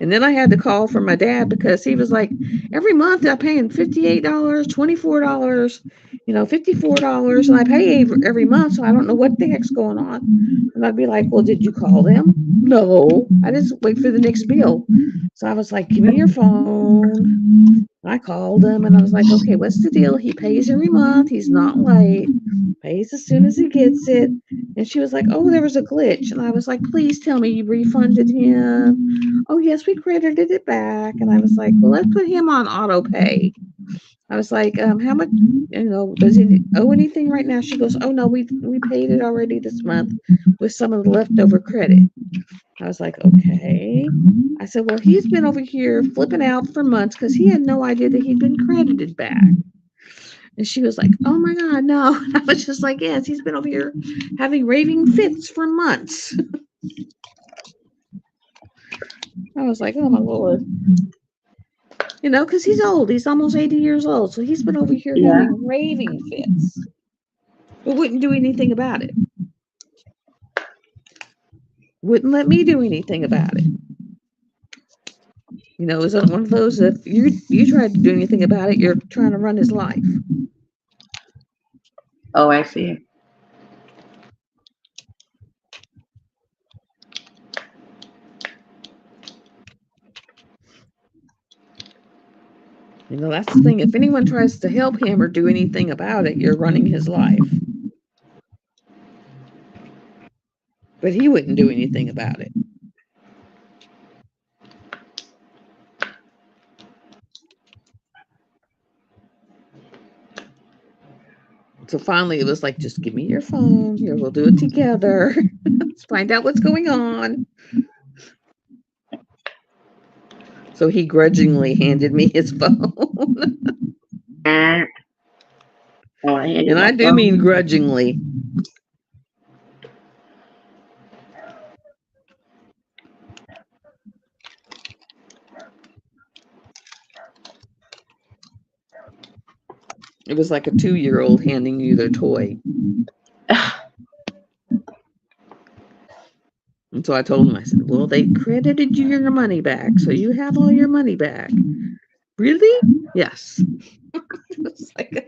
And then I had to call for my dad because he was like, every month I'm paying $58, $24, $54, and I pay every month, so I don't know what the heck's going on. And I'd be like, well, did you call them? No, I just wait for the next bill. So I was like, give me your phone. I called him and I was like, okay, what's the deal? He pays every month. He's not late. Pays as soon as he gets it. And she was like, oh, there was a glitch. And I was like, please tell me you refunded him. Oh, yes, we credited it back. And I was like, well, let's put him on auto pay. I was like, how much, does he owe anything right now? She goes, oh, no, we paid it already this month with some of the leftover credit. I was like, okay. I said, well, he's been over here flipping out for months because he had no idea that he'd been credited back. And she was like, oh my God, no. And I was just like, yes, he's been over here having raving fits for months. I was like, oh my Lord. Because he's old. He's almost 80 years old. So he's been over here having raving fits. But wouldn't do anything about it. Wouldn't let me do anything about it. Is it one of those, if you tried to do anything about it, you're trying to run his life. Oh, I see. That's the thing. If anyone tries to help him or do anything about it, you're running his life. But he wouldn't do anything about it. So finally, it was like, just give me your phone. Here, we'll do it together. Let's find out what's going on. So he grudgingly handed me his phone. And I do mean grudgingly. It was like a 2-year-old handing you their toy. And so I told him, I said, well, they credited you your money back, so you have all your money back. Really? Yes. It's like,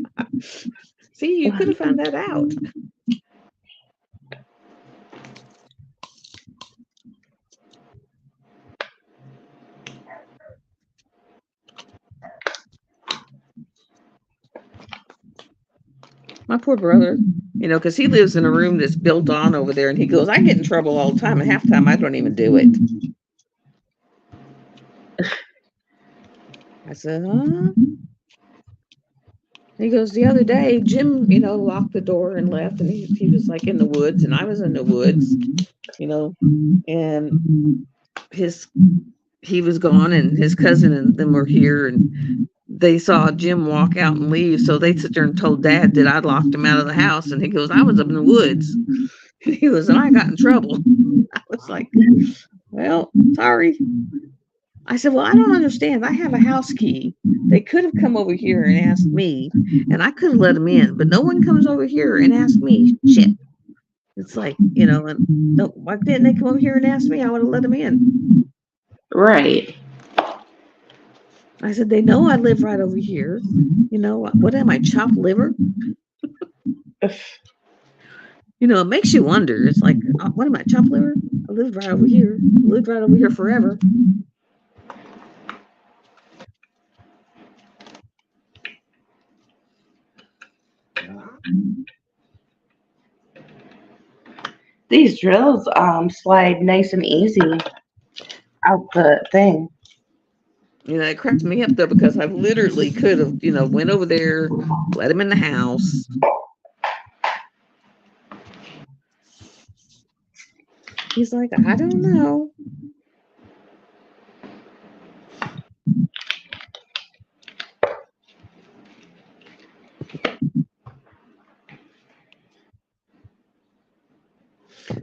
see, you could have found that out. My poor brother, because he lives in a room that's built on over there, and he goes, I get in trouble all the time, and half the time I don't even do it. I said, huh? He goes, the other day, Jim, locked the door and left, and he was like in the woods, and I was in the woods, and he was gone, and his cousin and them were here, and they saw Jim walk out and leave, so they sit there and told Dad that I'd locked him out of the house, and he goes, I was up in the woods. He goes, and I got in trouble. I was like, well, sorry. I said, well, I don't understand. I have a house key. They could have come over here and asked me, and I could have let them in, but no one comes over here and asked me shit. It's like, and no, why didn't they come over here and ask me? I would have let them in. Right. I said, they know I live right over here. What am I, chopped liver? It makes you wonder. It's like, what am I, chopped liver? I live right over here. I lived right over here forever. These drills slide nice and easy out the thing. It cracks me up though, because I literally could have, went over there, let him in the house. He's like, I don't know.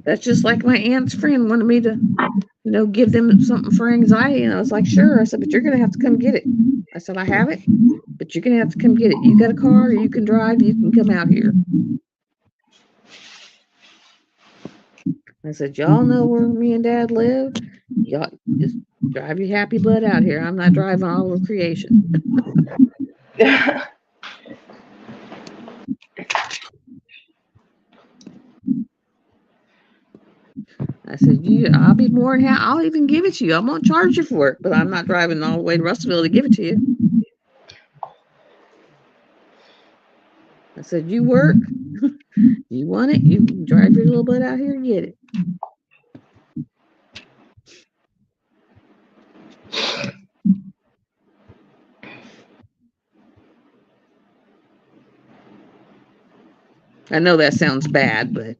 That's just like my aunt's friend wanted me to, give them something for anxiety. And I was like, sure. I said, but you're going to have to come get it. I said, I have it, but you're going to have to come get it. You got a car, you can drive, you can come out here. I said, y'all know where me and Dad live. Y'all just drive your happy butt out here. I'm not driving all of creation. I said, I'll be more than happy. I'll even give it to you. I'm going to charge you for it, but I'm not driving all the way to Russellville to give it to you. I said, you work. You want it, you can drive your little butt out here and get it. I know that sounds bad, but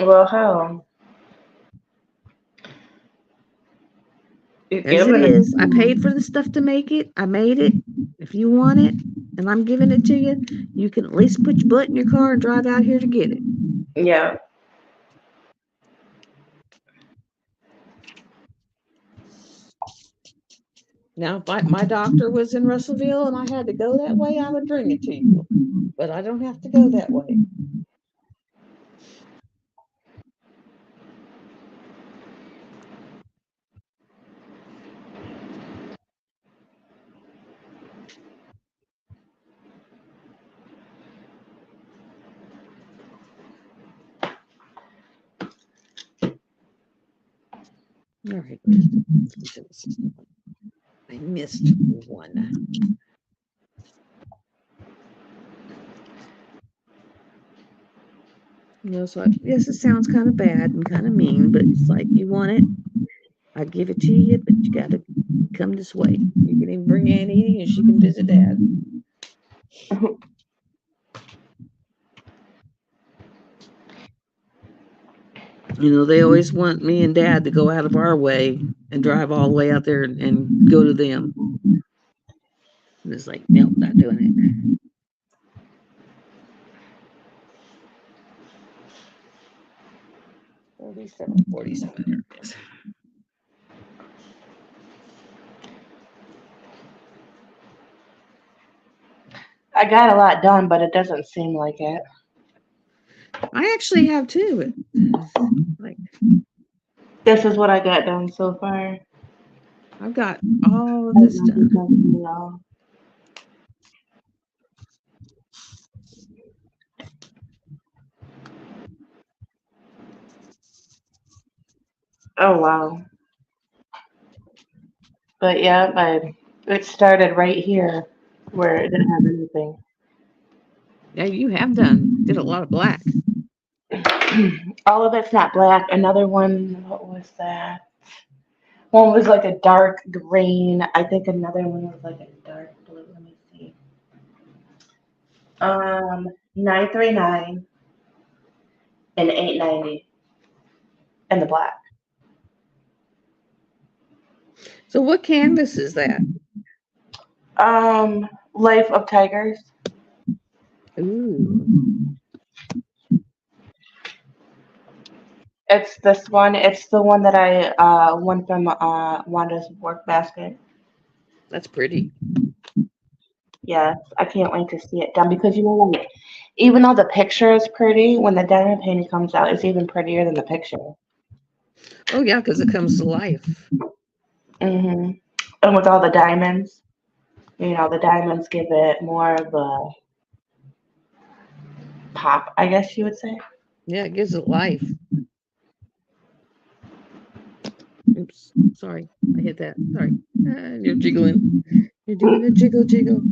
Well, how? You're as it giving is, I paid for the stuff to make it. I made it. If you want it and I'm giving it to you, you can at least put your butt in your car and drive out here to get it. Yeah. Now, if my doctor was in Russellville and I had to go that way, I would bring it to you. But I don't have to go that way. All right. I missed one. So yes, it sounds kind of bad and kind of mean, but it's like, you want it, I give it to you, but you got to come this way. You can even bring Aunt Edie and she can visit Dad. They always want me and Dad to go out of our way and drive all the way out there and go to them. And it's like, nope, not doing it. $47.47. I got a lot done, but it doesn't seem like it. I actually have too. Like, this is what I got done so far. I've got all of this done. Oh wow. But yeah, it started right here where it didn't have anything. Yeah, you have did a lot of black. All of it's not black. Another one, what was that? One was like a dark green. I think another one was like a dark blue. Let me see. 939 and 890 and the black. So what canvas is that? Life of Tigers. Ooh. It's this one. It's the one that I won from Wanda's work basket. That's pretty. Yes, I can't wait to see it done because like, even though the picture is pretty, when the diamond painting comes out, it's even prettier than the picture. Oh yeah, because it comes to life. And with all the diamonds, the diamonds give it more of a pop, I guess you would say. Yeah, it gives it life. Oops, sorry, I hit that. Sorry. You're jiggling. You're doing a jiggle jiggle.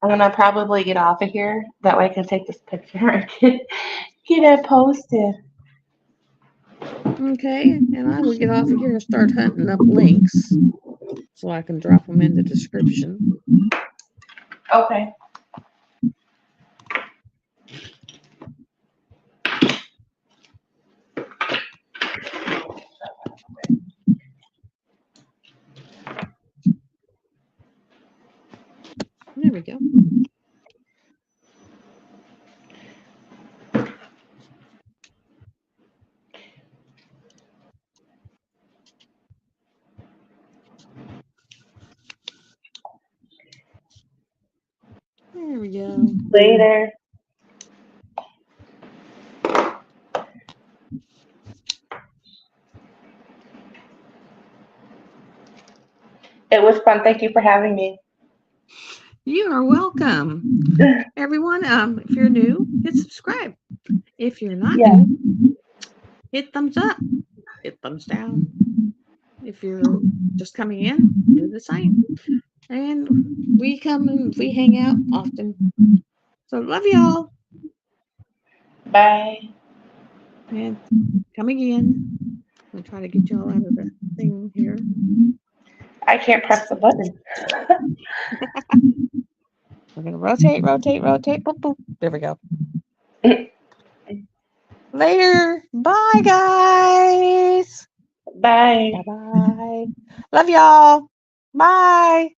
I'm gonna probably get off of here. That way I can take this picture and get it posted. Okay, and I will get off of here and start hunting up links so I can drop them in the description. Okay. There we go. There we go. Later. It was fun. Thank you for having me. You are welcome. Everyone, if you're new, hit subscribe. If you're not Yeah. new, hit thumbs up, hit thumbs down. If you're just coming in, do the same. And we come and we hang out often. So love y'all. Bye. And come again. I'll try to get y'all out of the thing here. I can't press the button. We're gonna rotate, rotate, rotate. Boop, boop. There we go. Later. Bye, guys. Bye. Bye bye. Love y'all. Bye.